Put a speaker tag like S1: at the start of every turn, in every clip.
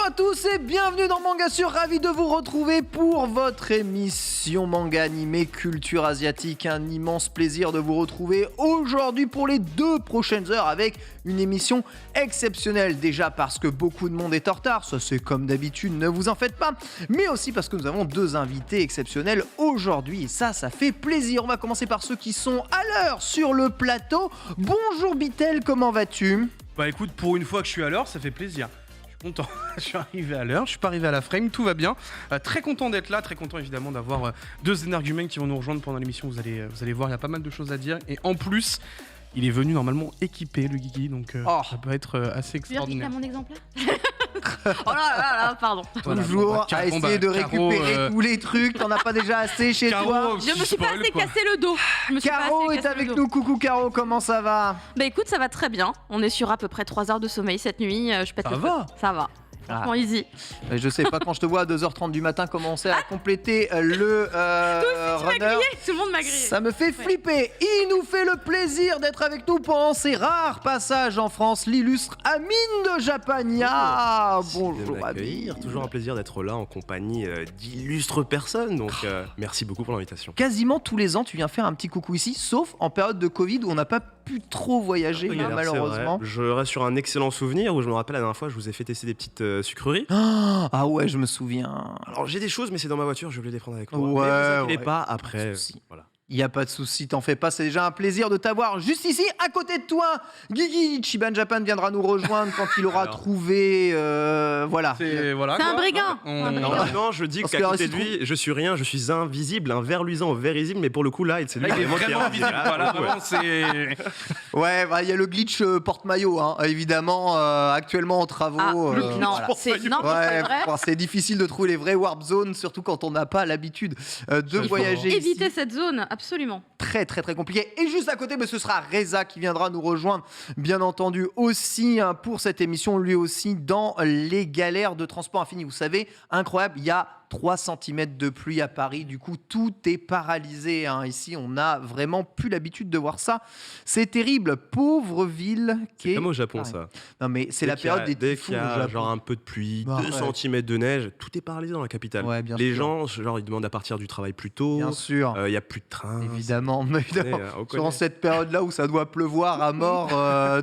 S1: à tous et bienvenue dans Manga Sur, ravi de vous retrouver pour votre émission manga animé culture asiatique. Un immense plaisir de vous retrouver aujourd'hui pour les 2 prochaines heures avec une émission exceptionnelle. Déjà parce que beaucoup de monde est en retard, ça c'est comme d'habitude, ne vous en faites pas, mais aussi parce que nous avons 2 invités exceptionnels aujourd'hui et ça fait plaisir. On va commencer par ceux qui sont à l'heure sur le plateau. Bonjour Bitel, comment vas-tu ?
S2: Bah écoute, pour une fois que je suis à l'heure, ça fait plaisir. Je suis content, je suis arrivé à l'heure, je suis pas arrivé à la frame, tout va bien. Très content d'être là, très content évidemment d'avoir 2 énergumènes qui vont nous rejoindre pendant l'émission. Vous allez voir, il y a pas mal de choses à dire. Et en plus, il est venu normalement équipé, le Guigui, donc ça peut être assez extraordinaire.
S3: Tu veux dire mon exemplaire? Oh là, pardon.
S1: Toujours à essayer de récupérer tous les trucs, t'en as pas déjà assez chez toi?
S3: Je me suis pas assez cassé le dos.
S1: Caro est avec nous, coucou Caro, comment ça va?
S3: Bah écoute, ça va très bien. On est sur à peu près 3 heures de sommeil cette nuit. Je pète le feu. Ça va. Franchement easy.
S1: Je sais pas, quand je te vois à 2h30 du matin commencer à compléter le runner,
S3: tout le monde m'a grillé.
S1: Ça me fait flipper. Il nous fait le plaisir d'être avec nous pendant ces rares passages en France, l'illustre Amine de Japania. Bonjour Amine.
S4: Toujours un plaisir d'être là en compagnie d'illustres personnes, donc merci beaucoup pour l'invitation.
S1: Quasiment tous les ans tu viens faire un petit coucou ici, sauf en période de Covid où on n'a pas pu trop voyager, malheureusement.
S4: Je reste sur un excellent souvenir où je me rappelle la dernière fois je vous ai fait tester des petites sucreries.
S1: Ah ouais, je me souviens.
S4: Alors j'ai des choses mais c'est dans ma voiture, je voulais les prendre avec moi.
S1: Ouais,
S4: mais vous inquiétez pas, après voilà.
S1: Il n'y a pas de souci, t'en fais pas, c'est déjà un plaisir de t'avoir juste ici, à côté de toi. Guigui Ichiban Japan viendra nous rejoindre quand il aura trouvé... voilà.
S3: C'est un brigand.
S4: Non, je dis qu'à côté de lui, je suis rien, je suis invisible, un ver luisant au verisible, mais pour le coup là, c'est lui qui est
S2: vraiment invisible. Voilà, vraiment, c'est...
S1: Ouais, il y a le glitch porte-maillot, hein, évidemment, actuellement en travaux. C'est difficile de trouver les vraies warp zones, surtout quand on n'a pas l'habitude de voyager.
S3: Éviter cette zone. Absolument.
S1: Très compliqué. Et juste à côté, ce sera Reza qui viendra nous rejoindre, bien entendu, aussi pour cette émission, lui aussi, dans les galères de transport infini. Vous savez, incroyable, il y a 3 cm de pluie à Paris, du coup tout est paralysé, hein. Ici on n'a vraiment plus l'habitude de voir ça, c'est terrible, pauvre ville qui est...
S4: comme au Japon ça.
S1: Non mais c'est la période des
S4: dès qu'il y a genre un peu de pluie, 2 cm de neige, tout est paralysé dans la capitale.
S1: Ouais, bien
S4: les
S1: sûr.
S4: gens genre ils demandent à partir du travail plus tôt,
S1: bien sûr,
S4: il y a plus de train,
S1: évidemment. Dans cette période là où ça doit pleuvoir à mort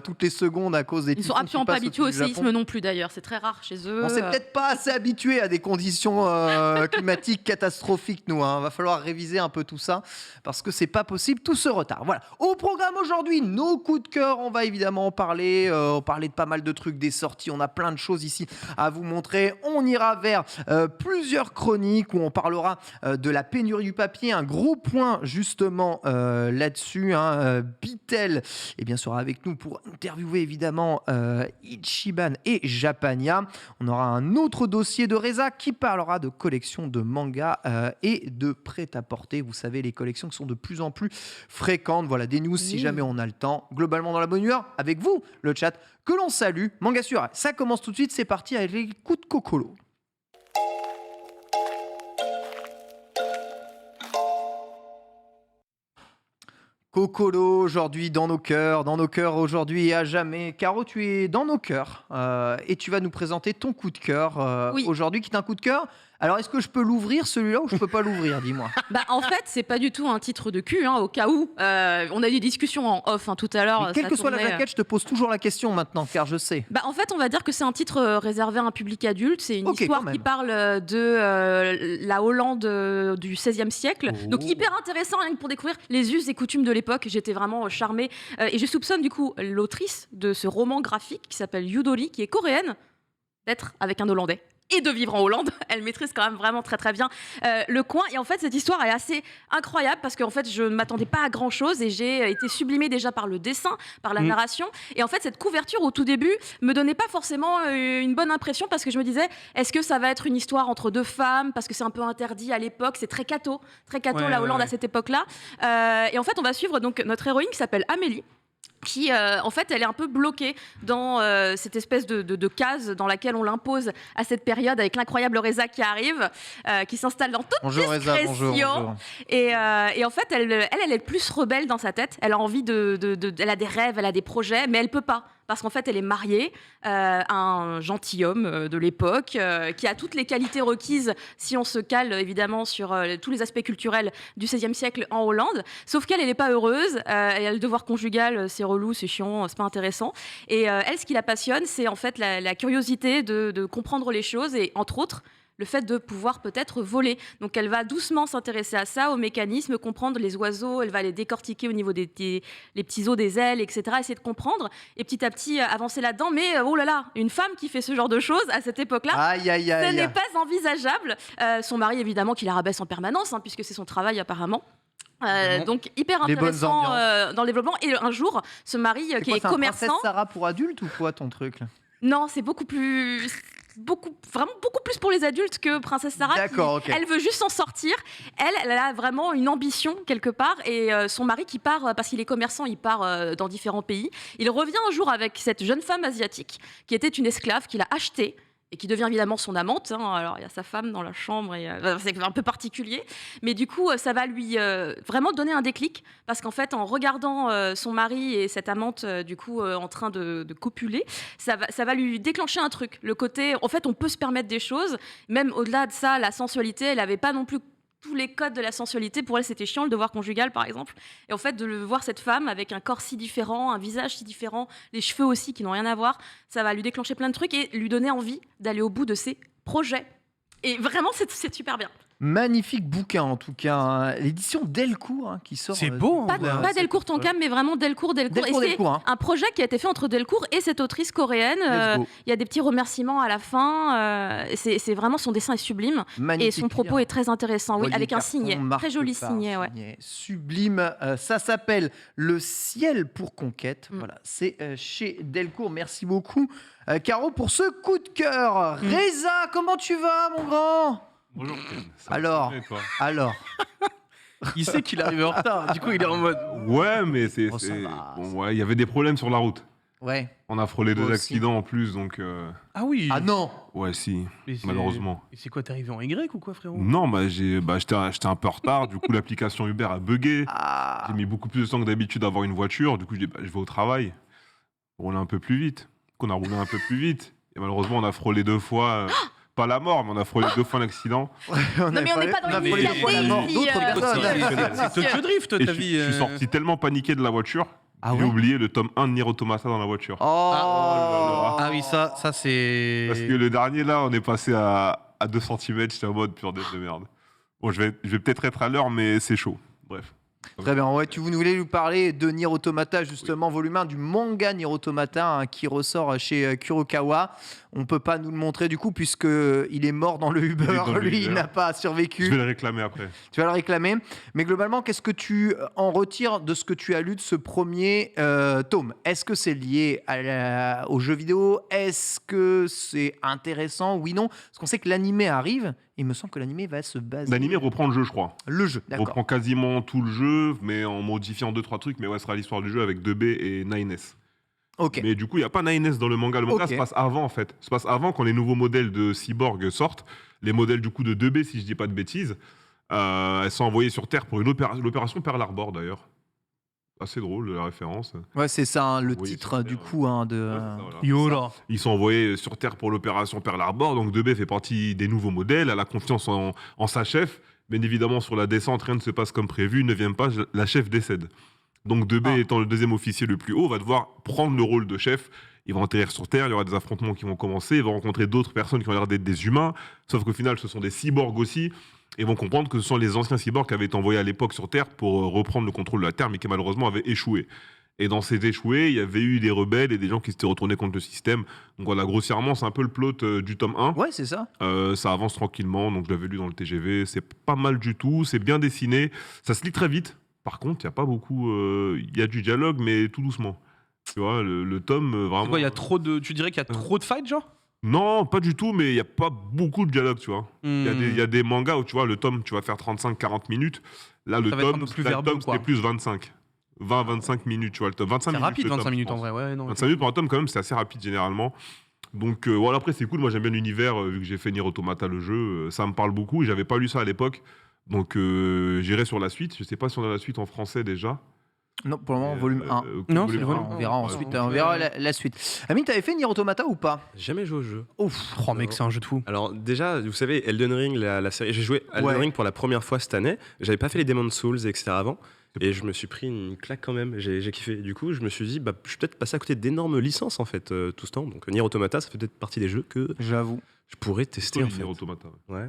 S1: toutes les secondes à cause des
S3: ils sont absolument pas habitués au séisme non plus d'ailleurs, c'est très rare chez eux.
S1: On s'est peut-être pas assez habitué à des conditions climatique catastrophique, nous, hein. Va falloir réviser un peu tout ça parce que c'est pas possible tout ce retard. Voilà. Au programme aujourd'hui, nos coups de cœur, on va évidemment en parler de pas mal de trucs, des sorties, on a plein de choses ici à vous montrer. On ira vers plusieurs chroniques où on parlera de la pénurie du papier, un gros point justement là-dessus, hein. Bitel sera avec nous pour interviewer évidemment Ichiban et Japania. On aura un autre dossier de Reza qui parlera de collection de manga et de prêt-à-porter. Vous savez, les collections qui sont de plus en plus fréquentes. Voilà, des news si jamais on a le temps. Globalement dans la bonne humeur, avec vous, le chat, que l'on salue. Manga Sur, ça commence tout de suite. C'est parti avec les coups de Kokoro. Kokoro, aujourd'hui dans nos cœurs aujourd'hui et à jamais. Caro, tu es dans nos cœurs et tu vas nous présenter ton coup de cœur aujourd'hui, qui est un coup de cœur. Alors, est-ce que je peux l'ouvrir celui-là ou je peux pas l'ouvrir, dis-moi?
S3: En fait, c'est pas du tout un titre de cul, hein, au cas où. On a eu des discussions en off tout à l'heure.
S1: Mais quelle que soit la jaquette, je te pose toujours la question maintenant, car je sais.
S3: En fait, on va dire que c'est un titre réservé à un public adulte. C'est une histoire qui parle de la Hollande du XVIe siècle. Donc, hyper intéressant rien que pour découvrir les us et coutumes de l'époque. J'étais vraiment charmée. Et je soupçonne du coup l'autrice de ce roman graphique qui s'appelle Yudori, qui est coréenne, d'être avec un Hollandais et de vivre en Hollande. Elle maîtrise quand même vraiment très bien le coin. Et en fait, cette histoire est assez incroyable parce qu'en fait, je ne m'attendais pas à grand chose et j'ai été sublimée déjà par le dessin, par la narration. Et en fait, cette couverture au tout début me donnait pas forcément une bonne impression parce que je me disais, est-ce que ça va être une histoire entre 2 femmes parce que c'est un peu interdit à l'époque, c'est très catho la Hollande à cette époque-là. Et en fait, on va suivre donc notre héroïne qui s'appelle Amélie. qui, en fait, elle est un peu bloquée dans cette espèce de case dans laquelle on l'impose à cette période avec l'incroyable Reza qui arrive, qui s'installe dans toute discrétion.
S1: Bonjour.
S3: Et en fait, elle est plus rebelle dans sa tête. Elle a envie elle a des rêves, elle a des projets, mais elle peut pas. Parce qu'en fait, elle est mariée à un gentilhomme de l'époque qui a toutes les qualités requises si on se cale évidemment sur tous les aspects culturels du XVIe siècle en Hollande. Sauf qu'elle n'est pas heureuse. Elle a le devoir conjugal, c'est relou, c'est chiant, c'est pas intéressant. Et elle, ce qui la passionne, c'est en fait la curiosité de comprendre les choses et entre autres, le fait de pouvoir peut-être voler. Donc elle va doucement s'intéresser à ça, aux mécanismes, comprendre les oiseaux, elle va les décortiquer au niveau des petits os des ailes, etc. Essayer de comprendre et petit à petit avancer là-dedans. Mais oh là là, une femme qui fait ce genre de choses à cette époque-là, ce n'est pas envisageable. Son mari, évidemment, qui la rabaisse en permanence, puisque c'est son travail apparemment. Donc hyper intéressant dans le développement. Et un jour, ce mari qui est commerçant...
S1: Princesse Sarah pour adultes ou quoi ton truc là?
S3: Non, c'est vraiment beaucoup plus pour les adultes que Princesse Sarah.
S1: D'accord, ok.
S3: Elle veut juste s'en sortir. Elle a vraiment une ambition quelque part. Et son mari qui part, parce qu'il est commerçant, il part dans différents pays. Il revient un jour avec cette jeune femme asiatique qui était une esclave qu'il a achetée et qui devient évidemment son amante. Alors, il y a sa femme dans la chambre, et c'est un peu particulier. Mais du coup, ça va lui vraiment donner un déclic, parce qu'en fait, en regardant son mari et cette amante, du coup, en train de copuler, ça va lui déclencher un truc. Le côté, en fait, on peut se permettre des choses, même au-delà de ça, la sensualité, elle n'avait pas non plus tous les codes de la sensualité. Pour elle, c'était chiant, le devoir conjugal, par exemple. Et en fait, de voir cette femme avec un corps si différent, un visage si différent, les cheveux aussi qui n'ont rien à voir, ça va lui déclencher plein de trucs et lui donner envie d'aller au bout de ses projets. Et vraiment, c'est super bien.
S1: Magnifique bouquin en tout cas, l'édition Delcourt qui sort.
S2: C'est beau.
S3: Pas Delcourt Tonkam, mais vraiment Delcourt. Et c'est un projet qui a été fait entre Delcourt et cette autrice coréenne. Il y a des petits remerciements à la fin. C'est vraiment, son dessin est sublime.
S1: Magnifique,
S3: et son propos est très intéressant, oui, avec un signet, très joli signet. Ouais.
S1: Sublime. Ça s'appelle Le ciel pour conquête. Voilà, c'est chez Delcourt. Merci beaucoup, Caro, pour ce coup de cœur. Reza, comment tu vas, mon grand?
S5: Bonjour.
S1: Alors.
S2: Il sait qu'il arrive en retard, du coup il est en mode...
S5: Ouais, mais c'est...
S1: Oh,
S5: Bon, ouais, il y avait des problèmes sur la route.
S1: Ouais.
S5: On a frôlé deux accidents en plus, donc...
S2: Ah oui.
S1: Ah non.
S5: Ouais, si, malheureusement.
S2: Et c'est quoi, t'es arrivé en Y ou quoi, frérot?
S5: Non, j'étais un peu en retard, du coup l'application Uber a bugué. J'ai mis beaucoup plus de temps que d'habitude à avoir une voiture, du coup je vais au travail. Rouler un peu plus vite. On a roulé un peu plus vite. Et malheureusement, on a frôlé 2 fois... Pas la mort, mais on a frôlé 2 fois l'accident.
S3: Non, mais on n'est pas dans l'initiative.
S2: C'est Tokyo Drift, ta vie.
S5: Je suis sorti tellement paniqué de la voiture, j'ai oublié le tome 1 de Nier Automata dans la voiture.
S2: Ah oui, ça c'est...
S5: Parce que le dernier, là, on est passé à 2 cm, j'étais en mode pure de merde. Bon, je vais peut-être être à l'heure, mais c'est chaud. Bref.
S1: Très bien, ouais, vous voulez nous parler de Nier Automata, justement, volume 1 du manga Nier Automata qui ressort chez Kurokawa. On ne peut pas nous le montrer du coup, puisqu'il est mort dans le Uber. Lui, il n'a pas survécu.
S5: Je vais le réclamer après.
S1: Tu vas le réclamer. Mais globalement, qu'est-ce que tu en retires de ce que tu as lu de ce premier tome? Est-ce que c'est lié aux jeux vidéo? Est-ce que c'est intéressant? Oui, non. Parce qu'on sait que l'animé arrive. Il me semble que l'animé va se baser...
S5: L'animé reprend le jeu, je crois.
S1: Le jeu, d'accord.
S5: Reprend quasiment tout le jeu, mais en modifiant 2-3 trucs. Mais ouais, ce sera l'histoire du jeu avec 2B et 9S.
S1: Ok.
S5: Mais du coup, il n'y a pas 9S dans le manga. Le manga se passe avant, en fait. Se passe avant, quand les nouveaux modèles de Cyborg sortent. Les modèles, du coup, de 2B, si je dis pas de bêtises. Elles sont envoyées sur Terre pour l'opération Pearl Harbor, d'ailleurs. Assez drôle, la référence.
S1: Ouais, c'est ça, le titre, du coup, de...
S2: Yola.
S5: Ils sont envoyés sur Terre pour l'opération Pearl Harbor. Donc 2B fait partie des nouveaux modèles. Elle a confiance en sa chef. Bien évidemment, sur la descente, rien ne se passe comme prévu. 9e page, la chef décède. Donc 2B étant le 2e officier le plus haut, va devoir prendre le rôle de chef. Ils vont atterrir sur Terre, il y aura des affrontements qui vont commencer, ils vont rencontrer d'autres personnes qui ont l'air d'être des humains, sauf qu'au final, ce sont des cyborgs aussi, et vont comprendre que ce sont les anciens cyborgs qui avaient été envoyés à l'époque sur Terre pour reprendre le contrôle de la Terre, mais qui malheureusement avaient échoué. Et dans ces échoués, il y avait eu des rebelles et des gens qui s'étaient retournés contre le système. Donc voilà, grossièrement, c'est un peu le plot du tome 1.
S1: Ouais, c'est ça.
S5: Ça avance tranquillement, donc je l'avais lu dans le TGV, c'est pas mal du tout, c'est bien dessiné, ça se lit très vite. Par contre, il n'y a pas beaucoup... Il y a du dialogue, mais tout doucement. Tu vois, le tome, vraiment...
S2: Quoi, tu dirais qu'il y a trop de fights, genre?
S5: Non, pas du tout, mais il n'y a pas beaucoup de dialogue, tu vois. Il y a des mangas où, tu vois, le tome, tu vas faire 35-40 minutes. Là, le tome, c'était plus 25. 20-25 minutes, tu vois, le tome. 25
S2: C'est
S5: minutes,
S2: rapide,
S5: le tome,
S2: 25 minutes
S5: je
S2: en
S5: pense.
S2: vrai. Ouais, non,
S5: 25 minutes pour un tome, quand même, c'est assez rapide généralement. Donc voilà, après, c'est cool. Moi, j'aime bien l'univers, vu que j'ai fait Nier Automata, le jeu. Ça me parle beaucoup. Et j'avais pas lu ça à l'époque. Donc j'irai sur la suite. Je sais pas si on a la suite en français déjà.
S1: Non, pour le moment, volume 1.
S2: Non, c'est le volume
S1: On verra
S2: un.
S1: ensuite,
S2: Ouais.
S1: on verra la suite. Amine, t'avais fait Nier Automata ou pas?
S4: Jamais joué au jeu.
S1: Ouf.
S2: Oh mec, c'est un jeu de fou.
S4: Alors déjà, vous savez, Elden Ring, la série, j'ai joué Elden
S1: Ouais.
S4: Ring pour la première fois cette année. J'avais pas fait les Demon's Souls, etc. avant. Et je me suis pris une claque quand même, j'ai kiffé. Du coup, je me suis dit, je suis peut-être passé à côté d'énormes licences en fait, tout ce temps. Donc Nier Automata, ça fait peut-être partie des jeux que
S1: J'avoue.
S4: je pourrais tester
S5: Plutôt
S4: en
S5: du
S4: fait.
S5: Nier Automata.
S4: Ouais.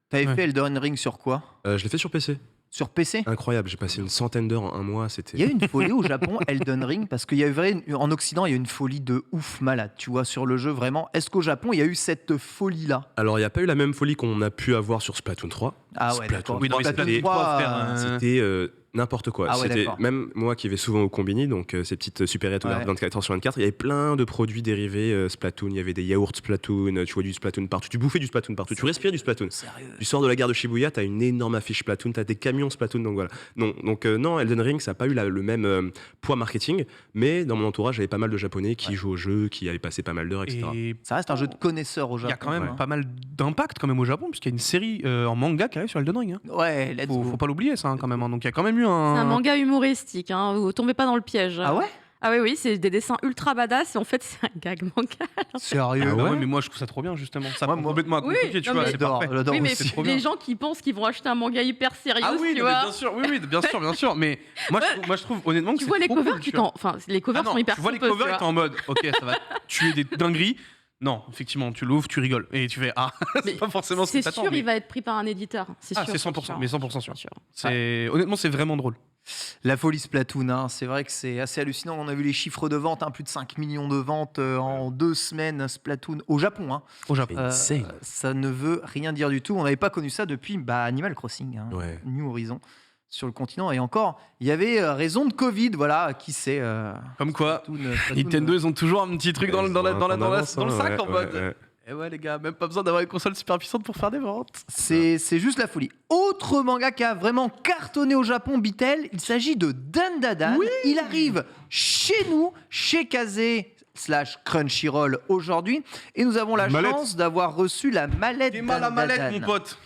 S1: T'avais
S2: Ouais.
S1: fait Elden Ring sur quoi?
S4: Je l'ai fait sur PC.
S1: Sur PC?
S4: Incroyable, j'ai passé une centaine d'heures en un mois. C'était.
S1: Il y a eu une folie au Japon, Elden Ring, parce qu'il y avait en Occident, il y a une folie de ouf malade, tu vois, sur le jeu vraiment. Est-ce qu'au Japon, il y a eu cette folie-là?
S4: Alors, il n'y a pas eu la même folie qu'on a pu avoir sur Splatoon 3.
S1: Ah ouais,
S4: Splatoon
S1: d'accord.
S2: Oui, non, mais
S1: Splatoon
S2: Splatoon
S1: 3,
S2: 3, frère,
S4: C'était n'importe quoi.
S1: Ah ouais,
S4: C'était
S1: d'accord.
S4: même moi qui vais souvent au Combini, donc ces petites supérettes ouvertes
S1: Ouais.
S4: 24 heures sur 24, il y avait plein de produits dérivés Splatoon. Il y avait des yaourts Splatoon, tu vois du Splatoon partout, tu bouffais du Splatoon partout, tu respirais du Splatoon.
S1: Sérieux?
S4: Du sort de la gare de Shibuya, t'as une énorme affiche Splatoon, t'as des camions Splatoon, donc voilà. Non, Elden Ring, ça n'a pas eu le même poids marketing, mais dans mon entourage, j'avais pas mal de Japonais qui jouent au jeu, qui avaient passé pas mal d'heures, etc.
S2: Et
S1: Ça reste un jeu de connaisseurs au
S2: il
S1: Japon.
S2: y a quand même
S1: hein.
S2: pas mal d'impact quand même au Japon, puisqu'il y a une série en manga qui arrive sur Elden Ring. Hein.
S1: Ouais, let's
S2: Faut
S1: go.
S2: pas l'oublier ça hein, quand même. Hein. Donc il y a quand même eu
S3: C'est un
S2: un.
S3: manga humoristique, hein, vous tombez pas dans le piège.
S1: Ah ouais?
S3: Ah oui, c'est des dessins ultra badass et en fait c'est un gag manga.
S1: Sérieux?
S2: Ah
S4: ouais
S2: ouais, mais moi je trouve ça trop bien justement. Ça
S1: Ouais,
S2: prend
S1: moi-
S2: complètement à
S3: Oui,
S2: contre-pied, tu
S3: non,
S2: vois.
S3: mais-
S2: C'est
S1: J'adore,
S2: parfait.
S1: j'adore
S3: Oui, mais
S1: aussi.
S2: trop
S3: les
S2: bien.
S3: gens qui pensent qu'ils vont acheter un manga hyper sérieux,
S2: Ah oui,
S3: tu
S2: non, mais
S3: vois.
S2: bien sûr, oui, bien sûr. Mais moi je trouve honnêtement que
S3: Tu
S2: c'est
S3: vois les
S2: trop
S3: covers,
S2: cool, tu vois.
S3: enfin les covers
S2: Ah non,
S3: sont hyper
S2: tu vois les
S3: pompeuses,
S2: covers
S3: tu
S2: et t'es
S3: vois.
S2: en mode, ok, ça va tuer des dingueries. Non, effectivement, tu l'ouvres, tu rigoles et tu fais ah,
S3: Mais
S2: c'est pas forcément ce que
S3: C'est
S2: t'attends.
S3: sûr,
S2: mais-
S3: il va être pris par un éditeur. C'est
S2: Ah,
S3: sûr.
S2: c'est 100%, mais 100% sûr.
S3: sûr.
S2: C'est honnêtement, c'est vraiment drôle.
S1: La folie Splatoon, hein, c'est vrai que c'est assez hallucinant. On a vu les chiffres de vente, hein, plus de 5 millions de ventes en 2 semaines Splatoon au Japon. Hein.
S2: Au Japon.
S4: Insane.
S1: Ça ne veut rien dire du tout. On n'avait pas connu ça depuis Animal Crossing, hein,
S4: Ouais.
S1: New Horizon, sur le continent. Et encore, il y avait raison de Covid, voilà, qui sait.
S2: Comme quoi,
S1: Splatoon,
S2: Nintendo, ils ont toujours un petit truc dans le sac
S4: Ouais,
S2: en mode.
S4: ouais.
S2: Et ouais les gars, même pas besoin d'avoir une console super puissante pour faire des ventes.
S1: C'est juste la folie. Autre manga qui a vraiment cartonné au Japon, Bitel, il s'agit de Dandadan. Il arrive chez nous, chez Kazé/Crunchyroll aujourd'hui. Et nous avons la
S5: Mallette.
S1: chance d'avoir reçu la mallette
S2: T'es mal à mallette
S1: Dandadan.
S2: mon pote.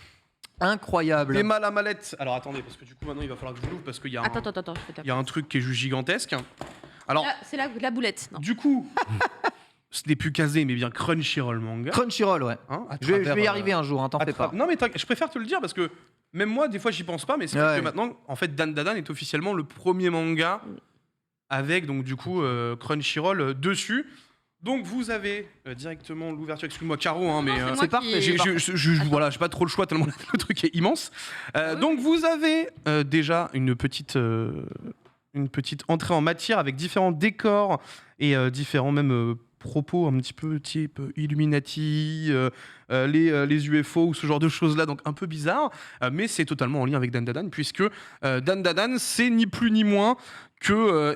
S1: Incroyable.
S2: T'es mal à mallette. Alors attendez, parce que du coup maintenant il va falloir que je l'ouvre parce qu'il y a
S3: Attends,
S2: un...
S3: attends, je fais ta
S2: Il y a un truc qui est juste gigantesque. Alors,
S3: Là, c'est la boulette. Non.
S2: du coup, ce n'est plus Kazé, mais bien Crunchyroll Manga.
S1: Crunchyroll, ouais.
S2: Hein, à
S1: Je vais
S2: travers,
S1: y arriver un jour, hein, t'en fais pas.
S2: Non, mais je préfère te le dire parce que même moi, des fois, j'y pense pas, mais c'est
S1: Ouais.
S2: vrai que maintenant, en fait, Dandadan est officiellement le premier manga avec, donc, du coup, Crunchyroll dessus. Donc, vous avez directement l'ouverture. Excuse-moi, Caro, hein, mais.
S3: Non, c'est moi
S1: c'est parfait,
S3: qui-
S2: Voilà, j'ai pas trop le choix tellement le truc est immense.
S3: Ah oui.
S2: Donc vous avez déjà une petite entrée en matière avec différents décors et différents même propos un petit peu type Illuminati, les UFO ou ce genre de choses là, donc un peu bizarre, mais c'est totalement en lien avec Dandadan puisque Dandadan c'est ni plus ni moins que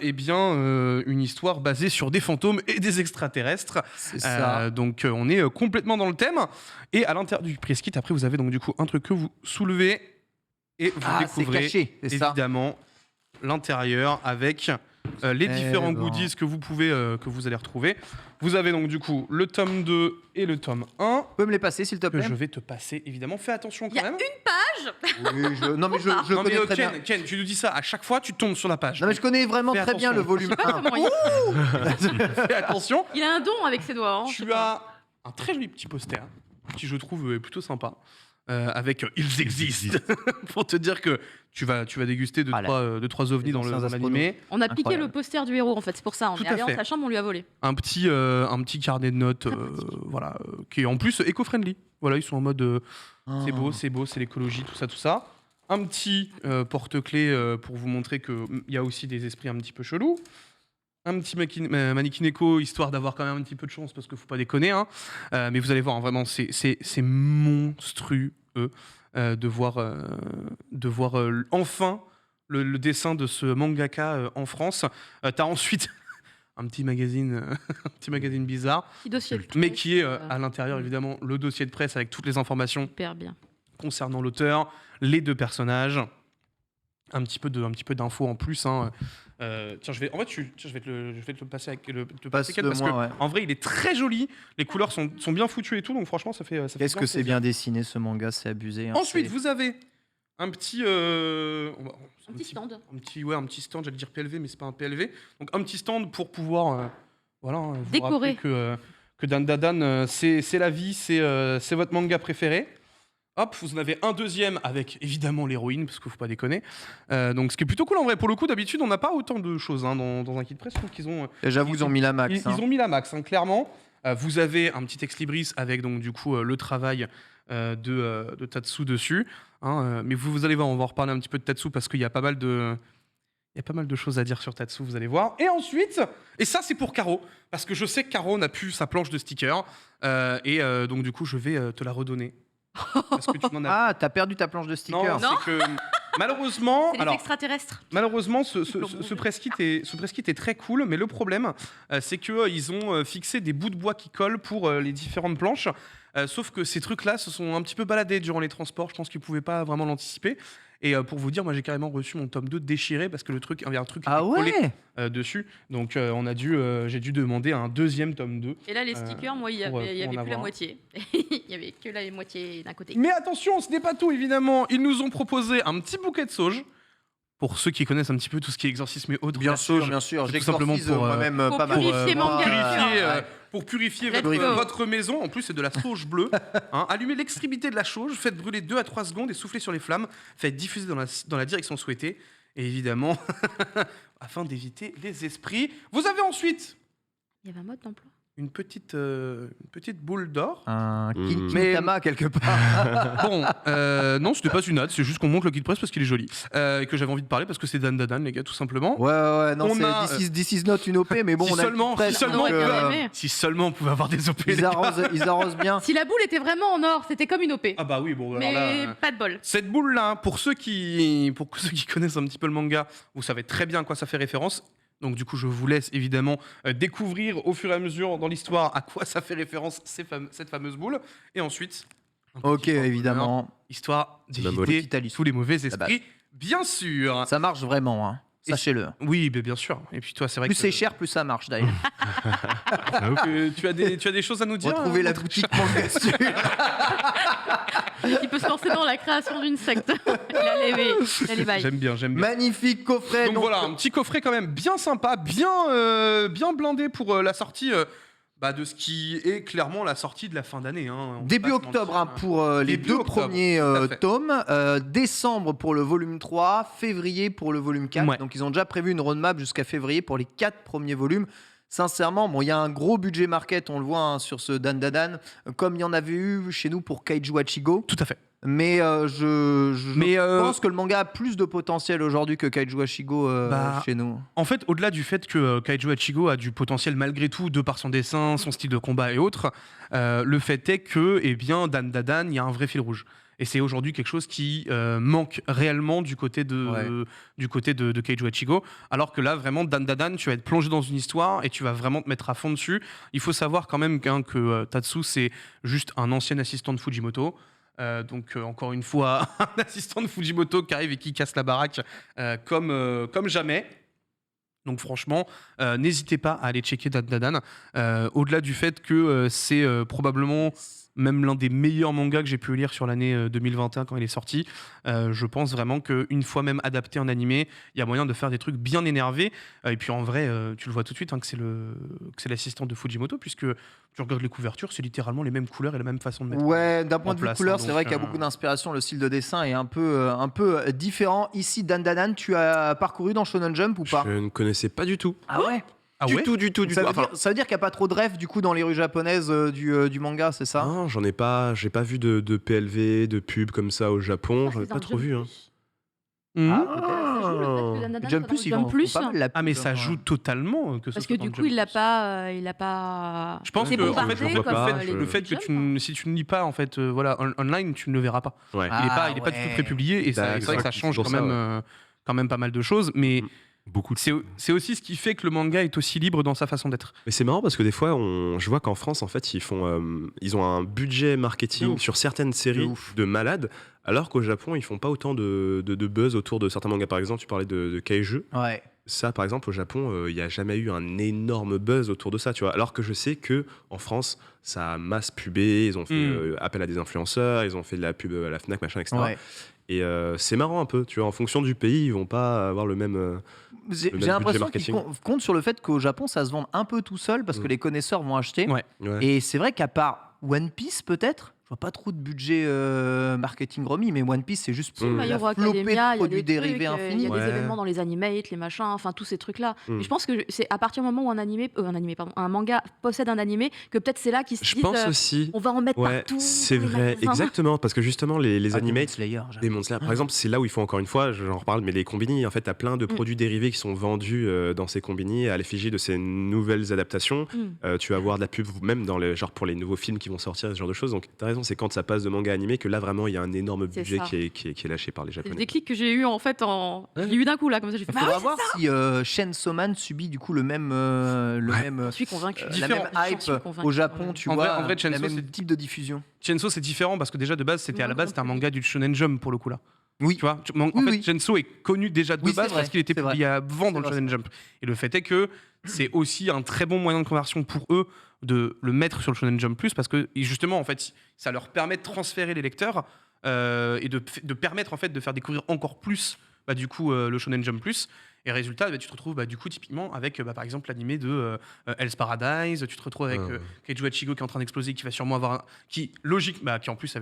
S2: une histoire basée sur des fantômes et des extraterrestres.
S1: C'est ça.
S2: Donc on est complètement dans le thème. Et à l'intérieur du press kit, après vous avez donc du coup un truc que vous soulevez et vous
S1: Ah, c'est
S2: découvrez
S1: caché, c'est ça.
S2: évidemment l'intérieur avec les différents
S1: ben.
S2: goodies que vous pouvez que vous allez retrouver. Vous avez donc du coup le tome 2 et le tome 1
S1: Tu peux me les passer, s'il te
S2: que
S1: plaît?
S2: je vais te passer évidemment. Fais attention
S3: Il y
S2: quand
S3: a
S2: même.
S1: Oui, non, mais je
S2: Non mais
S1: connais très bien.
S2: Ken, tu nous dis ça à chaque fois, tu tombes sur la page.
S1: Non, mais je connais vraiment
S2: Fais
S1: très bien le
S2: attention.
S1: volume
S3: Je sais pas
S1: 1.
S3: comment il...
S2: Fais attention.
S3: Il a un don avec ses doigts. hein, je sais
S2: Tu
S3: pas.
S2: as un très joli petit poster qui je trouve est plutôt sympa. Avec Ils existent pour te dire que tu vas déguster deux,
S1: Ah, là.
S2: trois ovnis
S1: Les
S2: dans
S1: anciens astronautes.
S2: l'animé.
S3: On a piqué
S1: Incroyable.
S3: le poster du héros en fait, c'est pour ça. On
S2: Tout
S3: est
S2: à
S3: allé dans
S2: fait.
S3: sa chambre, on lui a volé.
S2: Un petit carnet de notes voilà, qui est en plus éco-friendly. Voilà, ils sont en mode c'est beau, c'est l'écologie, tout ça. Un petit porte-clés pour vous montrer qu'il y a aussi des esprits un petit peu chelous. Un petit mannequin éco, histoire d'avoir quand même un petit peu de chance, parce qu'il ne faut pas déconner. Hein. Mais vous allez voir, hein, vraiment, c'est monstrueux de voir enfin le dessin de ce mangaka en France. T'as ensuite un petit magazine bizarre,
S3: Petit dossier de
S2: mais
S3: presse,
S2: qui est à l'intérieur, évidemment, le dossier de presse avec toutes les informations
S3: Hyper bien.
S2: concernant l'auteur, les deux personnages. un petit peu d'infos en plus. Tiens, je vais te le passer avec parce que en vrai, il est très joli. Les couleurs sont bien foutues et tout, donc franchement, ça fait.
S1: Qu'est-ce que c'est bien dessiné ce manga, c'est abusé.
S2: Ensuite, vous avez un petit
S3: stand.
S2: Un petit stand, j'allais dire PLV, mais c'est pas un PLV. Donc un petit stand pour pouvoir vous
S3: décorer
S2: que Dan Da Dan, c'est la vie, c'est votre manga préféré. Hop, vous en avez un deuxième avec évidemment l'héroïne, parce qu'il faut pas déconner. Donc ce qui est plutôt cool en vrai. Pour le coup, d'habitude, on n'a pas autant de choses dans un kit presse. Donc
S1: j'avoue, ils ont mis la max.
S2: Ils ont mis la max, clairement. Vous avez un petit ex libris avec donc du coup le travail de Tatsu dessus. Mais vous allez voir, on va en reparler un petit peu de Tatsu parce qu'il y a pas mal de choses à dire sur Tatsu, vous allez voir. Et ensuite, et ça c'est pour Caro, parce que je sais que Caro n'a plus sa planche de stickers, donc du coup je vais te la redonner. Parce que tu n'en as...
S1: Ah, t'as perdu ta planche de stickers.
S2: Non, c'est que malheureusement,
S3: c'est les extraterrestres.
S2: Malheureusement, ce press kit est très cool, mais le problème, c'est que ils ont fixé des bouts de bois qui collent pour les différentes planches. Sauf que ces trucs-là se sont un petit peu baladés durant les transports. Je pense qu'ils pouvaient pas vraiment l'anticiper. Et pour vous dire, moi j'ai carrément reçu mon tome 2 déchiré parce que il y avait un truc qui était collé dessus. Donc j'ai dû demander un deuxième tome 2.
S3: Et là les stickers, moi il y avait plus la moitié. Il y avait que la moitié d'un côté.
S2: Mais attention, ce n'est pas tout évidemment. Ils nous ont proposé un petit bouquet de sauge. Pour ceux qui connaissent un petit peu tout ce qui est exorcisme et autres,
S1: bien sûr,
S2: tout simplement pour
S1: moi-même
S3: pas mal.
S2: Pour purifier votre maison. En plus, c'est de la sauge bleue. Allumez l'extrémité de la sauge, faites brûler 2 à 3 secondes et soufflez sur les flammes. Faites diffuser dans la direction souhaitée. Et évidemment, afin d'éviter les esprits. Vous avez ensuite...
S3: Il y avait un mode d'emploi.
S2: Une petite boule d'or.
S1: Un Kintama quelque part.
S2: Bon, non, c'était pas une hâte, c'est juste qu'on montre le kit press parce qu'il est joli. Et que j'avais envie de parler parce que c'est Dan Da Dan, les gars, tout simplement.
S1: Ouais, non, this is not une OP, mais bon,
S2: si seulement on pouvait avoir des OP.
S1: Ils arrosent bien.
S3: Si la boule était vraiment en or, c'était comme une OP.
S2: Ah bah oui, bon,
S3: mais
S2: alors là,
S3: pas de bol.
S2: Cette boule-là, pour ceux qui connaissent un petit peu le manga, vous savez très bien à quoi ça fait référence. Donc du coup, je vous laisse évidemment découvrir au fur et à mesure dans l'histoire à quoi ça fait référence cette fameuse boule. Et ensuite,
S1: évidemment,
S2: histoire d'éviter tous les mauvais esprits, bien sûr.
S1: Ça marche vraiment, sachez-le.
S2: Oui, bien sûr. Et puis toi, c'est vrai
S1: plus c'est cher, plus ça marche d'ailleurs.
S2: tu as des choses à nous dire.
S1: Retrouver la boutique manga dessus.
S3: Il peut se lancer dans la création d'une secte. Il a les bails.
S2: J'aime bien.
S1: Magnifique coffret.
S2: Donc voilà, un petit coffret quand même bien sympa, bien blindé pour la sortie de ce qui est clairement la sortie de la fin d'année.
S1: Début octobre pour les 2 premiers tomes, décembre pour le volume 3, février pour le volume 4. Ouais. Donc ils ont déjà prévu une roadmap jusqu'à février pour les 4 premiers volumes. Sincèrement, il y a un gros budget market, on le voit sur ce Dan Da Dan, comme il y en avait eu chez nous pour Kaiju Hachigo.
S2: Tout à fait.
S1: Mais je pense que le manga a plus de potentiel aujourd'hui que Kaiju Hachigo chez nous.
S2: En fait, au-delà du fait que Kaiju Hachigo a du potentiel malgré tout, de par son dessin, son style de combat et autres, le fait est que Dan Da Dan, il y a un vrai fil rouge. Et c'est aujourd'hui quelque chose qui manque réellement du côté de Kaiju Hachigo. Alors que là, vraiment, Dan Da Dan, tu vas être plongé dans une histoire et tu vas vraiment te mettre à fond dessus. Il faut savoir quand même que Tatsu, c'est juste un ancien assistant de Fujimoto. Donc encore une fois, un assistant de Fujimoto qui arrive et qui casse la baraque comme jamais. Donc franchement, n'hésitez pas à aller checker Dan Da Dan. Au-delà du fait que c'est probablement même l'un des meilleurs mangas que j'ai pu lire sur l'année 2021 quand il est sorti. Je pense vraiment qu'une fois même adapté en animé, il y a moyen de faire des trucs bien énervés. Et puis en vrai, tu le vois tout de suite que c'est l'assistant de Fujimoto, puisque tu regardes les couvertures, c'est littéralement les mêmes couleurs et la même façon de mettre.
S1: Ouais, d'un point de vue couleur, c'est vrai qu'il y a beaucoup d'inspiration. Le style de dessin est un peu différent. Ici, Dan Da Dan, tu as parcouru dans Shonen Jump ou pas?
S4: Je ne connaissais pas du tout.
S1: Ah ouais?
S4: Du tout.
S1: Ça veut dire qu'il n'y a pas trop de refs du coup dans les rues japonaises du manga, c'est ça?
S4: Non, j'ai pas vu de PLV, de pub comme ça au Japon, j'en ai pas trop vu.
S1: Jump Plus, ils vont pas mal la pub.
S2: Ah mais ça joue totalement
S3: parce que du coup il l'a pas
S2: Je pense que en fait, le fait que si tu ne lis pas en fait online, tu ne le verras pas. Ouais. Il est pas du tout prépublié et c'est vrai que ça change quand même pas mal de choses, mais C'est aussi ce qui fait que le manga est aussi libre dans sa façon d'être.
S4: Mais c'est marrant parce que des fois, je vois qu'en France, en fait, ils ont un budget marketing sur certaines séries de malades, alors qu'au Japon, ils font pas autant de buzz autour de certains mangas. Par exemple, tu parlais de Kaiju.
S1: Ouais.
S4: Ça, par exemple, au Japon, il n'y a jamais eu un énorme buzz autour de ça, tu vois. Alors que je sais que en France, ça a masse pubé, ils ont fait appel à des influenceurs, ils ont fait de la pub à la Fnac, machin, etc. Ouais. Et c'est marrant un peu, tu vois. En fonction du pays, ils vont pas avoir le même.
S1: J'ai l'impression qu'ils comptent sur le fait qu'au Japon, ça se vend un peu tout seul parce que les connaisseurs vont acheter. Ouais. Et c'est vrai qu'à part One Piece, peut-être. Je vois pas trop de budget marketing remis, mais One Piece, c'est juste pour la flopée de produits dérivés infinis.
S3: Il y a des événements dans les animates, les machins, enfin tous ces trucs-là. Mais je pense que c'est à partir du moment où un manga possède un animé, que peut-être c'est là qu'ils se disent,
S4: pense aussi.
S3: On va en mettre partout.
S4: C'est vrai, exactement, parce que justement les animates,
S1: Demon
S4: Slayer, par exemple, c'est là où il faut encore une fois, j'en reparle, mais les combini, en fait, t'as plein de produits dérivés qui sont vendus dans ces combini à l'effigie de ces nouvelles adaptations. Tu vas avoir de la pub, même dans genre pour les nouveaux films qui vont sortir, ce genre de choses. Donc t'as raison, c'est quand ça passe de manga animé que là vraiment il y a un énorme budget qui est lâché par les Japonais.
S3: C'est le déclic que j'ai eu en fait j'ai eu d'un coup là comme ça.
S1: Il faudra voir si Chainsaw Man subit du coup le même
S3: je suis convaincu.
S1: La même hype au Japon, tu vois.
S2: En vrai,
S1: le même type de diffusion.
S2: Chainsaw c'est différent parce que déjà de base c'était un manga du Shonen Jump pour le coup là.
S1: Oui.
S2: Tu vois, Chainsaw est connu déjà de base parce qu'il était publié avant dans le Shonen Jump. Et le fait est que c'est aussi un très bon moyen de conversion pour eux de le mettre sur le Shonen Jump Plus parce que justement en fait ça leur permet de transférer les lecteurs et de permettre en fait de faire découvrir encore plus du coup le Shonen Jump Plus. Et résultat, tu te retrouves du coup typiquement avec par exemple l'animé de Hell's Paradise, tu te retrouves avec Keiju Ichigo qui est en train d'exploser, qui va sûrement avoir qui en plus a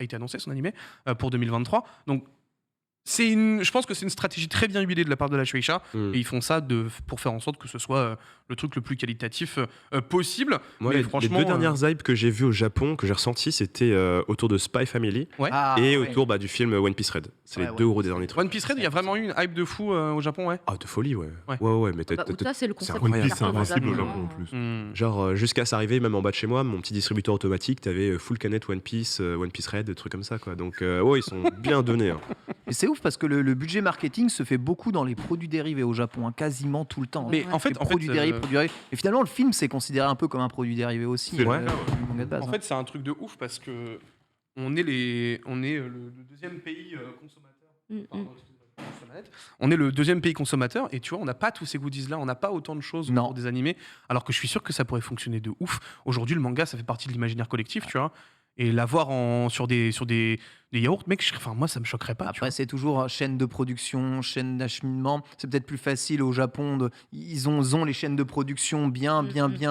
S2: été annoncé son animé pour 2023. Donc je pense que c'est une stratégie très bien huilée de la part de la Shueisha et ils font ça pour faire en sorte que ce soit le truc le plus qualitatif possible.
S4: Moi, les deux dernières hypes que j'ai vues au Japon, que j'ai ressenties, c'était autour de Spy Family et autour du film One Piece Red. C'est les deux gros derniers trucs.
S2: One Piece Red, il y a vraiment eu une hype de fou au Japon, ouais.
S4: Ah, de folie, ouais. Mais
S3: ça, c'est le concept.
S5: One Piece, c'est invincible au Japon en plus.
S4: Genre, jusqu'à s'arriver, même en bas de chez moi, mon petit distributeur automatique, t'avais full canette One Piece Red, des trucs comme ça, quoi. Donc, ils sont bien donnés.
S1: Et c'est ouf parce que le budget marketing se fait beaucoup dans les produits dérivés au Japon, quasiment tout le temps.
S2: Mais en fait,
S1: produits dérivés. Et finalement, le film, c'est considéré un peu comme un produit dérivé aussi.
S2: En fait, c'est un truc de ouf parce que on est le deuxième pays consommateur. On est le deuxième pays consommateur et tu vois, on n'a pas tous ces goodies là, on n'a pas autant de choses pour des animés, alors que je suis sûr que ça pourrait fonctionner de ouf. Aujourd'hui, le manga, ça fait partie de l'imaginaire collectif, tu vois. Et l'avoir sur des yaourts, mec, moi ça me choquerait pas.
S1: Après, c'est toujours chaîne de production, chaîne d'acheminement. C'est peut-être plus facile au Japon. Ils ont les chaînes de production bien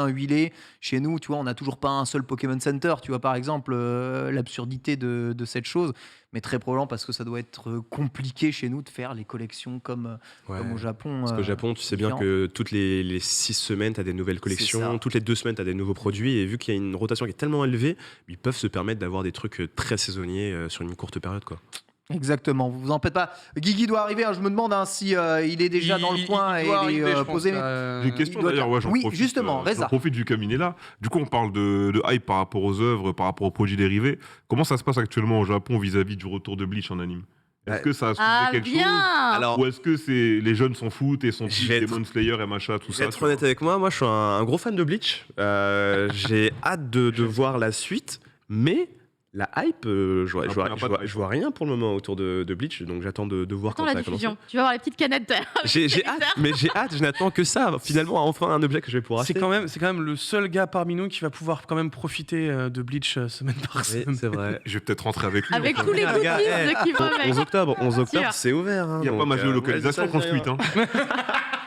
S1: huilées. Chez nous, tu vois, on n'a toujours pas un seul Pokémon Center. Tu vois, par exemple, l'absurdité de cette chose. Mais très probablement parce que ça doit être compliqué chez nous de faire les collections comme au Japon.
S4: Parce qu'au Japon, tu sais bien que toutes les 6 semaines, tu as des nouvelles collections. Toutes les 2 semaines, tu as des nouveaux produits. Et vu qu'il y a une rotation qui est tellement élevée, ils peuvent se permettre d'avoir des trucs très saisonniers sur une courte période, quoi.
S1: Exactement, vous en faites pas. Guigui doit arriver, je me demande si il est déjà dans le coin et il est posé.
S5: J'ai une question d'ailleurs, j'en profite.
S1: Justement,
S5: j'en profite vu Camille est là. Du coup, on parle de hype par rapport aux œuvres, par rapport aux produits dérivés. Comment ça se passe actuellement au Japon vis-à-vis du retour de Bleach en anime? Est-ce que ça a soulevé quelque chose? Ou est-ce que les jeunes s'en foutent et sont plus Demon Slayer et machin, tout ça?
S4: Je vais être honnête avec moi, je suis un gros fan de Bleach. J'ai hâte de voir la suite, mais la hype, je vois rien pour le moment autour de Bleach, donc j'attends de voir quand ça va commencer.
S3: Tu vas voir les petites canettes.
S4: J'ai hâte, je n'attends que ça. Finalement, enfin un objet que je vais pouvoir acheter.
S2: C'est quand même le seul gars parmi nous qui va pouvoir quand même profiter de Bleach semaine par semaine.
S4: Oui, c'est vrai.
S5: Je vais peut-être rentrer avec lui.
S3: Avec tous les goodies qui vont avec.
S4: 11 octobre, c'est ouvert.
S5: Il n'y a pas ma géolocalisation qu'on tweet.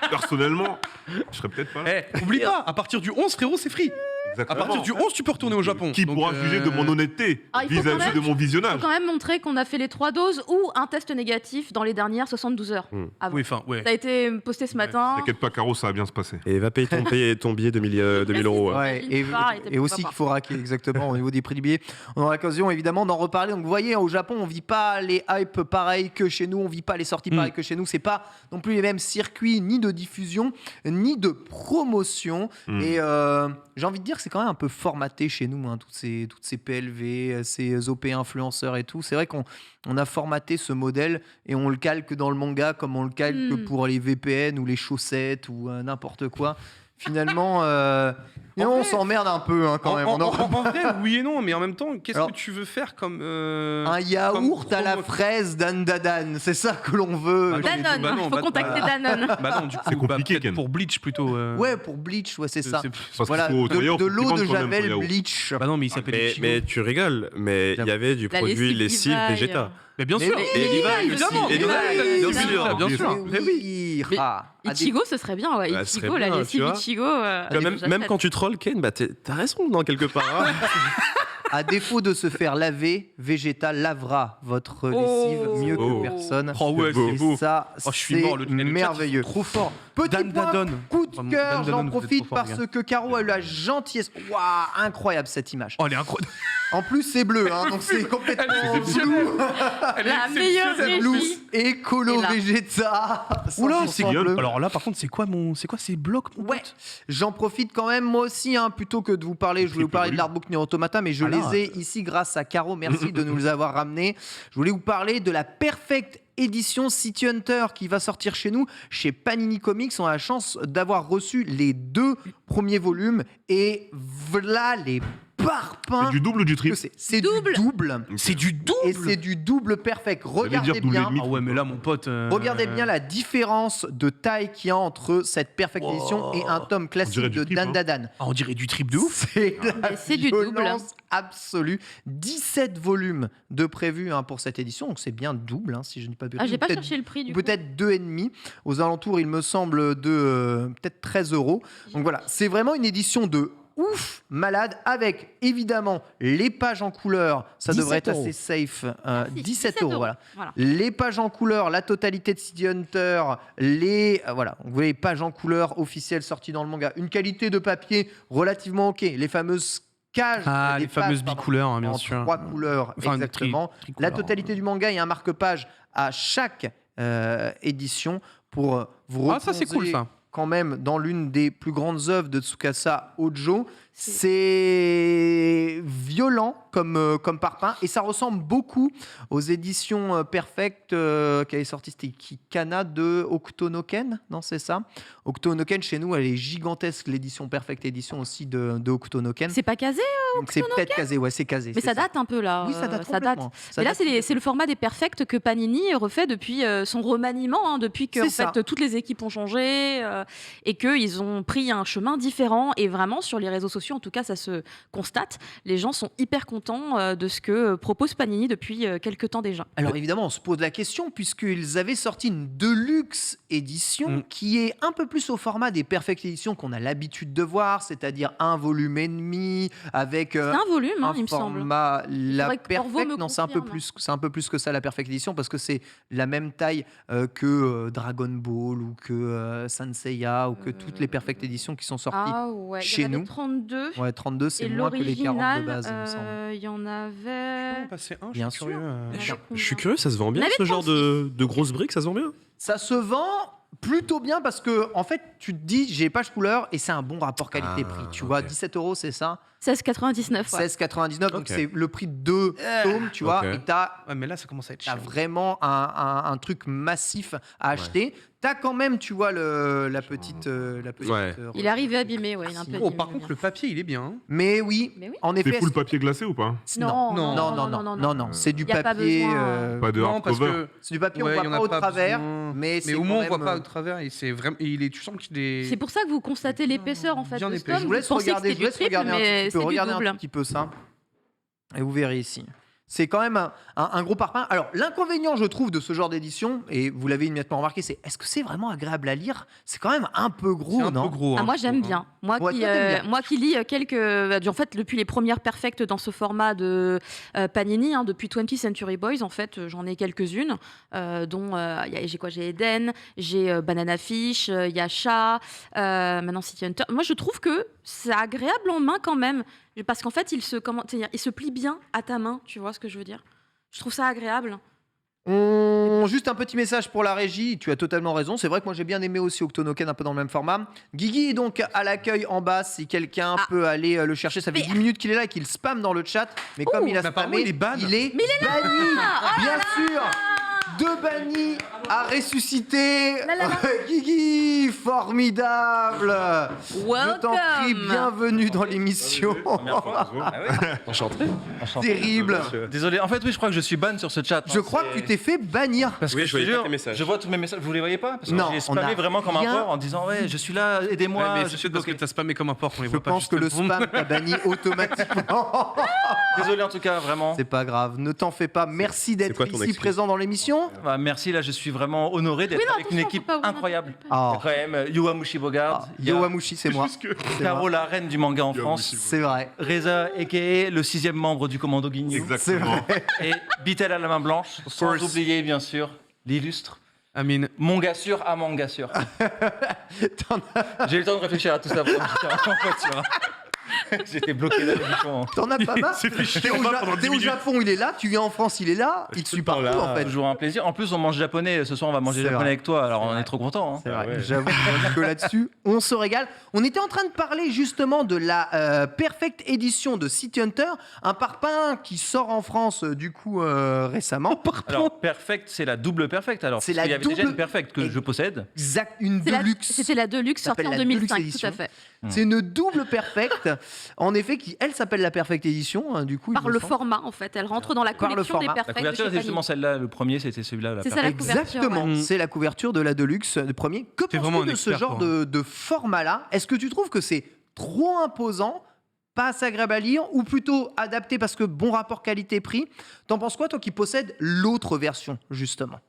S5: Personnellement, je serais peut-être pas là.
S2: Oublie pas, à partir du 11, frérot, c'est free. Exactement. À partir du 11, tu peux retourner au Japon.
S5: Qui pourra juger de mon honnêteté vis-à-vis de mon visionnage?
S3: Il faut quand même montrer qu'on a fait les 3 doses ou un test négatif dans les dernières 72 heures.
S2: Oui,
S3: ça a été posté ce matin.
S5: T'inquiète pas, Caro, ça va bien se passer.
S4: Et va payer ton billet 2000 euros.
S1: Et aussi qu'il faut raquer exactement au niveau des prix du billet. On aura l'occasion évidemment d'en reparler. Donc vous voyez, au Japon, on vit pas les hypes pareils que chez nous, on vit pas les sorties pareilles que chez nous. C'est pas non plus les mêmes circuits ni de diffusion ni de promotion. Et j'ai envie de dire que c'est quand même un peu formaté chez nous, toutes ces PLV, ces OP influenceurs et tout. C'est vrai qu'on a formaté ce modèle et on le calque dans le manga comme on le calque pour les VPN ou les chaussettes ou n'importe quoi. Finalement, on s'emmerde un peu quand même.
S2: En vrai, oui et non, mais en même temps, qu'est-ce que tu veux faire comme
S1: un yaourt à la fraise Dan, c'est ça que l'on veut.
S3: Danone, il faut contacter Danone.
S2: Bah non, du coup,
S5: c'est compliqué, Ken.
S2: pour Bleach plutôt.
S1: Ouais, pour Bleach, c'est ça.
S5: Voilà,
S1: de l'eau de Javel Bleach.
S2: Bah non, mais il s'appelle Ichigo.
S4: Mais tu rigoles, mais il y avait du produit lessive Vegeta.
S2: Mais bien sûr,
S3: évidemment.
S2: Bien sûr.
S1: Mais oui.
S3: Ichigo, ce serait bien, ouais. Ichigo, la lessive Ichigo.
S4: Même quand tu trolls, Ken, t'as raison dans quelque part.
S1: À défaut de se faire laver, Vegeta lavera votre lessive mieux que personne.
S2: Oh ouais, c'est beau.
S1: Ça,
S2: je suis mort,
S1: c'est merveilleux.
S2: Trop fort.
S1: Petit point, coup de
S2: Vraiment,
S1: cœur,
S2: Dan
S1: j'en
S2: Danone, vous êtes
S1: profite
S2: trop fort,
S1: parce que Caro a eu la gentillesse. Waouh, incroyable cette image.
S2: Oh, elle est incroyable.
S1: En plus, c'est bleu, donc c'est complètement blue.
S3: La meilleure
S1: Blue
S3: régie.
S1: écolo
S3: Et là.
S1: Vegeta.
S2: Oula,
S1: 100%
S2: c'est
S1: bleu.
S2: Alors là, par contre, c'est quoi ces blocs, mon
S1: Ouais,
S2: pote
S1: j'en profite quand même moi aussi, plutôt que de vous parler, je voulais vous parler de l'artbook Nier Automata, mais je les ai ici grâce à Caro, merci de nous les avoir ramenés. Je voulais vous parler de la Perfect édition City Hunter qui va sortir chez nous, chez Panini Comics. On a la chance d'avoir reçu les 2 premiers volumes et voilà les parpaings.
S5: C'est du double ou du triple?
S1: C'est du double.
S2: C'est du double.
S1: Et c'est du double perfect. Regardez
S5: dire double et
S1: bien.
S5: demi.
S2: Ah ouais, mais là, mon pote.
S1: Regardez bien la différence de taille qu'il y a entre cette Perfect Edition et un tome classique
S5: dirait du
S1: de
S5: triple,
S1: Dan Dadan.
S2: Ah, on dirait du trip de ouf.
S1: C'est la
S3: C'est du double.
S1: violence absolue. 17 volumes de prévus pour cette édition, donc c'est bien double, si je ne dis pas de bêtises.
S3: J'ai pas
S1: Peut-être-
S3: cherché le prix du coup.
S1: Peut-être 2,5 aux alentours, il me semble, de peut-être 13 €. Donc voilà, c'est vraiment une édition de ouf, malade, avec évidemment les pages en couleur, ça devrait être
S2: 17
S1: assez safe, 17
S3: 17
S1: €,
S3: €,
S1: voilà.
S3: voilà.
S1: Les pages en couleur, la totalité de City Hunter, voilà, vous voyez les pages en couleur officielles sorties dans le manga, une qualité de papier relativement ok, les fameuses cages,
S2: Les
S1: des pages,
S2: fameuses
S1: pardon,
S2: bicouleurs, bien
S1: en
S2: sûr.
S1: 3 couleurs,
S2: Enfin,
S1: exactement.
S2: tricouleur.
S1: La totalité du manga, il y a un marque-page à chaque édition pour vous
S2: Ah, ça, c'est cool,
S1: replonger
S2: ça.
S1: quand même dans l'une des plus grandes œuvres de Tsukasa Ojo. C'est violent comme parpaing et ça ressemble beaucoup aux éditions Perfect qui avaient sorti, c'était Kana de Octonoken, non c'est ça? Octonoken chez nous elle est gigantesque, l'édition Perfect édition aussi de Octonoken.
S3: C'est pas casé,
S1: C'est peut-être casé, ouais c'est casé.
S3: mais
S1: c'est
S3: ça date un peu là.
S1: Oui ça date
S3: ça
S1: complètement. Ça
S3: Mais là,
S1: date
S3: c'est le format des Perfect que Panini refait depuis son remaniement, depuis que
S1: C'est
S3: en
S1: ça.
S3: fait, toutes les équipes ont changé et qu'ils ont pris un chemin différent. Et vraiment, sur les réseaux sociaux, en tout cas, ça se constate. Les gens sont hyper contents de ce que propose Panini depuis quelques temps déjà.
S1: Alors évidemment, on se pose la question puisqu'ils avaient sorti une Deluxe édition qui est un peu plus au format des Perfect Editions qu'on a l'habitude de voir, c'est-à-dire un volume et demi avec
S3: C'est un volume,
S1: un
S3: il me semble.
S1: format. La
S3: faudrait que Corvo
S1: Perfect,
S3: me
S1: non, c'est un peu
S3: confirme.
S1: plus, c'est un peu plus que ça la Perfect Edition parce que c'est la même taille que Dragon Ball ou que Saint Seiya ou que toutes les Perfect Editions qui sont sorties.
S3: Ah ouais,
S1: chez
S3: il y en avait
S1: nous.
S3: 32.
S1: Ouais, 32, c'est
S3: Et
S1: moins que les 40 de
S3: l'original,
S1: base, il me semble.
S3: il y en avait.
S2: Passer un,
S1: Bien
S2: je suis
S1: sûr.
S2: curieux.
S4: Je suis curieux, ça se vend bien
S3: On avait
S4: ce genre de grosses briques, ça se vend bien?
S1: Ça se vend plutôt bien parce que en fait tu te dis j'ai page couleur et c'est un bon rapport qualité-prix, tu vois, 17 €, c'est ça,
S3: 16,99. Ouais.
S1: 16,99, donc
S4: Ok.
S1: c'est le prix de 2 tomes, tu vois,
S4: Ok.
S1: et t'as
S2: Ouais, mais là, ça commence à être cher.
S1: vraiment un truc massif à acheter. T'as quand même, tu vois, la petite
S4: Ouais.
S3: Il est arrivé abîmé, ouais. Il est un peu
S2: Oh,
S3: abîmé,
S2: par
S3: le
S2: contre,
S3: mien.
S2: le papier, il est bien.
S3: Mais oui.
S1: en
S5: C'est
S1: effet.
S5: full papier glacé ou pas?
S3: Non,
S1: Non, c'est du
S3: Y a pas
S1: papier.
S3: besoin.
S5: Pas de
S2: Non, parce
S5: hardcover.
S2: que.
S1: C'est du papier,
S2: Ouais,
S1: on
S2: y en
S1: voit
S2: a
S1: pas au
S2: pas
S1: travers,
S2: besoin.
S1: mais c'est
S2: Mais au
S1: quand
S2: moins, on
S1: même,
S2: voit pas au travers et c'est vraiment. Tu sens qu'il est.
S3: C'est pour ça que vous constatez l'épaisseur en fait
S2: Bien
S3: de
S2: épais.
S3: ce tome.
S1: Je vous laisse
S3: Vous pensez que
S1: regarder,
S3: c'était du triple, mais c'est du
S1: regarder un
S3: double.
S1: tout petit peu ça. Et vous verrez ici. C'est quand même un gros parpaing. Alors, l'inconvénient, je trouve, de ce genre d'édition, et vous l'avez immédiatement remarqué, c'est est-ce que c'est vraiment agréable à lire? C'est quand même un peu gros,
S2: C'est un
S1: non?
S2: peu gros.
S3: Ah,
S2: hein,
S3: moi
S2: je
S3: j'aime
S2: trouve, hein.
S3: bien.
S1: Ouais, toi, t'aimes bien.
S3: Moi qui lis quelques. En fait, depuis les premières perfectes dans ce format de Panini, depuis 20th Century Boys, en fait, j'en ai quelques-unes, dont j'ai quoi? J'ai Eden, j'ai Banana Fish, Yasha, maintenant City Hunter. Moi, je trouve que c'est agréable en main quand même, parce qu'en fait, il se plie bien à ta main, tu vois ce que je veux dire? Je trouve ça agréable.
S1: Juste un petit message pour la régie, tu as totalement raison. C'est vrai que moi j'ai bien aimé aussi Octonoken un peu dans le même format. Guigui est donc à l'accueil en bas si quelqu'un peut aller le chercher. Ça fait 10 minutes qu'il est là et qu'il spamme dans le chat. Mais comme il a spammé,
S2: il est ban.
S1: il est banni. Bien sûr. 2 bannis à ressusciter. Guigui, formidable. Je t'en prie, bienvenue dans l'émission.
S4: Enchanté.
S1: Terrible.
S6: Désolé, en fait, oui, je crois que je suis ban sur ce chat.
S1: Je crois que tu t'es fait bannir.
S6: Parce que
S4: Oui, je voyais pas tes messages.
S6: je vois tous mes messages. Vous les voyez pas? Parce que
S1: Non,
S6: j'ai
S1: on a
S6: spammé vraiment comme un
S1: rien.
S6: porc en disant ouais, je suis là, aidez-moi.
S2: Ouais, mais
S6: je
S2: c'est
S6: suis
S2: peut-être parce que
S6: bloqué.
S2: t'as spammé comme un porc qu'on les
S1: Je
S2: voit pas.
S1: pense que le
S2: justement.
S1: spam t'a banni automatiquement.
S6: Désolé en tout cas, vraiment.
S1: C'est pas grave, ne t'en fais pas. Merci d'être
S4: quoi ton
S1: ici
S4: excuse
S1: présent dans l'émission.
S6: Bah, merci, là, je suis vraiment honoré d'être avec une équipe incroyable. Il y
S1: Ah,
S6: a quand même Yowamushi Bogart, il y a
S1: Yowamushi, c'est moi.
S6: Caro, la reine du manga en France,
S1: C'est vrai.
S6: Reza, a.k.a. le 6e membre du Commando Ginyu,
S1: C'est
S5: Exactement.
S1: vrai.
S6: et Bitel à la main blanche, sans
S1: course.
S6: oublier bien sûr l'illustre
S2: Amine.
S6: Manga sûr à Manga sûr. J'ai eu le temps de réfléchir à tout ça vraiment, j'étais vraiment en voiture. J'étais bloqué là, bouchon.
S1: T'en as pas marre.
S2: s'est fait chier
S1: T'es
S2: en
S1: au,
S2: bas pendant 10 minutes.
S1: Japon, il est là. Tu viens en France, il est là. Il te suit partout en fait.
S6: Toujours un plaisir. En plus, on mange japonais. Ce soir, on va manger
S1: C'est
S6: japonais
S1: vrai.
S6: avec toi. Alors,
S1: C'est
S6: on
S1: vrai.
S6: est trop contents. Hein.
S1: C'est vrai.
S4: ouais.
S1: J'avoue que là-dessus, on se régale. On était en train de parler justement de la Perfect Edition de City Hunter, un parpaing qui sort en France du coup récemment.
S6: Alors, Perfect, c'est la double Perfect. Alors,
S1: C'est
S6: parce qu'il
S1: la
S6: y avait déjà
S1: double-
S6: une Perfect que je possède.
S1: Exact, une
S3: C'est la-
S1: deluxe.
S3: C'était la Deluxe
S1: Ça s'appelle
S3: sortie en
S1: la Deluxe
S3: 2005,
S1: édition.
S3: tout à fait.
S1: C'est une double Perfect, en effet, qui elle s'appelle la Perfect Edition. Hein, du coup, il
S3: Par
S1: me
S3: le
S1: semble.
S3: format, en fait. Elle rentre dans la
S1: Par le
S3: collection des
S1: format.
S6: La
S3: Perfect de
S6: couverture,
S3: chez
S6: c'est justement
S3: Panini.
S6: celle-là. Le premier, c'était celui-là. La
S3: C'est ça, la
S6: Perfect.
S3: couverture,
S1: Exactement,
S2: ouais.
S1: c'est la couverture de la Deluxe, le premier. Que
S2: T'es vraiment
S1: penses-tu
S2: un
S1: de ce
S2: expert,
S1: genre
S2: toi,
S1: de format-là? Est-ce que tu trouves que c'est trop imposant, pas assez agréable à lire, ou plutôt adapté parce que bon rapport qualité-prix? T'en penses quoi, toi qui possèdes l'autre version, justement?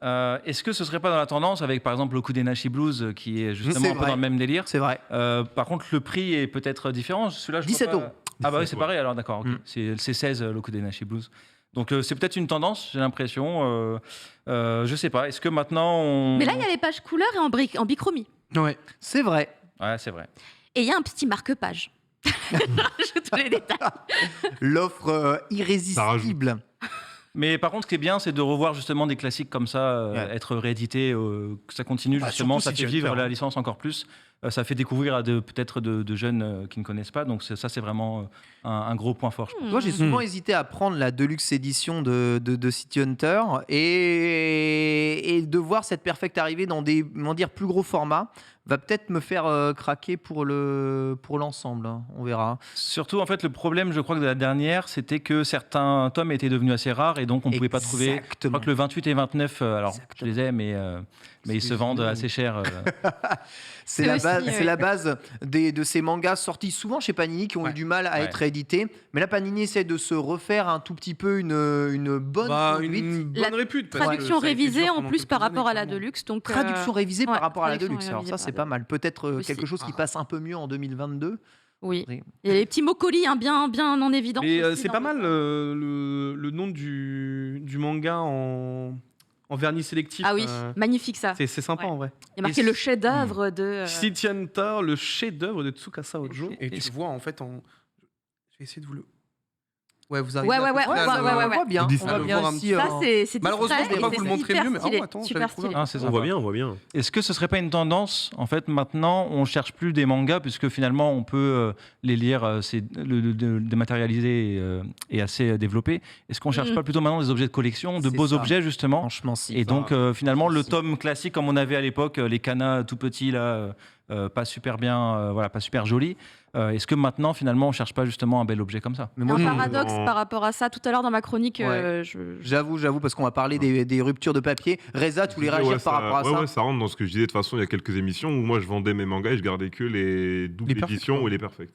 S6: Est-ce que ce serait pas dans la tendance avec, par exemple, le Kudenashi Blues, qui est justement
S1: C'est
S6: un peu
S1: vrai.
S6: dans le même délire?
S1: C'est vrai.
S6: Par contre, le prix est peut-être différent. Celui-là, je
S1: 17
S6: vois pas.
S1: €.
S6: Ah bah oui, c'est pareil. Alors d'accord. ok.
S1: Mm.
S6: C'est 16 le Kudenashi Blues. Donc c'est peut-être une tendance, j'ai l'impression. Je sais pas. Est-ce que maintenant on...
S3: Mais là, il y a les pages couleurs et en bichromie.
S2: Ouais.
S1: C'est vrai.
S6: Ouais, c'est vrai.
S3: Et il y a un petit marque-page. Je tous les détails.
S1: L'offre irrésistible.
S6: Mais par contre, ce qui est bien, c'est de revoir justement des classiques comme ça
S1: Ouais.
S6: être réédités, que ça continue
S2: Bah,
S6: justement,
S2: surtout
S6: ça
S2: City
S6: fait vivre
S2: Hunter,
S6: la
S2: hein.
S6: licence encore plus. Ça fait découvrir à peut-être de jeunes qui ne connaissent pas. Donc ça, c'est vraiment un gros point fort. Je pense.
S1: Moi, j'ai souvent hésité à prendre la Deluxe édition de City Hunter et de voir cette Perfect arriver dans des plus gros formats va peut-être me faire craquer pour l'ensemble. Hein. On verra.
S6: Surtout, en fait, le problème, je crois que de la dernière, c'était que certains tomes étaient devenus assez rares et donc on ne pouvait pas trouver. Je
S1: Exactement.
S6: crois que le 28 et 29, alors je les ai, mais ils se vendent assez cher.
S1: C'est
S3: C'est
S1: la
S3: aussi,
S1: base,
S3: ouais.
S1: c'est la base de ces mangas sortis souvent chez Panini qui ont eu du mal à
S6: Ouais.
S1: être édités. Mais là, Panini essaie de se refaire un tout petit peu une bonne
S2: Bah,
S1: conduite.
S2: une bonne
S3: La
S2: répute. parce que
S3: Traduction
S2: ça a été
S3: révisée
S2: dur
S3: en
S2: pendant
S3: plus
S2: quelques
S3: par rapport à
S2: années,
S3: la
S2: clairement.
S3: Deluxe. Donc,
S1: Traduction révisée par
S3: ouais,
S1: rapport à la
S3: traduction
S1: Deluxe. Alors
S3: révisée
S1: ça,
S3: par
S1: c'est
S3: la
S1: pas mal. Peut-être
S3: Aussi.
S1: quelque chose qui passe un peu mieux en 2022.
S3: Oui.
S1: Oui.
S3: Il y a les petits mots colis hein, bien en évidence.
S2: Et
S3: aussi
S2: c'est
S3: dans
S2: pas
S3: le-
S2: mal le nom du manga en vernis sélectif.
S3: Ah oui, magnifique ça.
S2: C'est sympa
S3: Ouais.
S2: en vrai.
S3: Il y a marqué
S2: Et
S3: le
S2: c'est-
S3: chef-d'œuvre de.
S2: City Hunter, le chef-d'œuvre de Tsukasa Ojo. Et tu
S6: Est-ce-
S2: vois en fait en. Je vais essayer de vous le. Ouais, vous arrivez.
S3: Ouais,
S2: à
S3: ouais,
S2: peu
S3: ouais,
S2: près à
S3: ouais,
S2: le-
S3: ouais, ouais,
S1: On voit bien.
S5: On dit
S1: On
S5: ça.
S1: voit bien
S2: voir un
S1: ici.
S2: petit
S3: Ça, c'est
S2: Malheureusement,
S3: discret
S2: je peux
S3: et
S2: pas
S3: c'est
S2: vous le montrer
S3: hyper
S2: mieux, mais-
S3: stylé,
S2: oh, attends, je vais
S3: super
S2: le trouver.
S3: stylé.
S6: Ah, c'est
S4: On
S6: sympa.
S4: voit bien, on voit bien.
S6: Est-ce que ce serait pas une tendance en fait maintenant on cherche plus des mangas puisque finalement on peut les lire, c'est le dématérialisé et assez développé. Est-ce qu'on cherche
S3: Mm.
S6: pas plutôt maintenant des objets de collection, de
S1: C'est
S6: beaux
S1: ça.
S6: objets justement?
S1: Franchement, si.
S6: Et donc finalement le
S1: si.
S6: tome classique comme on avait à l'époque, les canas tout petits là, pas super bien, voilà, pas super jolis. Est-ce que maintenant finalement on cherche pas justement un bel objet comme ça?
S1: Mais
S3: Il y a
S1: moi,
S3: un paradoxe
S5: non.
S3: par rapport à ça. Tout à l'heure dans ma chronique,
S1: Ouais.
S3: je-
S1: j'avoue, parce qu'on va parler des ruptures de papier. Reza, tu voulais réagir par rapport à ça?
S5: Ouais, ça rentre dans ce que je disais de toute façon il y a quelques émissions où moi je vendais mes mangas et je gardais que les doubles
S2: Les perfects,
S5: éditions
S2: ouais.
S5: ou les perfects.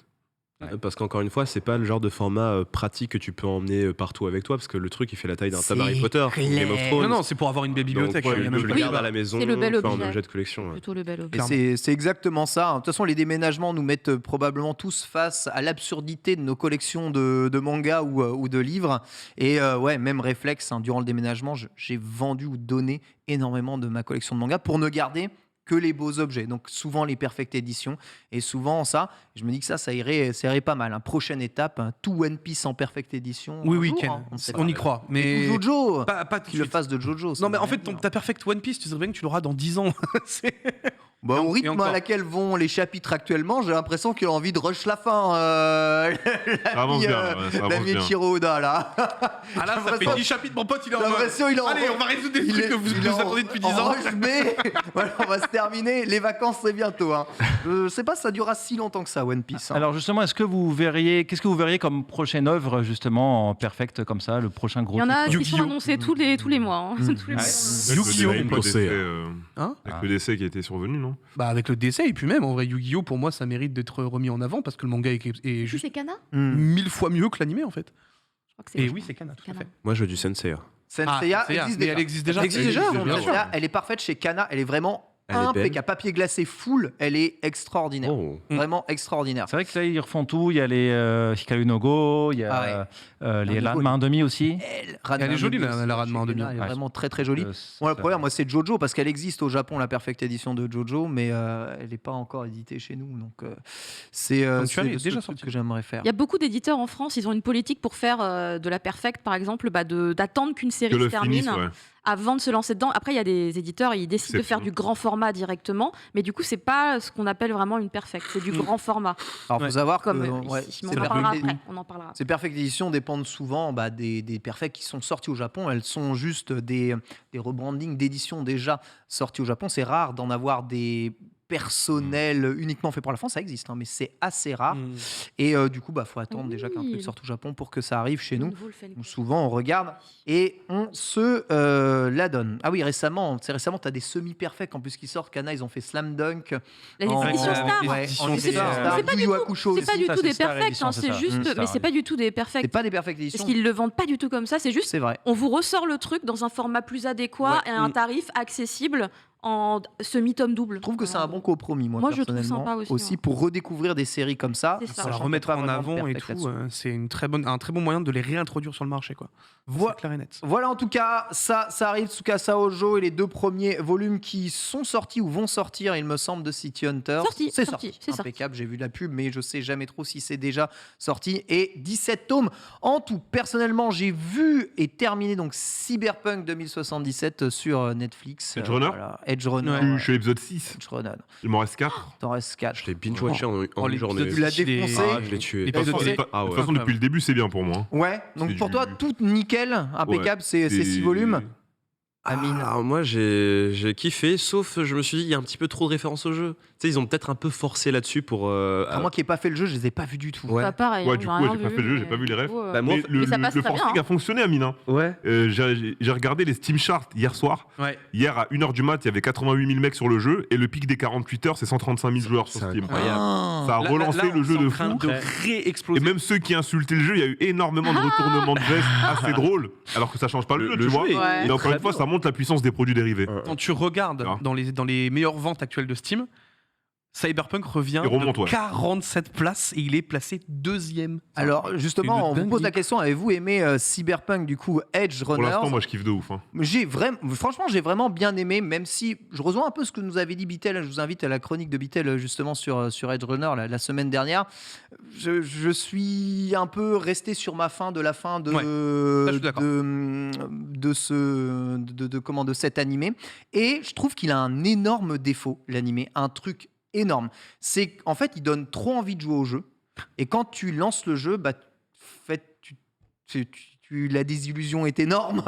S4: Parce qu'encore une fois, c'est pas le genre de format pratique que tu peux emmener partout avec toi, parce que le truc il fait la taille d'un tome
S1: C'est
S4: Harry Potter, ou Game of
S1: clair.
S4: Thrones.
S2: Non, non, c'est pour avoir une belle bibliothèque.
S4: Donc,
S2: il y a
S4: je
S2: même
S4: le
S2: pas de
S4: garde
S2: débat.
S4: à la maison,
S3: C'est le bel
S4: tu vois, en
S3: objet.
S4: objet de collection. ouais.
S3: plutôt le bel objet.
S1: Et c'est exactement ça. De toute façon, les déménagements nous mettent probablement tous face à l'absurdité de nos collections de mangas ou de livres. Et ouais, même réflexe, hein, durant le déménagement, j'ai vendu ou donné énormément de ma collection de mangas pour ne garder que les beaux objets. Donc souvent les Perfect Edition. Et souvent ça, je me dis que ça irait pas mal. Prochaine étape, tout One Piece en Perfect Edition.
S2: Oui,
S1: jour,
S2: Ken,
S1: on
S2: y croit. Mais
S1: Ou Jojo,
S2: pas tout de
S1: qu'il le
S2: suite.
S1: fasse de Jojo.
S2: Non, mais en fait, ta Perfect One Piece, tu sais bien que tu l'auras dans 10 ans.
S1: Au
S2: Et
S1: rythme
S2: encore.
S1: à laquelle vont les chapitres actuellement, j'ai l'impression qu'il a envie de rush la fin.
S5: Ça avance bien, ouais, ça avance
S1: L'ami
S5: bien.
S1: Chiroda, là.
S2: Ah là, ça fait 10 chapitres, mon pote, il est en
S1: J'ai
S2: mode.
S1: l'impression il est en
S2: Allez, on va résoudre des trucs que vous attendez depuis 10 ans.
S1: rush B. Voilà, on va se terminer. Les vacances, c'est bientôt. Je sais pas si ça durera si longtemps que ça, One Piece.
S6: Alors justement, qu'est-ce que vous verriez comme prochaine œuvre justement en perfect comme ça, le prochain gros
S3: Il y en a
S6: titre
S3: qui sont
S2: Yu-Gi-Oh!
S3: annoncés tous les mois. Tous les mois.
S2: Yu-Gi-Oh!
S5: Avec le décès,
S2: Hein
S5: avec le décès qui a été survenu, non?
S2: Bah, avec le décès, et puis même, en vrai, Yu-Gi-Oh! Pour moi, ça mérite d'être remis en avant parce que le manga est juste
S3: C'est Kana
S1: Hmm.
S2: 1000 fois mieux que l'animé, en fait.
S3: Je crois que c'est
S2: Et oui, c'est Kana, tout à
S3: Kana.
S2: fait.
S4: Moi, je veux du Senseiya.
S1: Senseiya
S2: Senseiya,
S1: existe
S2: mais
S1: déjà.
S2: elle existe déjà.
S1: Elle existe déjà.
S2: Bien sûr.
S1: Senseiya, elle est parfaite chez Kana. Elle est vraiment
S4: Elle est belle.
S1: impeccable. Papier glacé full, elle est extraordinaire.
S4: Oh.
S1: Vraiment extraordinaire.
S6: C'est vrai que là, ils refont tout. Il y a les Hikaru no Go, il y a les
S1: Ah,
S6: Ranma 1,5 aussi.
S2: Elle est jolie, la Ranma en demi.
S1: Elle est
S6: Ouais.
S1: vraiment très très jolie. Moi, le problème, c'est Jojo, parce qu'elle existe au Japon, la Perfect Edition de Jojo, mais elle n'est pas encore éditée chez nous. Donc, c'est
S2: Ponctuel est
S1: le seul
S2: déjà
S1: truc
S2: sorti.
S1: que j'aimerais faire.
S3: Il y a beaucoup d'éditeurs en France, ils ont une politique pour faire de la perfect, par exemple, d'attendre qu'une série
S5: Que
S3: se
S5: le
S3: termine
S5: finisse, ouais.
S3: avant de se lancer dedans. Après, il y a des éditeurs, ils décident de faire
S5: Exception.
S3: du grand format directement, mais du coup, c'est pas ce qu'on appelle vraiment une perfect, c'est du grand format.
S1: Alors, il
S2: Ouais.
S1: faut savoir que
S3: Comme
S1: ouais,
S3: ici, mais
S1: ces
S3: on en parlera
S1: Perfect-
S3: après. On en parlera.
S1: ces Perfect Edition dépendent souvent des Perfect qui sont sortis au Japon. Elles sont juste des rebrandings d'éditions déjà sortis au Japon. C'est rare d'en avoir des personnels uniquement faits pour la France. Ça existe, mais c'est assez rare.
S2: Mm.
S1: Et du coup, faut attendre déjà qu'un
S3: Oui.
S1: truc sorte au Japon pour que ça arrive chez nous.
S3: Wolfenstein.
S1: Donc, souvent, on regarde et on se la donne. Ah oui, récemment, tu as des semi-perfects en plus qui sortent. Kana, ils ont fait Slam Dunk.
S3: Les
S1: en-
S3: éditions Star.
S1: Ouais,
S2: édition
S1: en
S3: Mais
S1: édition
S2: Star.
S1: Star.
S3: c'est pas
S1: Yu
S3: du
S1: Yu
S3: tout-
S1: Hakusho
S3: C'est pas
S1: aussi.
S3: du
S6: Ça,
S3: tout
S6: c'est
S3: des
S6: Star
S3: perfects,
S6: Edition, c'est
S3: c'est
S6: ça.
S3: juste,
S6: Star,
S3: mais c'est pas du tout des
S1: C'est
S3: perfects.
S1: pas des Perfect
S3: Parce
S1: Edition.
S3: qu'ils le vendent pas du tout comme ça, c'est juste
S1: C'est vrai.
S3: on vous ressort le truc dans un format plus adéquat et à un tarif accessible en semi-tome double.
S1: Je trouve que c'est un bon compromis, moi
S3: Moi, je trouve
S1: personnellement.
S3: sympa aussi, ouais.
S1: pour redécouvrir des séries comme ça.
S3: C'est ça.
S2: Pour la
S1: sachant
S2: remettre
S1: qu'il y a
S2: en
S1: pas vraiment de
S2: avant et
S1: perfect
S2: tout,
S1: là-dessus.
S2: c'est un très bon moyen de les réintroduire sur le marché, quoi.
S1: Voi-
S2: C'est clair et net.
S1: Voilà, en tout cas, ça arrive, Tsukasa Ojo et les 2 premiers volumes qui sont sortis ou vont sortir, il me semble, de City Hunter.
S3: Sorti,
S1: C'est
S3: sorti,
S1: sorti.
S3: c'est sorti.
S1: Impeccable, j'ai vu la pub, mais je sais jamais trop si c'est déjà sorti. Et 17 tomes en tout. Personnellement, j'ai vu et terminé donc Cyberpunk 2077 sur Netflix.
S5: Edge Runner
S1: Edge Runner.
S2: Ouais.
S5: Je suis à l'épisode 6.
S1: Edge Runner.
S5: Il m'en reste 4.
S1: T'en restes 4.
S4: Je l'ai binge-watché en
S2: Oh,
S4: une journée.
S1: Tu l'as
S2: Il est-
S1: défoncé.
S4: Ah, je l'ai tué.
S2: Les
S5: De toute façon,
S2: épisode-
S5: de toute
S4: Ah ouais.
S5: façon, depuis le début, c'est bien pour moi.
S1: Ouais, donc
S5: C'est
S1: pour
S5: du-
S1: toi, tout nickel, impeccable, c'est 6 volumes. Amine.
S4: Alors moi j'ai kiffé, sauf je me suis dit il y a un petit peu trop de références au jeu. Tu sais ils ont peut-être un peu forcé là-dessus pour.
S1: Moi qui n'ai pas fait le jeu, je les ai pas vus du tout.
S4: Ouais.
S3: Pas pareil.
S5: Ouais,
S3: hein,
S5: du
S3: j'ai
S5: coup,
S3: rien
S5: j'ai pas
S3: vu,
S5: fait le jeu, j'ai
S3: mais-
S5: pas vu les refs.
S3: Ouais.
S4: Bah, moi,
S5: Mais
S3: Mais ça passe
S5: le
S3: très bien,
S5: forcing
S3: hein.
S5: a fonctionné, Amine. Hein.
S4: Ouais.
S5: J'ai regardé les Steam Charts hier soir.
S2: Ouais.
S5: Hier, à 1h du mat, il y avait 88 000 mecs sur le jeu. Et le pic des 48 heures, c'est 135 000 joueurs sur
S4: C'est
S5: Steam.
S4: incroyable.
S1: Ah.
S5: Ça a
S2: Là,
S5: relancé
S2: là,
S5: le jeu
S2: on est
S5: de
S2: en train
S5: fou.
S2: de
S5: Et
S2: réexploser.
S5: même ceux qui insultaient le jeu, il y a eu énormément de retournements de veste assez drôles. Alors que ça change pas le jeu,
S4: Le
S5: tu vois.
S4: jeu est
S3: Ouais.
S5: Mais encore
S4: très
S5: une fois,
S4: bien.
S5: ça montre la puissance des produits dérivés.
S2: Quand tu regardes
S5: Ah.
S2: dans les meilleures ventes actuelles de Steam, Cyberpunk revient
S5: Il remonte,
S2: de
S5: ouais.
S2: 47 places et il est placé 2e.
S1: Alors
S2: C'est
S1: justement,
S2: une
S1: on vous pose
S2: dinguerie.
S1: la question, avez-vous aimé Cyberpunk du coup Edge
S5: Pour
S1: Runners?
S5: l'instant, moi, je kiffe de ouf. Hein.
S1: Franchement, j'ai vraiment bien aimé, même si je rejoins un peu ce que nous avait dit Bitel. Je vous invite à la chronique de Bitel justement sur Edge Runner la semaine dernière. Je suis un peu resté sur ma fin de la fin de
S2: ça, je suis d'accord.
S1: de cet animé, et je trouve qu'il a un énorme défaut, l'animé, un truc énorme. C'est qu'en fait, il donne trop envie de jouer au jeu, et quand tu lances le jeu, la désillusion est énorme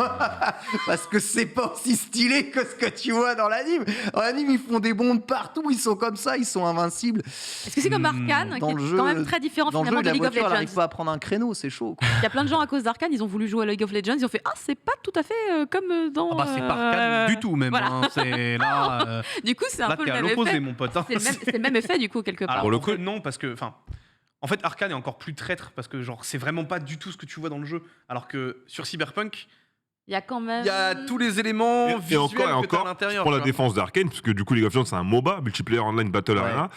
S1: parce que c'est pas aussi stylé que ce que tu vois dans l'anime. Dans l'anime, ils font des bonds partout, ils sont comme ça, ils sont invincibles.
S3: Est-ce que c'est comme Arcane,
S1: Dans
S3: qui
S1: le
S3: est
S1: jeu-
S3: quand même très différent
S1: Dans le
S3: finalement
S1: jeu,
S3: de
S1: la
S3: League of
S1: voiture, elle arrive
S3: Legends?
S1: pas à prendre un créneau, c'est chaud, quoi.
S3: Il y a plein de gens à cause d'Arcane, ils ont voulu jouer à League of Legends, ils ont fait ah c'est pas tout à fait comme dans.
S2: Ah bah c'est pas Arcane du tout même.
S3: voilà.
S2: Hein. C'est là,
S3: Du coup c'est un
S2: là
S3: peu
S2: t'es
S3: le
S2: à
S3: même
S2: l'opposé
S3: effet.
S2: mon pote. Hein.
S3: C'est le même effet du coup quelque part.
S2: Alors,
S4: Pour le
S2: en fait,
S4: coup-
S2: non, parce que, en fait, Arcane est encore plus traître parce que, genre, c'est vraiment pas du tout ce que tu vois dans le jeu. Alors que sur Cyberpunk,
S3: Il y a quand même.
S2: il y a tous les éléments
S5: Et
S2: visuels que t'as à
S5: encore,
S2: l'intérieur.
S5: pour la
S2: tu vois.
S5: défense d'Arkane, parce que du coup, League of Legends, c'est un MOBA, Multiplayer Online Battle
S1: Ouais.
S5: Arena.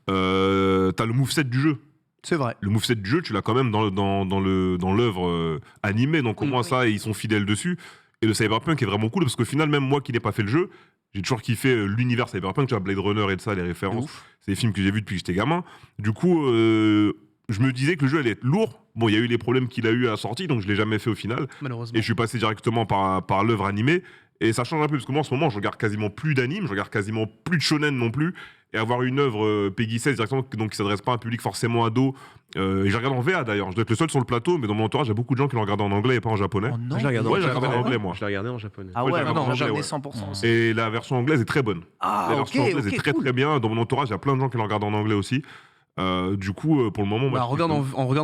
S5: T'as le moveset du jeu.
S1: C'est vrai.
S5: Le moveset du jeu, tu l'as quand même dans l'œuvre animée, donc au moins
S3: Oui.
S5: ça, ils sont fidèles dessus. Et le Cyberpunk est vraiment cool, parce qu'au final, même moi qui n'ai pas fait le jeu, J'ai toujours kiffé l'univers cyberpunk, tu vois, Blade Runner et de ça, les références. C'est des films que j'ai vus depuis que j'étais gamin. Du coup, je me disais que le jeu allait être lourd. Bon, il y a eu les problèmes qu'il a eu à la sortie, donc je l'ai jamais fait au final.
S2: Malheureusement.
S5: Et je suis passé directement par l'œuvre animée. Et ça change un peu, parce que moi, en ce moment, je regarde quasiment plus d'anime, je regarde quasiment plus de shonen non plus. Et avoir une œuvre Peggy 16 directement, donc qui s'adresse pas à un public forcément ado. Et je regarde en VA d'ailleurs. Je dois être le seul sur le plateau, mais dans mon entourage, il y a beaucoup de gens qui l'ont regardé en anglais et pas en japonais.
S1: Oh non.
S4: Je l'ai regardé
S5: Ouais, j'ai regardé en anglais, moi.
S4: Je l'ai regardé en japonais.
S1: Ah
S5: Ouais,
S1: ouais,
S5: j'ai regardé
S1: non,
S5: en
S1: j'en ai
S5: anglais,
S1: 100% aussi.
S5: Et la version anglaise est très bonne.
S1: Ah,
S5: La
S1: ok,
S5: version anglaise est très
S1: cool.
S5: très bien. Dans mon entourage, il y a plein de gens qui l'ont regardé en anglais aussi. Du coup, pour le moment, moi,
S2: Bah, regarde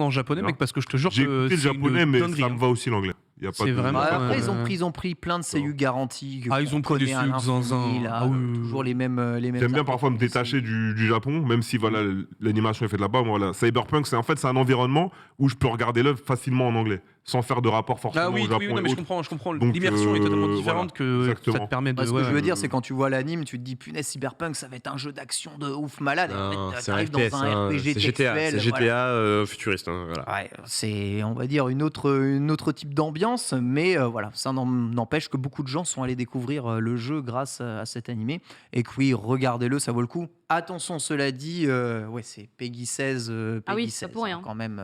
S2: en japonais, mec, parce que je te jure
S5: j'ai
S2: que
S5: écouté le
S2: c'est une
S5: japonais, mais
S2: dinguerie,
S5: ça
S2: hein.
S5: me va aussi l'anglais. Y a pas
S2: C'est
S5: de-
S2: vraiment-
S1: Bah, après,
S2: Euh,
S1: ils ont pris plein de seiyuu garantis.
S2: Ah, ils ont pris des
S1: connaît à
S2: seiyuu
S1: l'infini,
S2: zinzin.
S1: là,
S2: Ah oui, oui,
S1: toujours
S2: oui.
S1: les mêmes
S5: J'aime bien parfois me
S1: acteurs.
S5: détacher du Japon, même si voilà, l'animation est faite là-bas. Voilà. Cyberpunk, c'est un environnement où je peux regarder l'œuvre facilement en anglais, sans faire de rapport forcément
S2: Ah oui,
S5: au Japon
S2: oui,
S5: et
S2: non, mais je
S5: autres.
S2: comprends.
S5: Donc,
S2: L'immersion est totalement différente
S5: voilà,
S2: que ça
S5: exactement.
S2: te permet de.
S1: Parce que
S2: ouais,
S1: je veux
S2: ouais.
S1: dire, c'est quand tu vois l'anime, tu te dis punaise, Cyberpunk, ça va être un jeu d'action de ouf malade. Et en
S4: Non,
S1: fait,
S4: c'est un
S1: t'arrives
S4: FPS,
S1: dans un RPG
S4: c'est GTA,
S1: textuel.
S4: c'est GTA
S1: voilà.
S4: futuriste. Hein, voilà.
S1: Ouais, c'est, on va dire, une autre type d'ambiance, mais voilà, ça n'empêche que beaucoup de gens sont allés découvrir le jeu grâce à cet animé. Et que oui, regardez-le, ça vaut le coup. Attention, cela dit, ouais, c'est Peggy 16. Peggy
S3: Ah oui,
S1: 16,
S3: c'est pas pour rien.
S1: quand même.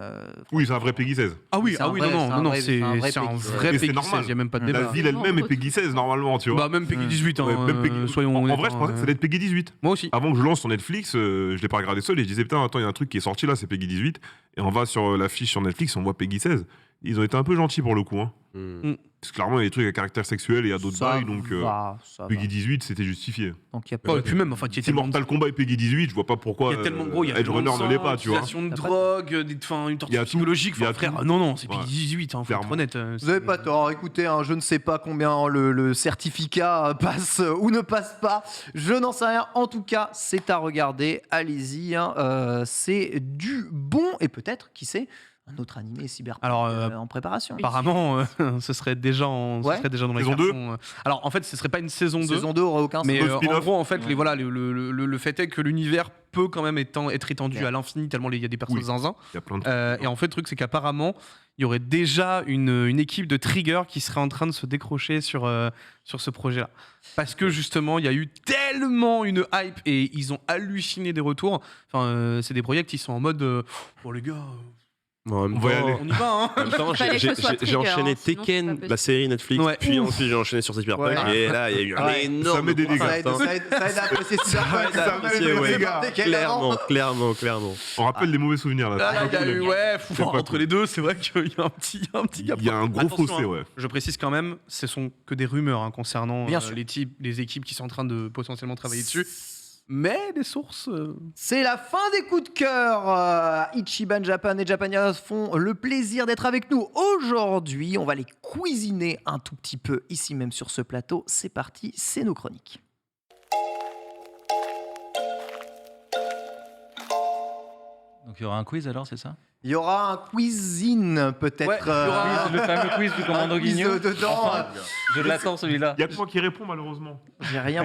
S5: Oui, c'est un vrai Peggy 16.
S2: Ah oui,
S1: C'est un vrai-
S2: non,
S1: c'est
S2: c'est
S1: un vrai
S2: c'est un
S1: Peggy.
S2: vrai
S5: Mais c'est
S2: Peggy
S5: normal.
S2: 16, il n'y a même pas de
S5: La
S2: débat.
S5: ville elle-même
S3: Non,
S5: est Peggy 16 normalement, tu vois.
S2: Bah, même Peggy 18, hein,
S5: Ouais, même Peggy-
S2: soyons
S5: en
S2: honnêtes,
S5: vrai, je pensais que ça allait être Peggy 18.
S2: Moi aussi.
S5: Avant que je lance sur Netflix, je l'ai pas regardé seul et je disais putain, attends, il y a un truc qui est sorti là, c'est Peggy 18. Et on va sur la fiche sur Netflix, on voit Peggy 16. Ils ont été un peu gentils pour le coup. Hein.
S4: Hmm.
S5: Parce que clairement, il y a des trucs à caractère sexuel et il y a d'autres
S1: Ça
S5: bails, donc
S1: va, ça va.
S5: Peggy 18, c'était justifié.
S1: Donc, il y a
S2: Oh,
S1: pas
S2: et puis même, enfin, il y a
S5: Si
S2: tellement
S5: Mortal Kombat et Peggy 18, je vois pas pourquoi
S2: il y a tellement gros, il y a
S5: Edge Runner ne l'est pas, tu vois.
S2: utilisation de
S1: T'as pas
S2: drogue, une
S5: Il y
S2: torture
S5: a tout,
S2: psychologique,
S5: il y a
S2: enfin, frère,
S5: tout.
S2: non, c'est
S5: Ouais.
S2: Peggy 18, faut être
S5: Clairement.
S2: honnête.
S1: Vous n'avez pas tort. Écoutez, je ne sais pas combien le certificat passe ou ne passe pas. Je n'en sais rien. En tout cas, c'est à regarder. Allez-y. C'est du bon. Et peut-être, qui sait, un autre animé cyberpunk
S2: Alors,
S1: en préparation.
S2: Apparemment, ce serait déjà dans
S1: Ouais.
S2: les
S5: Saison
S2: cartons. Alors, en fait, ce serait pas une saison 2.
S1: Saison 2 aura aucun
S2: Mais
S1: sens.
S5: Saison
S2: en
S5: spin-off.
S2: gros, en fait,
S1: Ouais.
S2: le fait est que l'univers peut quand même être étendu
S1: Ouais.
S2: à l'infini, tellement il y a des personnes
S5: Oui.
S2: zinzin.
S5: Il y a plein de trucs.
S2: Et en fait, le truc, c'est qu'apparemment, il y aurait déjà une équipe de Trigger qui serait en train de se décrocher sur ce projet-là. Parce que justement, il y a eu tellement une hype et ils ont halluciné des retours. Enfin, c'est des projets qui sont en mode bon, les gars,
S4: Bon, en même
S5: On va y
S4: temps-
S5: aller.
S2: on y va, hein.
S4: En même temps,
S3: Il fallait que ce soit
S4: j'ai
S3: Trigger,
S4: enchaîné
S3: hein, sinon c'est pas
S4: Tekken,
S3: possible.
S4: la série Netflix,
S2: Ouais.
S4: puis ensuite j'ai enchaîné sur Cyberpunk,
S1: Ouais.
S4: et là il y a eu un
S1: Ouais.
S4: énorme
S5: Ça met des dégâts.
S1: Ça aide,
S4: contraste, hein.
S1: ça aide à apprécier Cyberpunk.
S4: Ça
S1: Ça
S4: aide à
S1: met
S4: apprécier,
S1: des
S4: ouais.
S1: dégâts avant.
S4: Clairement.
S5: On rappelle les mauvais souvenirs là.
S2: Là, il y a eu, ouais,
S5: C'est pas
S2: entre
S5: cool.
S2: les deux, c'est vrai qu'il y a un petit gap.
S5: Il y a un gros
S2: Attention,
S5: fossé,
S2: hein.
S5: ouais.
S2: Je précise quand même, ce sont que des rumeurs hein, concernant
S1: Bien sûr.
S2: les équipes qui sont en train de potentiellement travailler dessus. Mais des sources.
S1: C'est la fin des coups de cœur. Ichiban Japan et Japania font le plaisir d'être avec nous aujourd'hui. On va les cuisiner un tout petit peu ici même sur ce plateau. C'est parti, c'est nos chroniques.
S6: Donc il y aura un quiz alors, c'est ça?
S1: Il y aura un cuisine peut-être.
S2: Ouais, il y aura
S6: Le fameux quiz du commando
S1: un quiz
S6: Guignol.
S1: dedans.
S6: Enfin, je l'attends celui-là.
S5: Il y a que moi qui réponds malheureusement.
S1: J'ai rien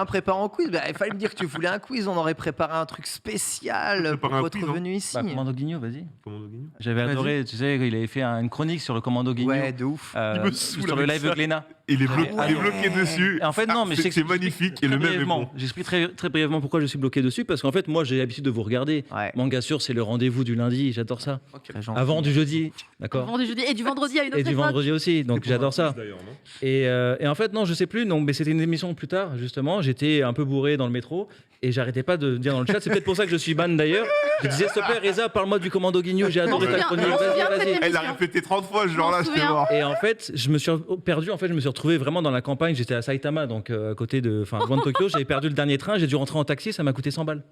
S1: préparé en quiz. Bah, il fallait me dire que tu voulais un quiz. On aurait préparé un truc spécial
S5: Préparer
S1: pour
S5: un
S1: votre
S5: quiz, hein.
S1: venue ici.
S6: Bah, commando Guignol, vas-y.
S5: Commando Guignol.
S6: J'avais
S2: Vas-y.
S6: adoré, tu sais, il avait fait une chronique sur le commando Guignol.
S1: Ouais, de ouf.
S2: Il me saoule
S6: sur le
S2: avec
S6: live
S2: ça.
S6: Glénat.
S5: Il est,
S1: Ah
S5: il est
S1: ouais.
S5: bloqué dessus.
S6: Et en fait, non, mais je sais que
S5: c'est magnifique et le même est bon.
S6: J'explique très brièvement pourquoi je suis bloqué dessus, parce qu'en fait, moi, j'ai l'habitude de vous regarder.
S1: Ouais.
S6: Manga sûr, c'est le rendez-vous du lundi, j'adore ça.
S1: Très gentil.
S6: Avant du jeudi, d'accord.
S3: Avant du jeudi et du vendredi à une autre
S6: Et du
S3: époque.
S6: vendredi aussi, donc j'adore ça.
S5: D'ailleurs, non
S6: Et en fait, non, je sais plus, non, mais c'était une émission plus tard, justement. J'étais un peu bourré dans le métro et j'arrêtais pas de dire dans le chat. C'est peut-être pour ça que je suis ban d'ailleurs. Je disais, s'il te plaît, Reza, parle-moi du commando Guignol, j'ai adoré ta chronique.
S3: on se souvient de
S6: Vas-y,
S3: cette
S6: vas-y.
S5: Elle l'a répété 30 fois, ce genre-là,
S3: Je m'en
S5: j'étais
S3: souviens.
S5: mort.
S6: Et en fait, je me suis perdu. En fait, je me suis retrouvé vraiment dans la campagne. J'étais à Saitama, donc à côté loin de Tokyo. J'avais perdu le dernier train. J'ai dû rentrer en taxi. Ça m'a coûté 100 balles.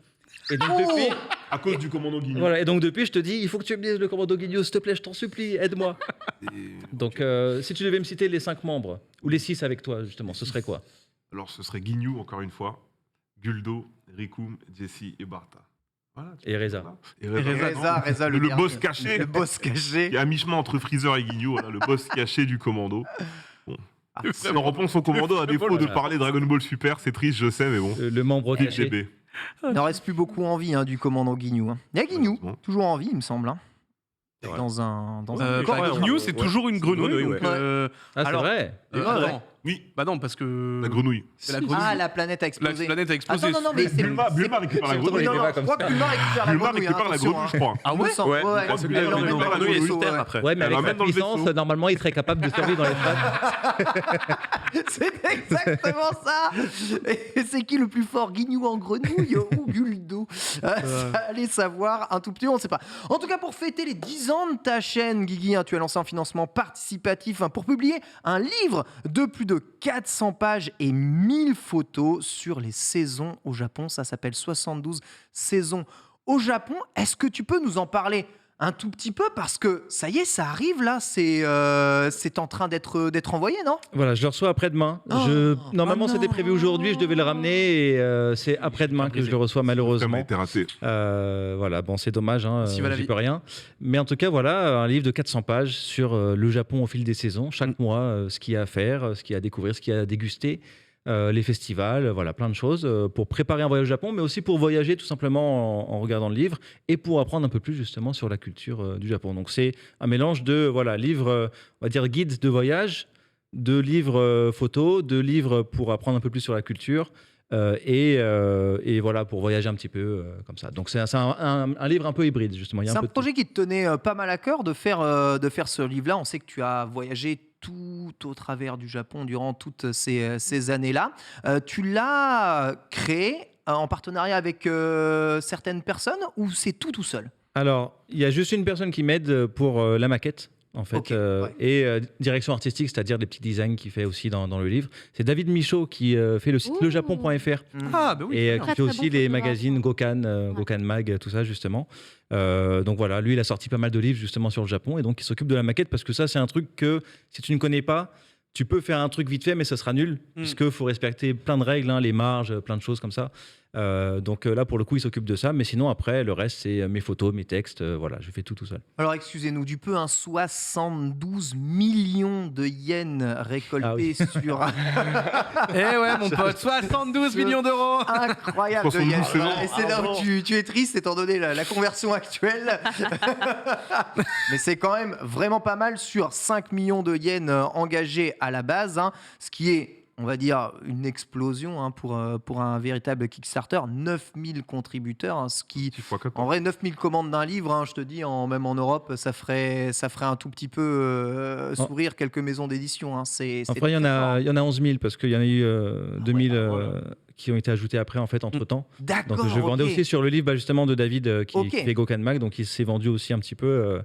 S6: Et donc depuis,
S5: À cause du commando Guignol.
S6: voilà. Et donc depuis, je te dis, il faut que tu me dises le commando Guignol, s'il te plaît, je t'en supplie, aide-moi. Donc, si tu devais me citer les 5 membres ou les 6 avec toi, justement, ce serait quoi?
S5: Alors, ce serait Guignou, encore une fois. Guldo, Rikum, Jessie et Bartha. Voilà, tu
S6: Et
S5: vois,
S6: Reza.
S5: voilà.
S2: Et
S5: non.
S1: Reza,
S5: Le
S1: gardien.
S5: boss caché.
S1: Le boss caché.
S5: Qui est à mi-chemin entre Freezer et Guignou, voilà, le boss caché du commando.
S1: Ah,
S5: On réponse au commando à défaut de
S6: Voilà.
S5: parler Dragon Ball Super, c'est triste, je sais, mais bon.
S6: Le membre
S5: Kill
S6: caché.
S5: DB.
S1: Il n'en reste plus beaucoup en vie du commandant Guignou. Hein. Il y a Guignou,
S5: Malheureusement.
S1: toujours en vie, il me semble. Hein.
S4: C'est vrai.
S1: Dans un corps.
S2: Guignou, c'est
S4: ouais.
S2: toujours une grenouille.
S4: Grenouille,
S2: donc,
S4: ouais.
S6: Ah, c'est
S2: Alors,
S6: vrai.
S2: attends,
S5: Oui,
S2: Bah non, parce que.
S5: la grenouille.
S2: C'est la grenouille.
S1: Ah, la planète a
S2: La
S1: explosé.
S2: planète a explosé.
S1: Attends, non, mais c'est
S5: Bulma récupère la grenouille.
S1: Non, non, je crois que Bulma récupère la
S5: Bulma
S1: grenouille.
S5: récupère la grenouille, je crois.
S2: Ah ouais.
S4: Ouais, parce que la grenouille est sur Terre après.
S7: Ouais, mais
S5: Elle
S7: avec
S5: l'emmène
S7: sa
S5: dans le
S7: puissance,
S5: vaisseau.
S7: normalement, il serait capable de survivre dans l'espace.
S1: C'est exactement ça. Et c'est qui le plus fort, Guignou en grenouille ou Guldo Allez savoir un tout petit, on ne sait pas. En tout cas, pour fêter les 10 ans de ta chaîne, Guigui, tu as lancé un financement participatif pour publier un livre de plus de 400 pages et 1000 photos sur les saisons au Japon. Ça s'appelle 72 saisons au Japon. Est-ce que tu peux nous en parler un tout petit peu, parce que ça y est, ça arrive là, c'est en train d'être envoyé, non?
S7: Voilà, je le reçois après-demain. Normalement, c'était prévu aujourd'hui, je devais le ramener et c'est après-demain que je le reçois
S5: Ça
S7: malheureusement.
S5: a été raté.
S7: Voilà, bon, c'est dommage,
S2: Si va la
S7: j'y
S2: vie.
S7: peux rien. Mais en tout cas, voilà, un livre de 400 pages sur le Japon au fil des saisons, chaque mois, ce qu'il y a à faire, ce qu'il y a à découvrir, ce qu'il y a à déguster. Les festivals, voilà, plein de choses pour préparer un voyage au Japon, mais aussi pour voyager tout simplement en regardant le livre et pour apprendre un peu plus justement sur la culture du Japon. Donc c'est un mélange de livres, on va dire guide de voyage, de livres photos, de livres pour apprendre un peu plus sur la culture et voilà pour voyager un petit peu comme ça. Donc c'est un livre un peu hybride justement. Il y a
S1: C'est
S7: un
S1: un
S7: peu de
S1: projet qui te tenait pas mal à cœur de faire ce livre-là. On sait que tu as voyagé tout au travers du Japon durant toutes ces années-là. Tu l'as créé en partenariat avec certaines personnes ou c'est tout seul?
S7: Alors, il y a juste une personne qui m'aide pour la maquette, en fait,
S1: Ok, ouais.
S7: et direction artistique, c'est-à-dire des petits designs qu'il fait aussi dans le livre. C'est David Michaud qui fait le site
S3: Ouh.
S7: lejapon.fr
S2: Ah, bah oui.
S7: et
S2: très bien.
S7: qui
S3: Très,
S7: fait
S3: très
S7: aussi
S3: bon
S7: les
S3: photographe.
S7: magazines Gokan Mag, tout ça, justement. Donc voilà, lui, il a sorti pas mal de livres justement sur le Japon et donc il s'occupe de la maquette parce que ça, c'est un truc que si tu ne connais pas, tu peux faire un truc vite fait, mais ça sera nul, puisqu'il faut respecter plein de règles, les marges, plein de choses comme ça. Donc là, pour le coup, il s'occupe de ça. Mais sinon, après, le reste, c'est mes photos, mes textes. Voilà, je fais tout seul.
S1: Alors, excusez-nous du peu, 72 millions de yens récoltés sur
S2: Eh ouais, mon pote, 72 millions d'euros.
S1: incroyable de
S5: 72
S1: yens.
S5: saisons.
S1: Et c'est là où tu es triste étant donné la conversion actuelle. Mais c'est quand même vraiment pas mal sur 5 millions de yens engagés à la base, ce qui est, on va dire, une explosion pour un véritable Kickstarter. 9000 contributeurs, ce qui,
S5: 6 fois 4.
S1: en vrai, 9000 commandes d'un livre, je te dis, même en Europe, ça ferait un tout petit peu sourire quelques maisons d'édition. C'est
S7: Enfin, il y en a 11 000 parce qu'il y en a eu 2000 qui ont été ajoutés après, en fait, entre-temps.
S1: D'accord.
S7: Donc je vendais
S1: ok.
S7: aussi sur le livre justement de David qui
S1: Ok.
S7: fait Gokan Mag. Donc il s'est vendu aussi un petit peu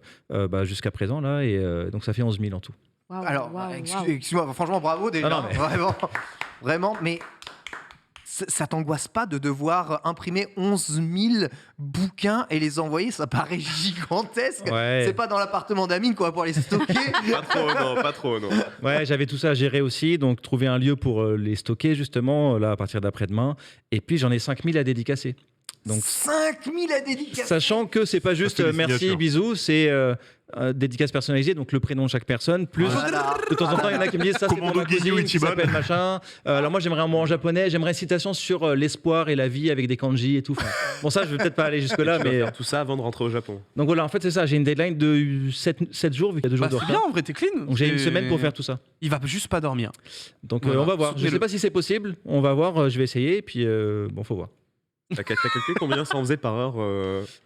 S7: jusqu'à présent. Là, et donc ça fait 11 000 en tout.
S3: Waouh,
S1: Alors,
S3: waouh, waouh.
S1: excuse-moi, franchement, bravo déjà.
S7: Ah non, mais-
S1: Vraiment, mais ça t'angoisse pas de devoir imprimer 11 000 bouquins et les envoyer? Ça paraît gigantesque.
S7: Ouais.
S1: C'est pas dans l'appartement d'Amine quoi pour les stocker.
S4: Pas trop, non.
S7: Ouais, j'avais tout ça à gérer aussi, donc trouver un lieu pour les stocker justement, là à partir d'après-demain. Et puis j'en ai 5000 à dédicacer. Donc,
S1: 5 000 à dédicacer.
S7: sachant que c'est pas juste
S5: fait des
S7: merci,
S5: signatures.
S7: bisous, c'est dédicace personnalisée, donc le prénom de chaque personne, plus
S1: Voilà.
S7: de temps en temps il y en a qui me disent ça c'est pour
S5: Commando
S7: ma cousine
S5: Guignou
S7: qui
S5: Ichiban.
S7: s'appelle machin. Alors moi j'aimerais un mot en japonais, j'aimerais une citation sur l'espoir et la vie avec des kanji et tout. Enfin, bon ça je vais peut-être pas aller jusque là,
S4: Tu vas
S7: mais
S4: faire tout ça avant de rentrer au Japon.
S7: donc voilà, en fait c'est ça, j'ai une deadline de 7 jours vu qu'il y a 2 jours
S2: Bah,
S7: de
S2: c'est
S7: retard.
S2: bien, en vrai, t'es clean.
S7: Donc j'ai une
S2: C'est-
S7: semaine pour faire tout ça.
S2: Il va juste pas dormir.
S7: Donc
S2: Voilà.
S7: on va voir. Je
S2: Soutenez-le.
S7: sais pas si c'est possible. On va voir. Je vais essayer. Et puis bon, faut voir.
S4: T'as calculé combien ça en faisait par heure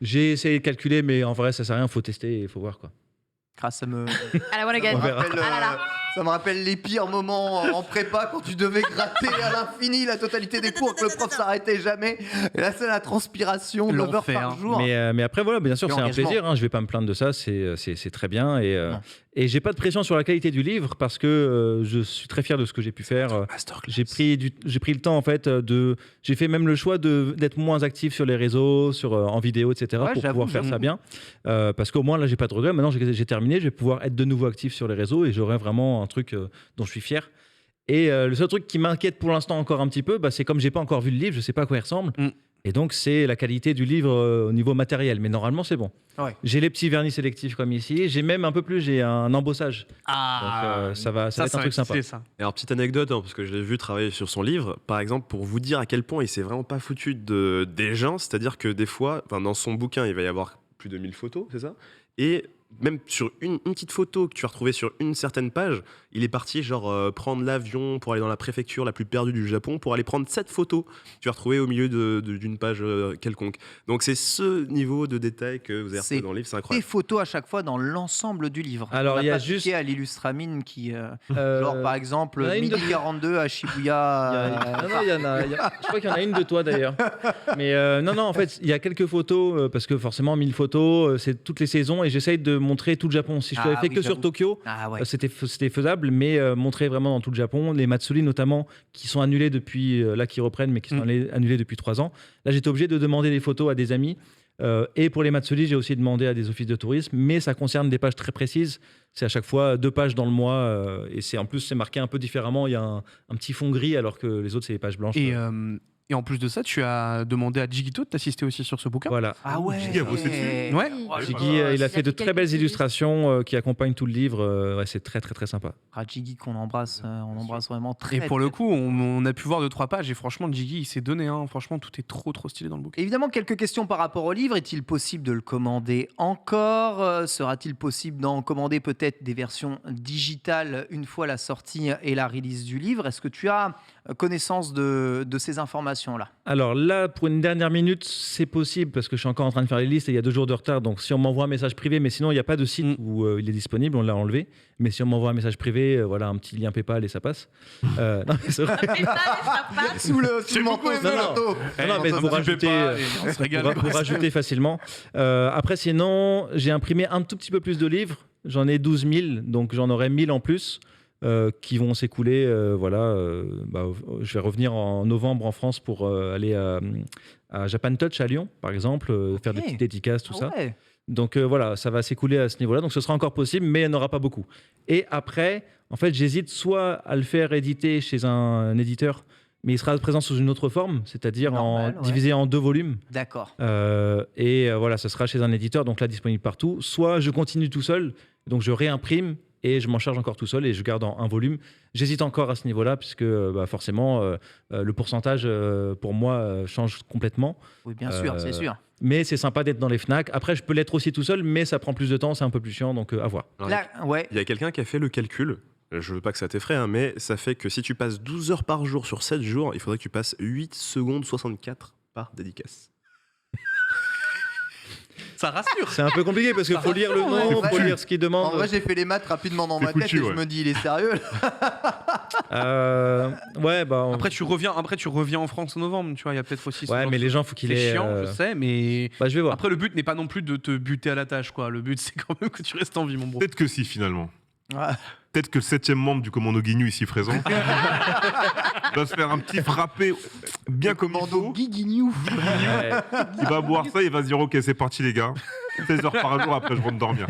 S7: J'ai essayé de calculer, mais en vrai, ça sert à rien. Faut tester. Il faut voir quoi.
S1: Ça me
S3: I don't wanna get-
S7: On verra.
S1: rappelle,
S3: Ah là là.
S1: ça me rappelle les pires moments en prépa quand tu devais gratter à l'infini la totalité des cours, que le prof s'arrêtait jamais. Et là, c'est la transpiration, 9 heures
S2: L'enfer.
S1: par jour.
S7: Mais après, voilà, bien sûr,
S1: Et
S7: c'est un
S1: engagement.
S7: plaisir. Hein, je vais pas me plaindre de ça. C'est très bien.
S1: Non.
S7: Et j'ai pas de pression sur la qualité du livre parce que je suis très fier de ce que j'ai pu faire. J'ai pris le temps en fait j'ai fait même le choix d'être moins actif sur les réseaux, en vidéo, etc.
S1: Ouais,
S7: pour
S1: j'avoue,
S7: pouvoir faire ça
S1: j'avoue.
S7: bien. Parce qu'au moins là, j'ai pas de regrets. Maintenant, j'ai terminé. Je vais pouvoir être de nouveau actif sur les réseaux et j'aurai vraiment un truc dont je suis fier. Et le seul truc qui m'inquiète pour l'instant encore un petit peu, c'est comme j'ai pas encore vu le livre, je sais pas à quoi il ressemble. Et donc, c'est la qualité du livre au niveau matériel. Mais normalement, c'est bon.
S1: Ouais.
S7: J'ai les petits vernis sélectifs comme ici. J'ai même un peu plus, j'ai un embossage. Donc, ça va être un truc sympa.
S2: C'est ça.
S4: Et alors, petite anecdote, parce que je l'ai vu travailler sur son livre, par exemple, pour vous dire à quel point il s'est vraiment pas foutu des gens, c'est-à-dire que des fois, dans son bouquin, il va y avoir plus de 1000 photos, c'est ça? Et même sur une petite photo que tu as retrouvée sur une certaine page, il est parti prendre l'avion pour aller dans la préfecture la plus perdue du Japon pour aller prendre cette photo que tu as retrouvée au milieu d'une page quelconque. Donc c'est ce niveau de détail que vous avez retrouvé dans le livre, c'est incroyable.
S1: Des photos à chaque fois dans l'ensemble du livre.
S7: Alors il y a juste
S1: à l'Illustramine qui, genre par exemple, 1042 à Shibuya.
S7: Je crois qu'il y en a une de toi d'ailleurs. Mais non, en fait, il y a quelques photos parce que forcément 1000 photos, c'est toutes les saisons et j'essaye de montrer tout le Japon. Si je l'avais fait que sur Tokyo, c'était faisable, mais montrer vraiment dans tout le Japon, les Matsuri notamment qui sont annulés depuis là qui reprennent, mais qui sont annulés depuis 3 ans. Là, j'étais obligé de demander des photos à des amis. Et pour les Matsuri, j'ai aussi demandé à des offices de tourisme, mais ça concerne des pages très précises. C'est à chaque fois 2 pages dans le mois, et en plus c'est marqué un peu différemment. Il y a un petit fond gris, alors que les autres c'est les pages blanches.
S2: Et en plus de ça, tu as demandé à Jigito de t'assister aussi sur ce bouquin.
S7: Voilà.
S1: Ah ouais.
S5: Jiggy a bossé dessus.
S2: Ouais.
S7: Jiggy, il a fait de très belles illustrations qui accompagnent tout le livre. Ouais, c'est très très très sympa.
S1: Jiggy qu'on embrasse, on embrasse vraiment très.
S2: Et pour le coup, on a pu voir 2-3 pages et franchement, Jiggy il s'est donné. Franchement, tout est trop stylé dans le bouquin.
S1: Évidemment, quelques questions par rapport au livre. Est-il possible de le commander encore ? Sera-t-il possible d'en commander peut-être des versions digitales une fois la sortie et la release du livre ? Est-ce que tu as connaissance de ces informations-là ?
S7: Alors là, pour une dernière minute, c'est possible parce que je suis encore en train de faire les listes et il y a 2 jours de retard. Donc si on m'envoie un message privé, mais sinon il n'y a pas de site où il est disponible, on l'a enlevé. Mais si on m'envoie un message privé, voilà, un petit lien PayPal et ça passe. Non, mais c'est vrai.
S1: Sous le manteau de l'auto.
S7: Non, mais pour rajouter facilement. Après, sinon, j'ai imprimé un tout petit peu plus de livres. J'en ai 12 000, donc j'en aurai 1000 en plus. Qui vont s'écouler. Je vais revenir en novembre en France pour aller à Japan Touch à Lyon, par exemple, faire des petites dédicaces, tout ça. Donc voilà, ça va s'écouler à ce niveau-là. Donc ce sera encore possible, mais il n'y en aura pas beaucoup. Et après, en fait, j'hésite soit à le faire éditer chez un éditeur, mais il sera présent sous une autre forme, c'est-à-dire divisé en 2 volumes.
S1: D'accord.
S7: Voilà, ce sera chez un éditeur, donc là disponible partout. Soit je continue tout seul, donc je réimprime et je m'en charge encore tout seul et je garde en un volume. J'hésite encore à ce niveau-là, puisque forcément, le pourcentage, pour moi, change complètement.
S1: Oui, bien sûr, c'est sûr.
S7: Mais c'est sympa d'être dans les FNAC. Après, je peux l'être aussi tout seul, mais ça prend plus de temps, c'est un peu plus chiant, donc à voir.
S4: Alors, il y a quelqu'un qui a fait le calcul. Je veux pas que ça t'effraie, mais ça fait que si tu passes 12 heures par jour sur 7 jours, il faudrait que tu passes 8 secondes 64 par dédicace.
S2: Ça rassure.
S7: C'est un peu compliqué parce qu'il faut lire le nom, il faut lire ce qu'il demande.
S1: En vrai, j'ai fait les maths rapidement dans ma tête et je me dis, il est sérieux
S2: Après, tu reviens en France en novembre, tu vois, il y a peut-être aussi...
S7: Ouais, mais les gens, faut qu'il
S2: C'est chiant, je sais, mais...
S7: je vais voir.
S2: Après, le but n'est pas non plus de te buter à la tâche, quoi. Le but, c'est quand même que tu restes en vie, mon bro.
S5: Peut-être que si, finalement. Peut-être que le 7e membre du Commando Guignou ici présent va se faire un petit frappé bien Commando
S1: Guignou.
S5: Il va boire ça, il va se dire ok, c'est parti les gars. 16 heures par jour, après je rentre dormir.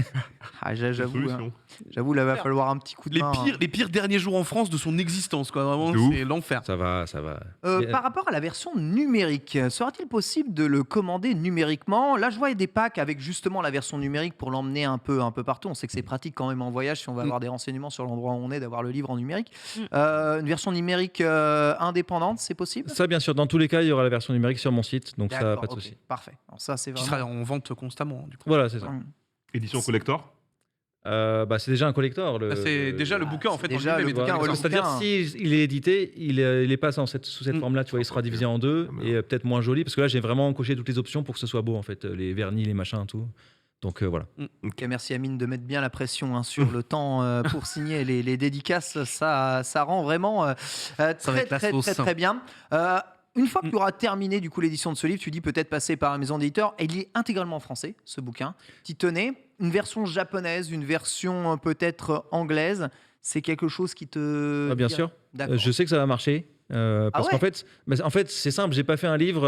S1: J'avoue, là va falloir un petit coup de main.
S2: Les pires derniers jours en France de son existence, quoi. Vraiment, c'est l'enfer.
S7: Ça va.
S1: Par rapport à la version numérique, sera-t-il possible de le commander numériquement ? Là, je vois des packs avec justement la version numérique pour l'emmener un peu partout. On sait que c'est pratique quand même en voyage si on va avoir des renseignements sur l'endroit où on est, d'avoir le livre en numérique. Une version numérique indépendante, c'est possible ?
S7: Ça, bien sûr. Dans tous les cas, il y aura la version numérique sur mon site, donc ça, pas de souci.
S1: Parfait. Alors ça, c'est
S2: Qui sera en vente constamment, du coup.
S7: Voilà, c'est ça.
S5: Édition collector ?
S7: C'est déjà un collector.
S2: C'est déjà le bouquin en fait.
S1: Déjà le bouquin.
S7: C'est-à-dire s'il est édité, il est pas sous cette forme-là. Tu vois, il sera divisé en 2 et peut-être moins joli parce que là j'ai vraiment coché toutes les options pour que ce soit beau en fait, les vernis, les machins, tout. Donc voilà.
S1: Merci Amine de mettre bien la pression sur le temps pour signer les dédicaces. Ça rend vraiment très bien. Une fois que tu auras terminé du coup l'édition de ce livre, tu dis peut-être passer par la maison d'éditeur. Et il est intégralement en français, ce bouquin. Tu tenais une version japonaise, une version peut-être anglaise. C'est quelque chose qui te...
S7: Bien sûr. Je sais que ça va marcher. Parce qu'en fait, c'est simple. J'ai pas fait un livre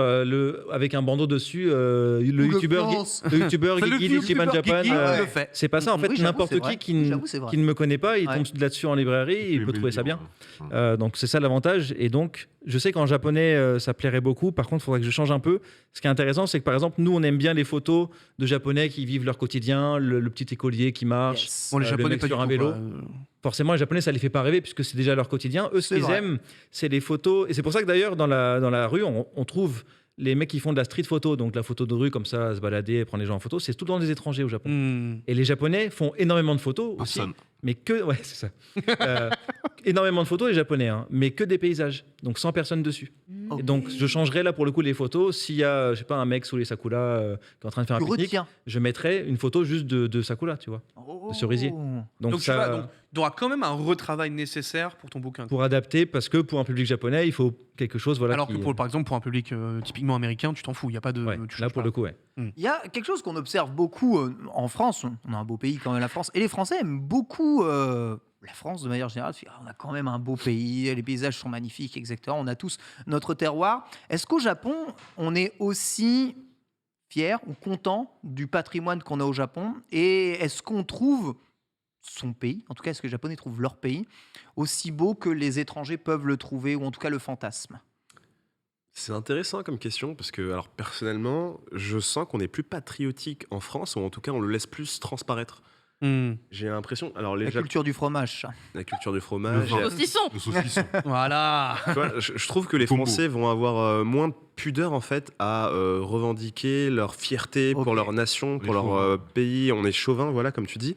S7: avec un bandeau dessus. Le youtubeur Geeky Ichiban Japan. C'est pas ça. En fait, n'importe qui ne me connaît pas, il tombe là-dessus en librairie, il peut trouver ça bien. Donc c'est ça l'avantage. Et donc, je sais qu'en japonais, ça plairait beaucoup. Par contre, il faudrait que je change un peu. Ce qui est intéressant, c'est que par exemple, nous, on aime bien les photos de japonais qui vivent leur quotidien, le petit écolier qui marche,
S2: les japonais
S7: sur un vélo. Forcément, les Japonais, ça les fait pas rêver puisque c'est déjà leur quotidien. Eux, ce qu'ils aiment, c'est les photos. Et c'est pour ça que d'ailleurs, dans la rue, on trouve les mecs qui font de la street photo, donc la photo de rue comme ça, se balader, prendre les gens en photo, c'est tout le temps des étrangers au Japon. Et les Japonais font énormément de photos aussi, mais que ouais, c'est ça. Énormément de photos les Japonais, hein, mais que des paysages, donc sans personne dessus. Et donc je changerais là pour le coup les photos. S'il y a, je sais pas, un mec sous les sakura qui est en train de faire un pique-nique, je mettrais une photo juste de sakura, tu vois, de cerisier.
S2: Donc ça, il y aura quand même un retravail nécessaire pour ton bouquin.
S7: Pour adapter, parce que pour un public japonais, il faut quelque chose. Voilà,
S2: alors que par exemple pour un public typiquement américain, tu t'en fous, il y a pas de.
S7: Ouais, là pour le coup, ouais.
S1: Il y a quelque chose qu'on observe beaucoup en France. On a un beau pays quand même, la France, et les Français aiment beaucoup. La France, de manière générale, on a quand même un beau pays, les paysages sont magnifiques, etc. On a tous notre terroir. Est-ce qu'au Japon, on est aussi fier ou content du patrimoine qu'on a au Japon? Et est-ce qu'on trouve son pays, en tout cas, est-ce que les Japonais trouvent leur pays aussi beau que les étrangers peuvent le trouver, ou en tout cas le fantasme?
S4: C'est intéressant comme question, parce que, alors personnellement, je sens qu'on est plus patriotique en France, ou en tout cas on le laisse plus transparaître. J'ai l'impression. Alors,
S1: la culture du fromage, ça.
S4: La culture du fromage.
S3: Le saucisson.
S2: Voilà.
S4: Tu vois, je trouve que les Français vont avoir moins de pudeur en fait à revendiquer leur fierté pour leur nation, pour leur pays. On est chauvin, voilà, comme tu dis.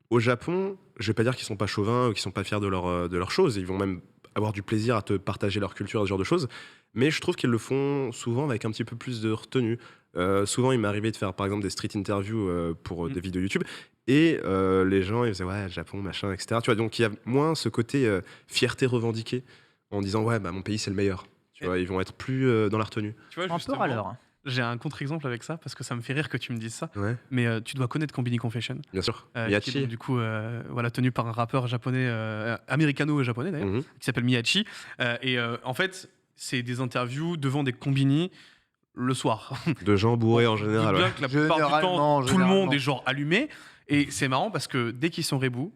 S4: Au Japon, je vais pas dire qu'ils sont pas chauvins ou qu'ils sont pas fiers de leur chose. Ils vont même avoir du plaisir à te partager leur culture, ce genre de choses. Mais je trouve qu'ils le font souvent avec un petit peu plus de retenue. Souvent, il m'est arrivé de faire par exemple des street interviews pour des vidéos YouTube. Et les gens, ils faisaient ouais, Japon, machin, etc. Tu vois, donc il y a moins ce côté fierté revendiquée en disant ouais, bah, mon pays c'est le meilleur. Tu vois, ils vont être plus dans la retenue.
S2: Tu vois,
S1: un peu râleur.
S2: J'ai un contre-exemple avec ça parce que ça me fait rire que tu me dises ça.
S4: Ouais.
S2: Mais tu dois connaître Combini Confession.
S4: Bien sûr.
S2: Miyachi. Qui est donc, du coup, voilà, tenu par un rappeur japonais, américano-japonais d'ailleurs, qui s'appelle Miyachi. En fait, c'est des interviews devant des combini le soir.
S4: De gens bourrés en général.
S2: Bien que la plupart du temps, tout le monde est genre allumé. Et c'est marrant parce que dès qu'ils sont rebou,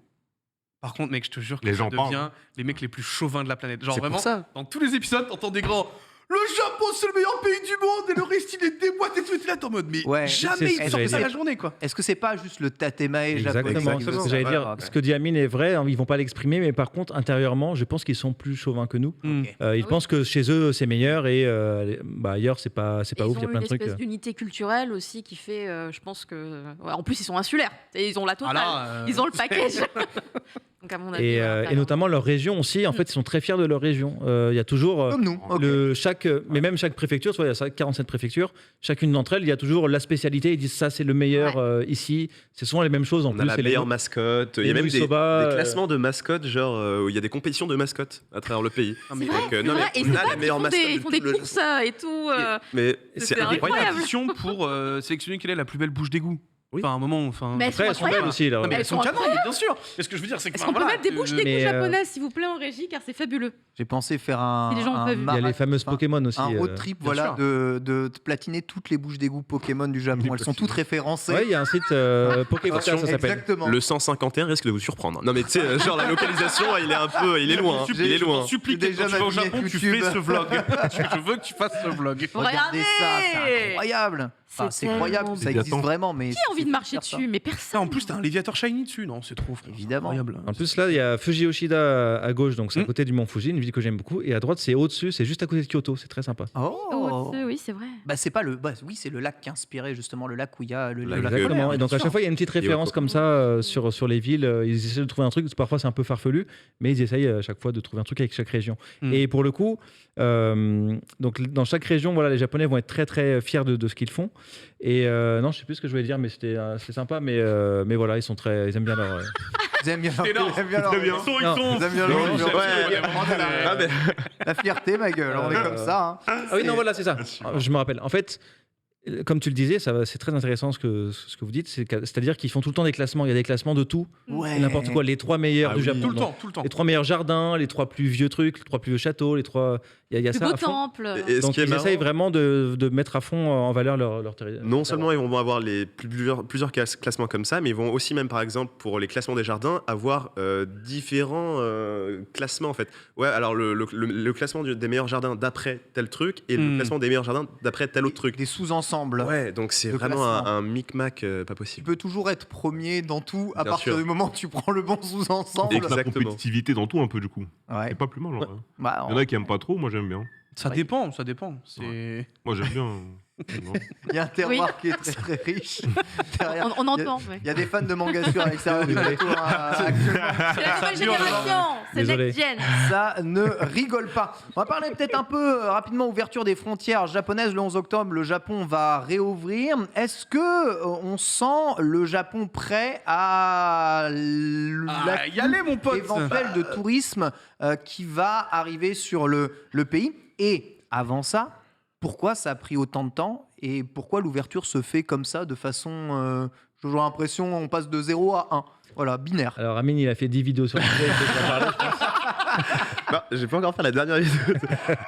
S2: par contre, mec, je te jure que
S5: les
S2: ça
S5: gens
S2: devient les mecs les plus chauvins de la planète. Genre
S4: c'est
S2: vraiment,
S4: pour ça.
S2: dans tous les épisodes, t'entends des grands. Le Japon, c'est le meilleur pays du monde et le reste, il est déboîté et tout. Et là, t'es en mode, mais jamais ils sortent ça la journée, quoi.
S1: Est-ce que c'est pas juste le tatemae japonais?
S7: Exactement, c'est ce que j'allais dire. Ce que dit Amine est vrai, hein, ils vont pas l'exprimer, mais par contre, intérieurement, je pense qu'ils sont plus chauvins que nous. Ils pensent que chez eux, c'est meilleur et ailleurs, c'est pas ouf, il y a plein de trucs.
S3: Ils ont une espèce d'unité culturelle aussi qui fait, je pense que... Ouais, en plus, ils sont insulaires. Et ils ont la totale. Ils ont le package. Donc, à mon avis,
S7: et notamment leur région aussi, en fait, ils sont très fiers de leur région. Il y a toujours
S1: comme nous.
S7: Mais même chaque préfecture, soit il y a 47 préfectures, chacune d'entre elles, il y a toujours la spécialité. Ils disent ça, c'est le meilleur ici. C'est souvent les mêmes choses. En
S4: on
S7: plus,
S4: a la meilleure mascotte. Il y a même des classements de mascottes, genre où il y a des compétitions de mascottes à travers le pays.
S3: Donc, on a la meilleure mascotte. Ils font des courses et tout.
S4: Mais
S3: c'est
S2: incroyable. Une pour sélectionner quelle est la plus belle bouche d'égout.
S3: Oui.
S2: Enfin, un moment.
S3: Mais
S7: après, elles sont belles aussi. Là,
S2: mais elles sont canon, bien sûr. Mais ce que je veux dire, c'est que.
S3: Est-ce qu'on peut mettre des bouches d'égout japonaises, s'il vous plaît, en régie, car c'est fabuleux.
S1: J'ai pensé faire un.
S3: Les gens ont pas vu.
S7: Il y a les fameuses Pokémon aussi.
S1: Un road trip, voilà, de platiner toutes les bouches d'égout Pokémon du Japon. Elles sont toutes référencées.
S7: Ouais, il y a un site Pokémon, ça s'appelle.
S1: Exactement.
S4: Le 151 risque de vous surprendre. Non, mais tu sais, genre la localisation, il est loin. Il est loin.
S2: Je supplie que quand tu vas au Japon, tu fais ce vlog. Je veux que tu fasses ce vlog.
S1: Regardez ça, c'est incroyable. C'est incroyable, ça existe vraiment. Mais
S3: qui a envie de marcher dessus? Mais personne.
S2: En plus, t'as un Léviator Shiny dessus, non? C'est trop
S1: évidemment.
S2: Incroyable.
S7: En plus, là, il y a Fuji Yoshida à gauche, donc c'est à côté du mont Fuji, une ville que j'aime beaucoup. Et à droite, c'est au-dessus, c'est juste à côté de Kyoto. C'est très sympa.
S1: Oh,
S3: oui, c'est vrai.
S1: Bah, c'est pas le. Bah, oui, c'est le lac qui a inspiré justement le lac où il y a le lac.
S7: Exactement. Et donc à chaque fois, il y a une petite référence comme ça sur les villes. Ils essaient de trouver un truc. Parfois, c'est un peu farfelu, mais ils essayent à chaque fois de trouver un truc avec chaque région. Et pour le coup, donc dans chaque région, voilà, les Japonais vont être très très fiers de ce qu'ils font. Et non, je sais plus ce que je voulais dire, mais c'est sympa. Mais voilà, ils aiment bien leur.
S1: Ils aiment bien. La fierté, ma gueule. On est comme ça.
S7: Ah oui, non, voilà, c'est ça. Je me rappelle. En fait. Comme tu le disais, c'est très intéressant ce que vous dites, c'est-à-dire qu'ils font tout le temps des classements, il y a des classements de tout, n'importe quoi, les 3 meilleurs du Japon.
S2: Tout le temps.
S7: Les 3 meilleurs jardins, les 3 plus vieux trucs, les 3 plus vieux châteaux, les 3... Il y a ça à fond.
S3: Temples.
S7: Donc ils essayent vraiment de mettre à fond en valeur leur territoire.
S4: Non seulement ils vont avoir plusieurs classements comme ça, mais ils vont aussi même par exemple pour les classements des jardins avoir différents classements en fait. Ouais, alors le classement des meilleurs jardins d'après tel truc et le classement des meilleurs jardins d'après tel autre truc.
S1: Des sous-ensembles. ensemble.
S4: Ouais, donc c'est
S1: de
S4: vraiment
S1: classement.
S4: un micmac pas
S1: Tu
S4: possible.
S1: peux toujours être premier dans tout à
S4: Bien
S1: partir
S4: sûr.
S1: du moment où tu prends le bon sous-ensemble.
S4: Exactement.
S5: La compétitivité dans tout un peu du coup.
S1: Ouais.
S5: C'est pas plus mal. Hein.
S1: Bah,
S5: Il y en a qui aiment pas trop, moi j'aime bien.
S2: Ça dépend, ça dépend. C'est...
S5: Moi j'aime bien.
S1: il y a un terroir qui est très très riche. Derrière.
S3: On entend. ouais.
S1: Il y a des fans de manga sur l'extérieur du plateau actuellement.
S3: C'est la nouvelle génération, c'est
S7: Désolé.
S3: Next Gen.
S1: Ça ne rigole pas. On va parler peut-être un peu rapidement ouverture des frontières japonaises. Le 11 octobre, le Japon va réouvrir. Est-ce que on sent le Japon prêt à
S2: y aller, mon pote.
S1: éventuel de tourisme qui va arriver sur le pays? Et avant ça, pourquoi ça a pris autant de temps et pourquoi l'ouverture se fait comme ça, de façon... j'ai toujours l'impression on passe de 0 à 1. Voilà, binaire.
S7: Alors, Amine, il a fait 10 vidéos sur le sujet. il peut en parler, je pense.
S4: Non, j'ai pas encore fait la dernière vidéo.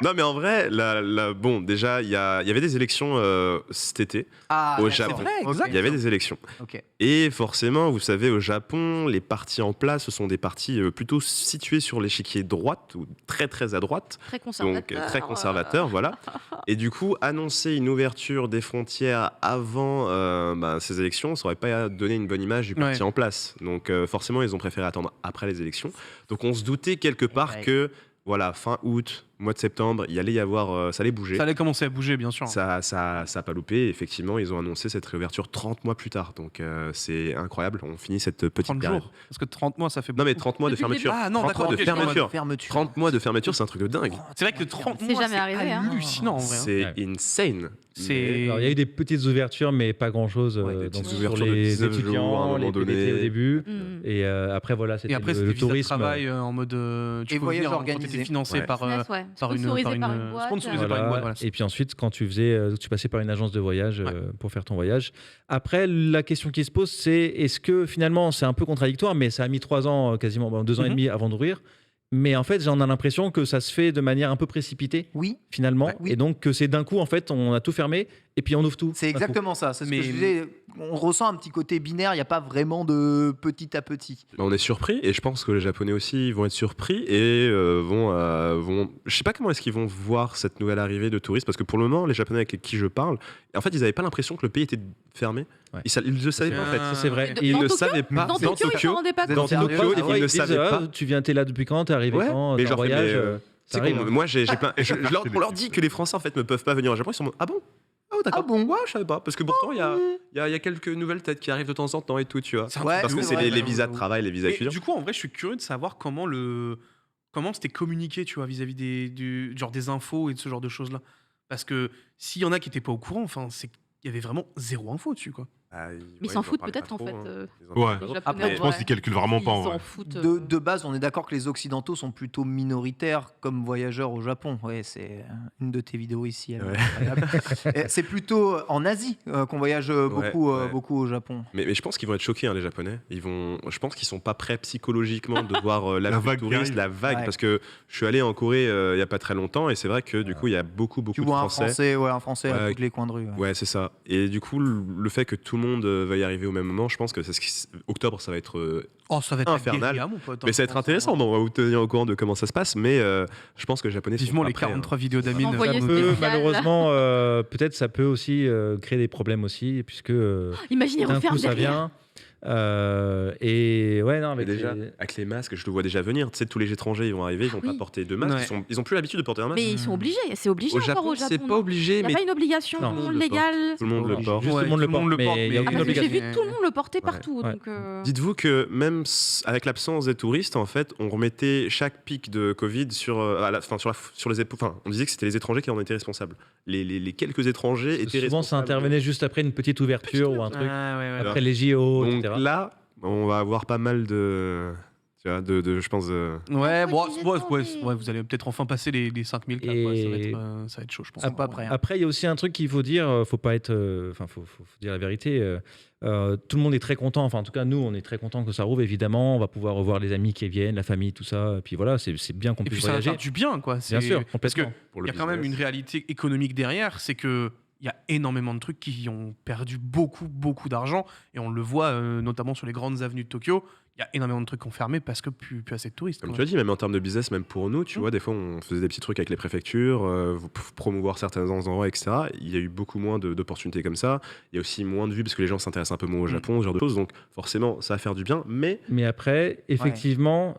S4: Non, mais en vrai, bon, déjà, il y avait des élections cet été
S1: Ah,
S4: au
S1: d'accord.
S4: Japon.
S2: vrai,
S1: Ok.
S2: exact.
S4: Il y avait des élections.
S1: Ok.
S4: Et forcément, vous savez, au Japon, les partis en place, ce sont des partis plutôt situés sur l'échiquier droite ou très très à droite.
S3: Très
S4: Donc
S3: conservateur.
S4: très conservateur, voilà. Et du coup, annoncer une ouverture des frontières avant ces élections, ça aurait pas donné une bonne image du parti
S2: Ouais.
S4: en place. Donc forcément, ils ont préféré attendre après les élections. Donc on se doutait quelque part
S1: Ouais.
S4: que, voilà, fin août, mois de septembre, il allait y avoir, ça allait bouger.
S2: Ça allait commencer à bouger, bien sûr.
S4: Ça a pas loupé. Effectivement, ils ont annoncé cette réouverture 30 mois plus tard. Donc c'est incroyable. On finit cette petite
S2: 30
S4: période.
S2: jours. Parce que 30 mois, ça fait
S4: Non mais
S2: beaucoup.
S4: 30 mois de
S3: Depuis le
S4: fermeture.
S2: début. Ah, non,
S4: 30
S2: d'accord,
S4: mois de
S2: ok, je comprends.
S4: fermeture.
S1: Fermeture.
S4: 30 mois de fermeture, c'est un truc de dingue.
S2: C'est vrai que 30
S3: C'est
S2: mois,
S3: jamais arrivé, hein.
S2: hallucinant, en vrai. hein.
S4: C'est
S7: Ouais.
S4: insane.
S2: C'est...
S7: Alors, il y a eu des petites ouvertures, mais pas grand-chose.
S4: Ouais, des
S7: donc,
S4: petites
S7: sur
S4: ouvertures de
S7: les
S4: 19 jours, à un
S7: étudiants,
S4: moment
S7: les
S4: donné.
S7: PVT au début.
S3: Mm.
S7: Et après, voilà,
S2: Et
S7: c'était
S2: après,
S7: le
S2: c'était visa de
S7: tourisme.
S2: travail en mode... tu
S1: Et
S2: peux
S1: voyage
S2: venir,
S1: organisé.
S2: quand t'étais financé
S4: Ouais.
S2: par
S3: Business, ouais.
S2: par une
S3: Sponsorisé par une boîte.
S2: sponsorisé par une boîte, voilà.
S7: Et puis ensuite, quand tu passais par une agence de voyage
S2: Ouais.
S7: pour faire ton voyage. Après, la question qui se pose, c'est est-ce que finalement, c'est un peu contradictoire, mais ça a mis 3 ans, quasiment 2 ans et
S2: Mhm.
S7: demi avant d'ouvrir. Mais en fait, j'en ai l'impression que ça se fait de manière un peu précipitée,
S1: Oui,
S7: finalement.
S1: Ouais. Oui.
S7: Et donc, que c'est d'un coup, en fait, on a tout fermé et puis on ouvre tout.
S1: c'est
S7: d'un coup.
S1: exactement ça. C'est ce
S2: Mais-
S1: que je disais. On ressent un petit côté binaire. Il n'y a pas vraiment de petit à petit.
S4: On est surpris et je pense que les Japonais aussi vont être surpris et vont. Je sais pas comment est-ce qu'ils vont voir cette nouvelle arrivée de touristes parce que pour le moment, les Japonais avec qui je parle, en fait, ils n'avaient pas l'impression que le pays était fermé.
S7: Ouais.
S4: Ils le savaient pas en fait.
S7: Ça, c'est vrai.
S3: De-
S7: Et
S4: Ils
S3: Dans
S4: ne
S3: Tokyo
S4: savaient pas.
S3: Dans Tokyo, ils s'en rendaient pas
S1: Vous
S3: compte.
S1: êtes
S4: Dans
S1: sérieux
S4: Tokyo,
S1: Ah
S4: ils
S1: ouais.
S4: ne
S7: disent,
S4: savaient pas.
S7: tu viens, t'es là depuis quand, t'es arrivé
S4: Ouais,
S7: quand,
S4: mais
S7: t'es en
S4: genre,
S7: voyage.
S4: C'est
S7: ça arrive,
S4: con,
S7: hein.
S4: moi j'ai plein. On leur dit que les Français en fait ne peuvent pas venir au Japon. Ils sont en mode, ah bon. Oh d'accord.
S1: Ah bon
S4: Ouais, je savais pas. Parce que pourtant il y a quelques nouvelles têtes qui arrivent de temps en temps et tout, tu vois.
S2: C'est un
S1: Ouais,
S2: truc
S4: Parce
S2: de
S4: que
S2: ouf,
S4: c'est
S2: ouais.
S4: les visas de travail, les visas
S2: Mais
S4: étudiants.
S2: du coup, en vrai, je suis curieux de savoir comment c'était communiqué, tu vois, vis-à-vis des infos et de ce genre de choses-là. Parce que s'il y en a qui n'étaient pas au courant, enfin, c'est qu'il y avait vraiment zéro info dessus, quoi.
S4: Ah,
S3: Mais
S4: ouais,
S3: ils s'en
S4: en
S3: foutent
S4: parlent
S3: peut-être
S4: pas
S3: en
S4: trop,
S3: fait.
S4: hein. Ils en
S5: Ouais.
S4: parlent pas trop.
S1: Après,
S5: Je pense qu'ils calculent vraiment pas.
S3: Ils
S5: ouais.
S3: s'en foutent.
S1: De base, on est d'accord que les Occidentaux sont plutôt minoritaires comme voyageurs au Japon. Ouais, c'est une de tes vidéos ici. elle est
S4: Ouais.
S1: incroyable. Et c'est plutôt en Asie qu'on voyage beaucoup,
S4: ouais.
S1: beaucoup au Japon.
S4: Mais je pense qu'ils vont être choqués, hein, les Japonais. Je pense qu'ils sont pas prêts psychologiquement de voir
S5: La
S4: l'afflux
S5: vague
S4: de
S5: qui
S4: touristes,
S5: arrive.
S4: la vague.
S1: Ouais.
S4: Parce que je suis allé en Corée il y a pas très longtemps et c'est vrai que du coup, il y a beaucoup
S1: Tu
S4: de
S1: vois un
S4: Français.
S1: Français à
S4: Ouais.
S1: tous les coins de rue. ouais.
S4: Ouais, c'est ça. Et du coup, le fait que tout le monde veuille y arriver au même moment, je pense que octobre, ça va être.
S2: Oh, ça va être
S4: Infernal.
S2: la guérilla, mon pote.
S4: Mais ça va être intéressant. Bon, on va vous tenir au courant de comment ça se passe. Mais je pense que les Japonais
S2: Vivement
S4: sont pas
S2: les
S4: prêts, hein.
S2: 43 vidéos d'Amine.
S3: Envoyez
S7: Ça
S3: Spécial.
S7: peut, malheureusement, peut-être ça peut aussi créer des problèmes aussi, puisque
S3: Imaginez
S7: d'un
S3: refaire
S7: coup ça
S3: derrière.
S7: vient. Et ouais, non,
S4: Mais
S7: avec
S4: déjà,
S7: les-
S4: avec les masques, je le vois déjà venir. Tu sais, tous les étrangers, ils vont arriver, ils vont pas
S3: Oui.
S4: porter de masque.
S2: Ouais.
S4: Ils ont plus l'habitude de porter un masque.
S3: Mais ils sont obligés, c'est obligé
S4: Au
S3: encore
S4: Japon,
S3: au
S4: c'est
S3: Japon.
S4: pas
S3: Il
S4: obligé,
S3: n'y a
S4: mais
S3: pas une obligation
S7: Non.
S4: Tout le monde le
S3: légale.
S4: tout le monde le porte.
S7: Juste
S2: Ouais,
S7: tout le monde le porte, mais
S2: porte,
S7: il y a
S2: mais-
S7: aucune
S3: Ah, parce que j'ai
S7: obligation.
S3: vu tout le monde le porter
S4: Ouais.
S3: partout.
S7: Ouais.
S3: Donc,
S4: Dites-vous que même avec l'absence des touristes, en fait, on remettait chaque pic de Covid sur les épaules. Enfin, on disait que c'était les étrangers qui en étaient responsables. Les quelques étrangers étaient
S7: Souvent, ça
S4: responsables.
S7: intervenait juste après une petite ouverture ou un truc,
S2: Ah, ouais, ouais.
S7: après les JO,
S4: Donc
S7: etc.
S4: là, on va avoir pas mal de. Tu vois, je pense.
S2: Ouais, bon,
S3: Faut qu'ils
S2: ouais,
S3: aient
S2: ouais, vous allez peut-être enfin passer les 5000 cas.
S7: Et-
S2: Ouais, ça va être chaud, je pense.
S1: Ils sont pas prêts. hein.
S7: Après, il y a aussi un truc qu'il faut dire, faut pas être, enfin, faut dire la vérité. Tout le monde est très content. Enfin, en tout cas, nous, on est très content que ça rouvre. Évidemment, on va pouvoir revoir les amis qui viennent, la famille, tout ça. Et puis voilà, c'est bien qu'on
S2: Et puis
S7: puisse
S2: ça va
S7: voyager.
S2: faire du bien, quoi.
S7: Bien sûr,
S2: Parce que
S7: complètement.
S4: Pour
S2: il
S4: le
S2: y a quand même une
S4: business.
S2: réalité économique derrière, c'est que il y a énormément de trucs qui ont perdu beaucoup, beaucoup d'argent. Et on le voit notamment sur les grandes avenues de Tokyo. Il y a énormément de trucs qui ont fermé parce que plus assez de touristes.
S4: Comme tu as dit, même en termes de business, même pour nous, tu vois, des fois, on faisait des petits trucs avec les préfectures, promouvoir certains endroits, etc. Il y a eu beaucoup moins d'opportunités comme ça. Il y a aussi moins de vues parce que les gens s'intéressent un peu moins au Japon, ce genre de choses. Donc, forcément, ça va faire du bien. Mais
S7: après, effectivement,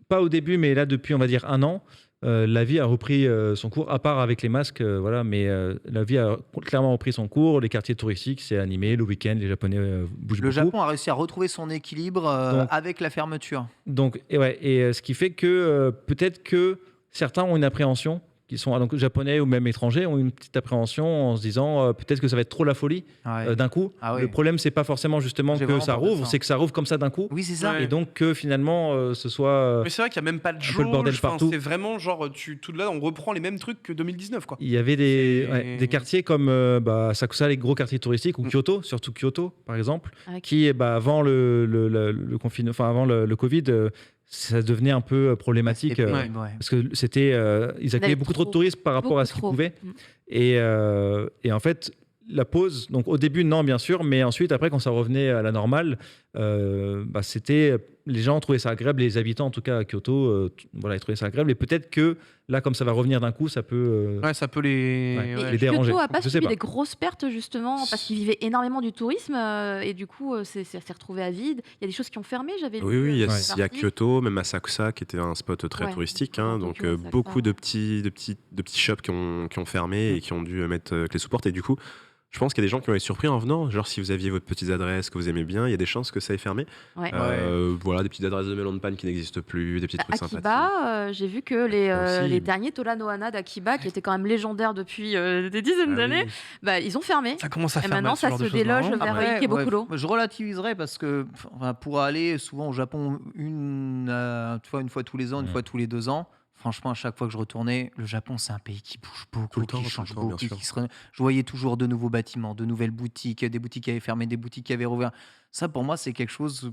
S7: pas au début, mais là, depuis, on va dire 1 an, la vie a repris son cours, à part avec les masques, voilà, mais la vie a clairement repris son cours. Les quartiers touristiques, c'est animé, le week-end, les Japonais bougent beaucoup.
S1: Le Japon a réussi à retrouver son équilibre avec la fermeture.
S7: Donc, ce qui fait que peut-être que certains ont une appréhension, qui sont donc japonais ou même étrangers, ont une petite appréhension en se disant peut-être que ça va être trop la folie d'un coup. Le problème, c'est pas forcément justement que ça rouvre, c'est que ça rouvre comme ça d'un coup.
S1: Oui, c'est ça.
S7: Et donc que finalement, ce soit.
S2: Mais c'est vrai qu'il n'y a même pas de jauge.
S7: Le bordel partout.
S2: C'est vraiment genre, tout de là, on reprend les mêmes trucs que 2019, quoi.
S7: Il y avait des quartiers comme Asakusa, les gros quartiers touristiques, ou Kyoto, surtout Kyoto, par exemple, qui, avant le confinement, enfin avant le Covid, ça devenait un peu problématique parce que c'était ils accueillaient beaucoup trop de touristes par rapport à ce qu'ils pouvaient et en fait la pause, donc au début non bien sûr, mais ensuite après quand ça revenait à la normale, c'était, les gens trouvaient ça agréable, les habitants en tout cas à Kyoto, ils trouvaient ça agréable, et peut-être que là comme ça va revenir d'un coup, ça peut
S2: ça peut les
S7: déranger.
S3: Kyoto a pas subi des grosses pertes justement parce qu'ils vivaient énormément du tourisme et du coup ça s'est retrouvé à vide. Il y a des choses qui ont fermé, j'avais lu.
S4: Oui, il y a Kyoto, même Asakusa qui était un spot très touristique, donc beaucoup de petits shops qui ont fermé et qui ont dû mettre clé sous porte, et du coup je pense qu'il y a des gens qui ont été surpris en venant, genre si vous aviez votre petite adresse que vous aimez bien, il y a des chances que ça ait fermé. Voilà, des petites adresses de melon de panne qui n'existent plus, des petits trucs sympathiques.
S3: Akiba, j'ai vu que les derniers Toranohana d'Akiba, qui étaient quand même légendaires depuis des dizaines d'années, ils ont fermé.
S2: Ça commence à
S3: et
S2: faire
S3: maintenant ça se déloge vers Ikebukuro.
S1: Je relativiserais parce que pour aller souvent au Japon une fois tous les ans, une fois tous les 2 ans, franchement, à chaque fois que je retournais, le Japon, c'est un pays qui bouge beaucoup, qui change beaucoup. Je voyais toujours de nouveaux bâtiments, de nouvelles boutiques, des boutiques qui avaient fermé, des boutiques qui avaient rouvert. Ça, pour moi, c'est quelque chose.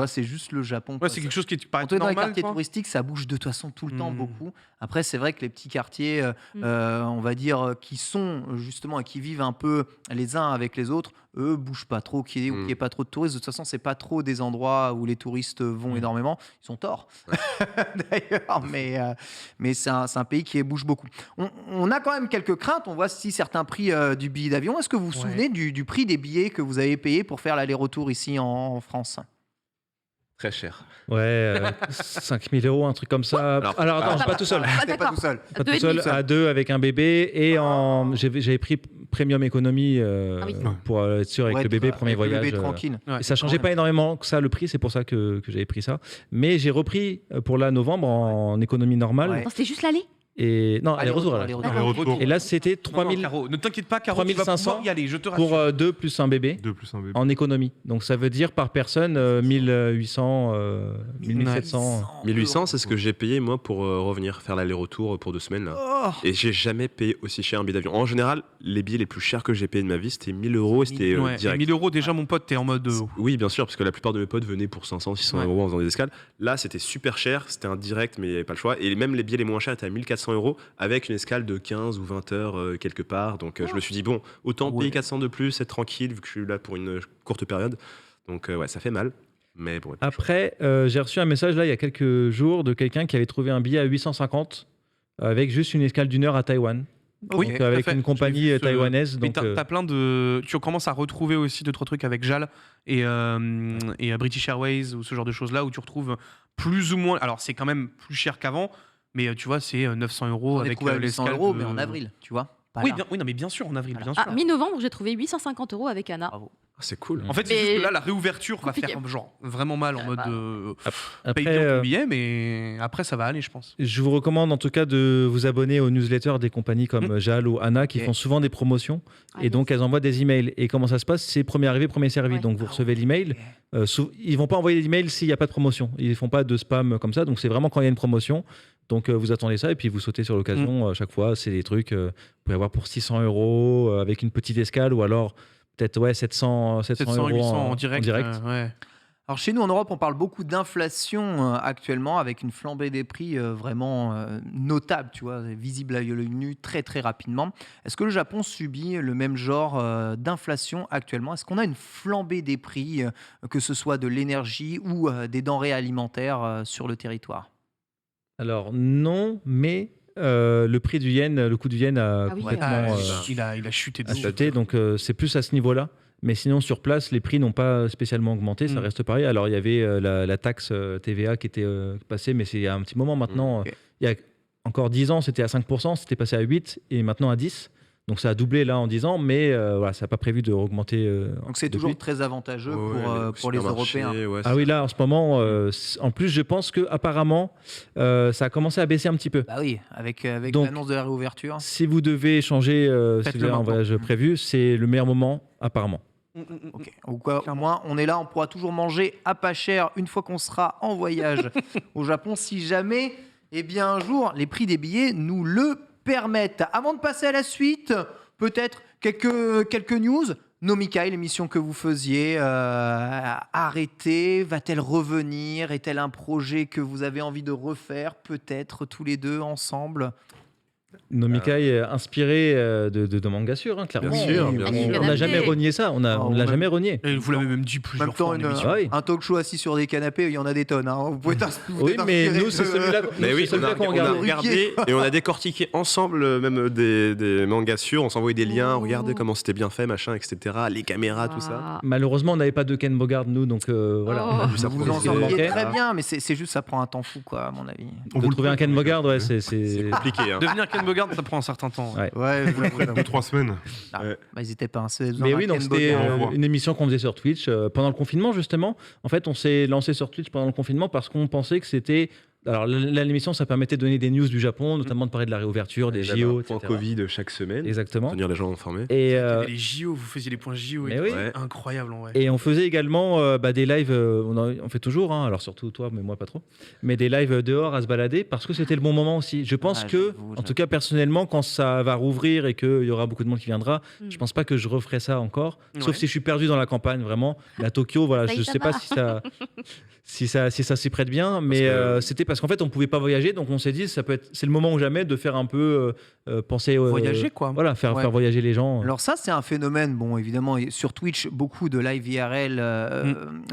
S1: C'est juste le Japon.
S2: C'est quelque chose qui te paraît
S1: normal. Dans les quartiers
S2: toi
S1: touristiques, ça bouge de toute façon tout le temps beaucoup. Après, c'est vrai que les petits quartiers, on va dire, qui sont justement et qui vivent un peu les uns avec les autres, eux bougent pas trop, qu'il y ait pas trop de touristes. De toute façon, c'est pas trop des endroits où les touristes vont énormément. Ils sont torts, d'ailleurs, mais c'est un pays qui bouge beaucoup. On a quand même quelques craintes. On voit si certains prix du billet d'avion. Est-ce que vous vous souvenez du prix des billets que vous avez payé pour faire l'aller-retour ici en France ?
S4: Très cher.
S7: 5 000 €, un truc comme ça. Alors attends, pas tout seul.
S1: Pas tout seul.
S7: Pas tout seul, à 2 avec un bébé. Et j'avais pris Premium Economy pour être sûr avec le bébé, premier voyage.
S1: Le bébé tranquille.
S7: Et ça changeait pas énormément que ça, le prix, c'est pour ça que j'avais pris ça. Mais j'ai repris pour novembre en économie normale.
S3: C'était juste l'aller.
S7: Et non, aller-retour. Et là, c'était 3000.
S2: Ne t'inquiète pas, Caro,
S7: 3500
S2: y aller, je te rassure.
S7: pour 2 plus un bébé. En économie. Donc ça veut dire par personne 1800, 1700.
S4: 1800, c'est ce que j'ai payé moi pour revenir faire l'aller-retour pour 2 semaines là. Et j'ai jamais payé aussi cher un billet d'avion. En général, les billets les plus chers que j'ai payés de ma vie, c'était 1000 € et c'était direct.
S2: 1000 € déjà, mon pote, t'es en mode.
S4: Oui, bien sûr, parce que la plupart de mes potes venaient pour 500, 600 € en faisant des escales. Là, c'était super cher, c'était un direct, mais il n'y avait pas le choix. Et même les billets les moins chers étaient à 1400 € avec une escale de 15 ou 20 heures quelque part. Donc je me suis dit, bon, autant payer 400 de plus, être tranquille, vu que je suis là pour une courte période. Donc ça fait mal. Mais bon,
S7: après, j'ai reçu un message là il y a quelques jours de quelqu'un qui avait trouvé un billet à 850 avec juste une escale d'1 heure à Taïwan.
S2: Oui,
S7: donc, avec une compagnie taïwanaise.
S2: Mais
S7: donc,
S2: t'as plein de. Tu commences à retrouver aussi 2-3 trucs avec JAL et British Airways ou ce genre de choses là où tu retrouves plus ou moins. Alors c'est quand même plus cher qu'avant. Mais tu vois, c'est 900 € avec
S1: les 100 €, mais en avril, tu vois.
S2: Oui, non, mais bien sûr, en avril, bien sûr.
S3: Mi-novembre, j'ai trouvé 850 € avec Anna.
S1: Bravo.
S4: C'est cool.
S2: En fait, c'est juste que là, la réouverture va faire genre vraiment mal en mode paye bien ton billet, mais après, ça va aller, je pense.
S7: Je vous recommande en tout cas de vous abonner aux newsletters des compagnies comme JAL ou ANA qui font souvent des promotions et donc elles envoient des emails. Et comment ça se passe ? C'est premier arrivé, premier servi. Donc vous recevez l'email. Ils vont pas envoyer l'email s'il n'y a pas de promotion. Ils font pas de spam comme ça. Donc c'est vraiment quand il y a une promotion. Donc vous attendez ça et puis vous sautez sur l'occasion. À chaque fois, c'est des trucs vous pouvez avoir pour 600 € avec une petite escale ou alors peut-être 700 €
S2: 800 en direct.
S1: Alors chez nous en Europe, on parle beaucoup d'inflation actuellement, avec une flambée des prix vraiment notable, tu vois, visible à l'œil nu très très rapidement. Est-ce que le Japon subit le même genre d'inflation actuellement? Est-ce qu'on a une flambée des prix, que ce soit de l'énergie ou des denrées alimentaires sur le territoire?
S7: Alors non, mais le prix du yen, le coût du yen a
S3: Ah oui,
S7: complètement
S2: il a chuté de ouf.
S7: chuté, donc c'est plus à ce niveau-là. Mais sinon, sur place, les prix n'ont pas spécialement augmenté, ça reste pareil. Alors, il y avait la taxe TVA qui était passée, mais c'est il y a un petit moment maintenant.
S1: Ok.
S7: Il y a encore 10 ans, c'était à 5%, c'était passé à 8% et maintenant à 10%. Donc, ça a doublé là en 10 ans, mais voilà, ça n'a pas prévu de augmenter.
S1: Donc c'est toujours très avantageux pour les
S4: supermarchés,
S1: Européens.
S4: ouais,
S7: Ah oui, là, en ce moment, en plus, je pense qu'apparemment, ça a commencé à baisser un petit peu.
S1: Bah oui, avec
S7: Donc,
S1: l'annonce de la réouverture.
S7: Si vous devez changer, si
S1: Faites-le
S7: vous avez un
S1: maintenant.
S7: voyage prévu, c'est le meilleur moment, apparemment.
S1: Ok. Au moins, on est là, on pourra toujours manger à pas cher une fois qu'on sera en voyage au Japon, si jamais, eh bien, un jour, les prix des billets nous le permettent. Avant de passer à la suite, peut-être quelques news. Nomikai, l'émission que vous faisiez, arrêtée, va-t-elle revenir? Est-elle un projet que vous avez envie de refaire, peut-être tous les deux ensemble?
S7: Nomikai est inspiré de manga sûr, hein, clairement.
S4: Bien sûr, bien
S7: On
S4: sûr.
S7: n'a jamais renié ça, on
S1: Oh,
S7: l'a
S1: même-
S7: jamais renié.
S2: Et vous l'avez même dit
S1: En
S2: plusieurs
S1: même
S2: fois
S1: temps,
S2: en émission.
S7: Ah oui.
S1: un talk show assis sur des canapés, il y en a des tonnes. Hein. Vous pouvez
S7: Oui, mais nous, c'est celui-là
S4: Mais oui, on a,
S7: qu'on
S4: on a
S7: regarde.
S4: regardé et on a décortiqué ensemble même des mangas sûrs. On s'envoyait des liens, regardez comment c'était bien fait, machin, etc. Les caméras, tout ça.
S7: Malheureusement, on n'avait pas de Ken Bogard, nous, donc voilà.
S3: Oh.
S7: On a dû
S1: Vous vous
S7: s'approcher
S1: en
S7: de ce qui
S1: sortiez
S7: manquait.
S1: très bien, mais c'est juste ça prend un temps fou, quoi, à mon avis.
S7: De trouver un Ken Bogard, ouais, c'est.
S4: C'est compliqué. Hein.
S2: Devenir Ken Bogard, ça prend un certain temps.
S7: Ouais.
S1: Ouais,
S5: 2-3 semaines.
S1: Ah,
S4: Ouais.
S1: bah, n'hésitez pas. Hein,
S7: Mais oui, donc c'était
S5: Bogard.
S7: une émission qu'on faisait sur Twitch pendant le confinement, justement. En fait, on s'est lancé sur Twitch pendant le confinement parce qu'on pensait que c'était. Alors, l'émission, ça permettait de donner des news du Japon, notamment de parler de la réouverture, des JO,
S4: Point
S7: etc.
S4: Covid chaque semaine.
S7: Exactement.
S4: Tenir les gens informés.
S7: Et,
S2: Il y avait les JO, vous faisiez les points JO.
S7: Mais
S2: et
S7: oui.
S2: tout.
S4: Ouais.
S2: Incroyable en vrai.
S7: Et on faisait également des lives, on fait toujours, hein, alors surtout toi, mais moi pas trop, mais des lives dehors à se balader parce que c'était le bon moment aussi. Je pense
S1: Ah,
S7: que,
S1: j'avoue,
S7: en tout cas personnellement, quand ça va rouvrir et qu'il y aura beaucoup de monde qui viendra,
S3: Mm.
S7: je pense pas que je referai ça encore, sauf
S2: Ouais.
S7: si je suis perdu dans la campagne vraiment. La Tokyo, voilà, je sais pas si ça s'y prête bien, mais
S4: que-
S7: c'était parce qu'en fait on pouvait pas voyager, donc on s'est dit c'est le moment ou jamais de faire un peu penser
S2: Voyager, quoi.
S7: voilà, faire
S1: Ouais.
S7: voyager les gens.
S1: Alors ça, c'est un phénomène, bon, évidemment, et sur Twitch, beaucoup de live IRL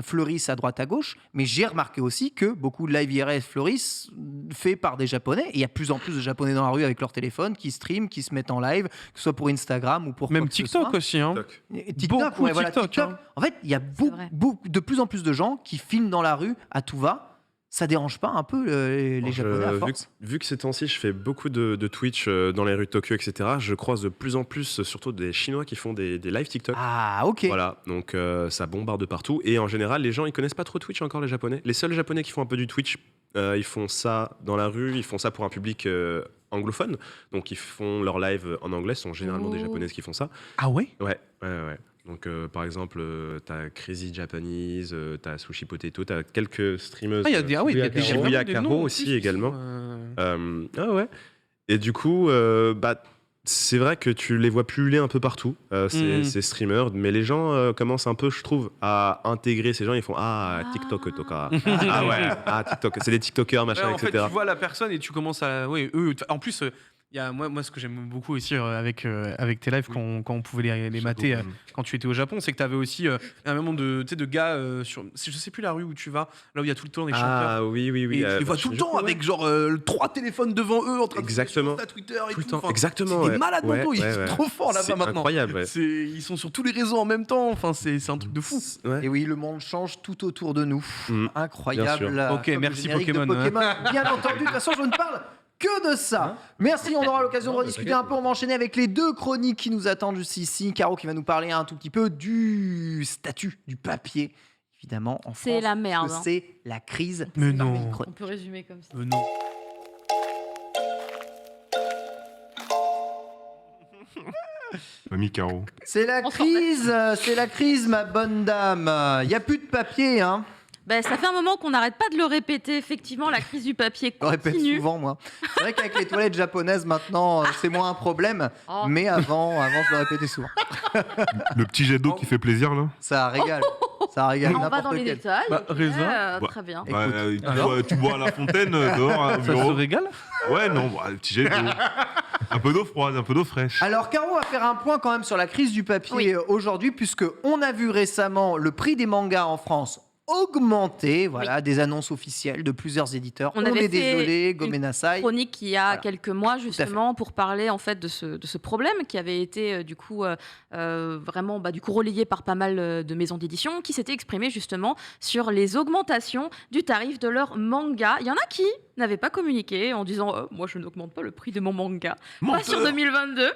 S1: fleurissent à droite à gauche, mais j'ai remarqué aussi que beaucoup de live IRL fleurissent fait par des Japonais, et il y a de plus en plus de Japonais dans la rue avec leur téléphone, qui streament, qui se mettent en live, que ce soit pour Instagram ou pour
S2: Même
S1: quoi que ce
S2: TikTok
S1: soit.
S2: aussi. Hein.
S1: Et TikTok,
S2: Beaucoup
S1: ouais, voilà,
S2: TikTok,
S1: TikTok.
S2: hein.
S1: En fait, il y a
S3: vrai.
S1: de plus en plus de gens qui filment dans la rue à tout va. Ça dérange pas un peu les
S4: Bon,
S1: Japonais à
S4: vu,
S1: force?
S4: vu que ces temps-ci, je fais beaucoup de Twitch dans les rues de Tokyo, etc., je croise de plus en plus, surtout des Chinois qui font des live TikTok.
S1: Ah, ok.
S4: Voilà, donc ça bombarde de partout. Et en général, les gens, ils connaissent pas trop Twitch encore, les Japonais. Les seuls Japonais qui font un peu du Twitch, ils font ça dans la rue, ils font ça pour un public anglophone. Donc ils font leur live en anglais, ce sont généralement des
S3: Oh.
S4: Japonaises qui font ça.
S2: Ah ouais.
S4: Ouais. Donc par exemple, t'as Crazy Japanese, t'as Sushi Potato, t'as quelques streameuses.
S2: Ah, il y a des,
S7: Shibuya
S2: des
S7: Karo.
S4: Shibuya
S2: vraiment des
S4: Karo
S2: noms en
S4: aussi
S2: plus qui
S4: également.
S2: sont,
S4: Ah ouais. Et du coup, c'est vrai que tu les vois pulluler un peu partout, ces streamers, mais les gens commencent un peu, je trouve, à intégrer ces gens. Ils font TikTok, toka. Ah ouais, TikTok. C'est des TikTokers, machin,
S2: Ouais, en fait,
S4: etc.
S2: tu vois la personne et tu commences à. Oui, eux. En plus, il y a, moi, ce que j'aime beaucoup aussi avec tes lives, quand on pouvait les mater quand tu étais au Japon, c'est que tu avais aussi un moment de gars sur. Je sais plus la rue où tu vas, là où il y a tout le temps des chanteurs.
S4: Ah oui.
S2: Et tu les vois tout le temps avec genre 3 téléphones devant eux en train
S4: Exactement.
S2: de sur Twitter et
S4: Tout le
S2: tout.
S4: temps,
S2: Enfin,
S4: exactement.
S2: C'est des
S4: ouais.
S2: malades
S4: Ouais,
S2: mentaux, ils
S4: ouais,
S2: sont
S4: ouais.
S2: trop forts là-bas
S4: C'est
S2: maintenant.
S4: incroyable, ouais.
S2: Ils sont sur tous les réseaux en même temps, enfin, c'est un truc de fou.
S4: Ouais.
S1: Et oui, le monde change tout autour de nous.
S4: Mm.
S1: Incroyable.
S4: Bien
S2: sûr. Ok,
S1: Comme le
S2: merci
S1: générique de
S2: Pokémon.
S1: Bien entendu, de toute façon, je ne parle que de ça. Merci, on aura l'occasion de rediscuter un peu. On va enchaîner avec les 2 chroniques qui nous attendent juste ici. Caro qui va nous parler un tout petit peu du statut du papier. Évidemment, en
S3: C'est
S1: France,
S3: la merde,
S1: parce que
S3: hein.
S1: c'est la crise.
S2: Mais
S1: C'est
S2: non.
S1: parmi les chroniques.
S3: On peut résumer comme ça.
S2: Non.
S5: Mamie Caro.
S1: C'est la crise, ma bonne dame. Il n'y a plus de papier, hein.
S3: Ben, ça fait un moment qu'on n'arrête pas de le répéter. Effectivement, la crise du papier
S1: Je le répète
S3: continue.
S1: souvent, moi. C'est vrai qu'avec les toilettes japonaises, maintenant, c'est moins un problème.
S3: Oh.
S1: Mais avant, je le répétais souvent.
S5: Le petit jet d'eau qui fait plaisir, là.
S1: Ça régale. Ça régale
S3: On va dans
S1: n'importe
S3: les
S1: quel.
S3: détails.
S2: Bah,
S3: ok,
S2: raisin.
S3: très bien.
S5: Tu bois à la fontaine dehors au
S2: Ça
S5: bureau.
S2: se régale.
S5: Ouais, non, un petit jet d'eau. Un peu d'eau froide, un peu d'eau fraîche.
S1: Alors Caro va faire un point quand même sur la crise du papier aujourd'hui, puisque on a vu récemment le prix des mangas en France augmenter, voilà, des annonces officielles de plusieurs éditeurs. On
S3: avait
S1: est désolé,
S3: une
S1: Gomenasai.
S3: Chronique il y a
S1: Voilà.
S3: quelques mois justement pour parler en fait de ce problème qui avait été du coup vraiment du coup relayé par pas mal de maisons d'édition qui s'étaient exprimées justement sur les augmentations du tarif de leur manga. Il y en a qui n'avaient pas communiqué en disant moi je n'augmente pas le prix de mon manga. Pas sur 2022.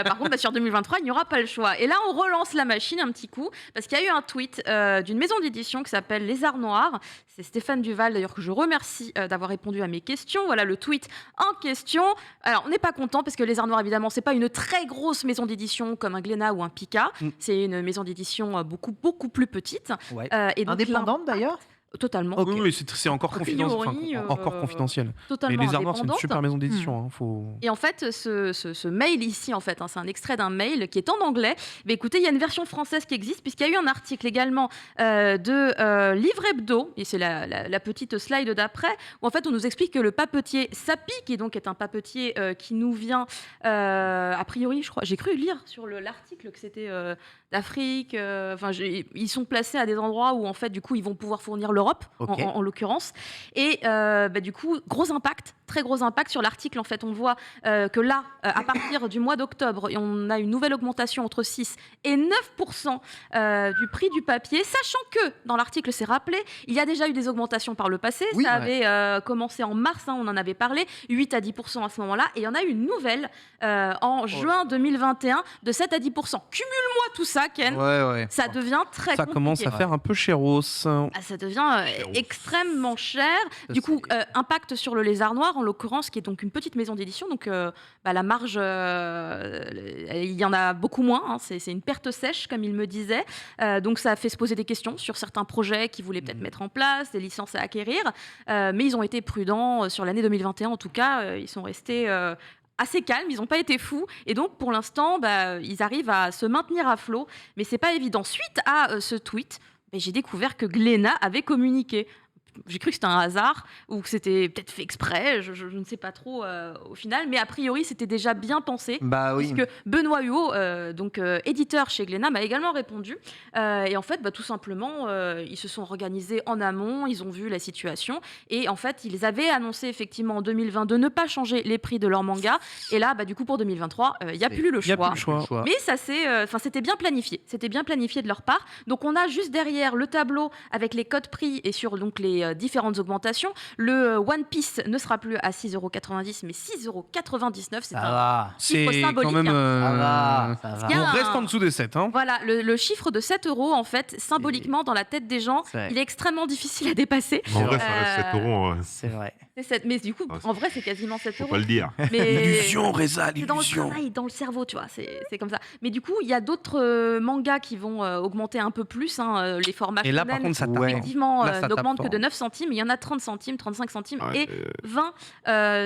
S3: Par contre sur 2023 il n'y aura pas le choix. Et là on relance la machine un petit coup parce qu'il y a eu un tweet d'une maison d'édition qui s'appelle Les Arts Noirs. C'est Stéphane Duval d'ailleurs que je remercie d'avoir répondu à mes questions. Voilà le tweet en question. Alors on n'est pas content parce que Les Arts Noirs évidemment c'est pas une très grosse maison d'édition comme un Glénat ou un Pika. C'est une maison d'édition beaucoup plus petite.
S1: Ouais.
S3: Et donc,
S1: Indépendante d'ailleurs.
S3: Totalement.
S1: Ok.
S2: Oui, c'est encore,
S3: A priori,
S2: encore confidentiel. Mais
S3: Totalement
S2: Les Arts Noirs, c'est une
S3: indépendante.
S2: super maison d'édition. Faut...
S3: Et en fait, ce mail ici, en fait, c'est un extrait d'un mail qui est en anglais. Mais écoutez, il y a une version française qui existe, puisqu'il y a eu un article également de Livre Hebdo, et c'est la petite slide d'après, où en fait, on nous explique que le papetier Sapi, qui donc est un papetier qui nous vient, a priori, je crois, j'ai cru lire sur l'article que c'était d'Afrique. Ils sont placés à des endroits où, en fait, du coup, ils vont pouvoir fournir l'Europe,
S1: Ok.
S3: en l'occurrence. Et du coup, très gros impact sur l'article. En fait, on voit que là, à partir du mois d'octobre, on a une nouvelle augmentation entre 6 et 9% du prix du papier, sachant que, dans l'article, c'est rappelé, il y a déjà eu des augmentations par le passé.
S1: Oui,
S3: ça
S1: ouais.
S3: avait commencé en mars, on en avait parlé, 8 à 10% à ce moment-là. Et il y en a eu une nouvelle en juin 2021 de 7 à 10%. Cumule-moi tout ça, Ken.
S1: Ouais.
S3: Ça devient très
S2: Ça
S3: compliqué.
S2: commence à faire un peu chéros.
S3: Ça devient extrêmement cher. Du coup, impact sur le Lézard Noir, en l'occurrence, qui est donc une petite maison d'édition. Donc, la marge, il y en a beaucoup moins. Hein. C'est une perte sèche, comme il me disait. Donc, ça a fait se poser des questions sur certains projets qu'ils voulaient peut-être mettre en place, des licences à acquérir. Mais ils ont été prudents sur l'année 2021. En tout cas, ils sont restés assez calmes, ils n'ont pas été fous, et donc pour l'instant, ils arrivent à se maintenir à flot, mais c'est pas évident. Suite à ce tweet, j'ai découvert que Glénat avait communiqué. J'ai cru que c'était un hasard ou que c'était peut-être fait exprès, je ne sais pas trop au final, mais a priori c'était déjà bien pensé.
S1: Bah oui.
S3: Puisque Benoît Huot, éditeur chez Glénat, m'a également répondu. Et en fait, tout simplement, ils se sont organisés en amont, ils ont vu la situation. Et en fait, ils avaient annoncé effectivement en 2020 de ne pas changer les prix de leur manga. Et là, du coup, pour 2023, il n'y a plus le
S2: Il n'y a
S3: choix.
S2: plus le choix.
S3: Mais ça c'était bien planifié. C'était bien planifié de leur part. Donc on a juste derrière le tableau avec les codes prix et sur donc les différentes augmentations. Le One Piece ne sera plus à 6,90 € mais 6,99 €. C'est
S1: Ça
S3: un
S1: va.
S3: chiffre
S2: C'est
S3: symbolique.
S2: quand même.
S1: Ça va.
S3: Il y a
S2: On
S3: un-
S2: reste en dessous des 7. Hein.
S3: Voilà, le chiffre de 7 € en fait, symboliquement dans la tête des gens,
S1: C'est-
S3: il est extrêmement difficile à dépasser.
S5: En vrai, ça reste 7 euros.
S1: C'est vrai.
S3: C'est 7, mais du coup,
S5: Ah,
S3: en vrai, c'est quasiment 7
S5: Faut
S3: euros.
S5: pas le dire.
S3: Mais
S2: Reza,
S3: c'est dans le travail, dans le cerveau, tu vois, c'est comme ça. Mais du coup, il y a d'autres mangas qui vont augmenter un peu plus, les formats
S2: Et là, par
S3: shonen,
S2: contre, ça tape.
S1: Ouais.
S3: effectivement,
S2: Là, ça tape
S3: n'augmentent que
S2: fort.
S3: de 9 centimes. Il y en a 30 centimes, 35 centimes
S5: Ouais,
S3: et 20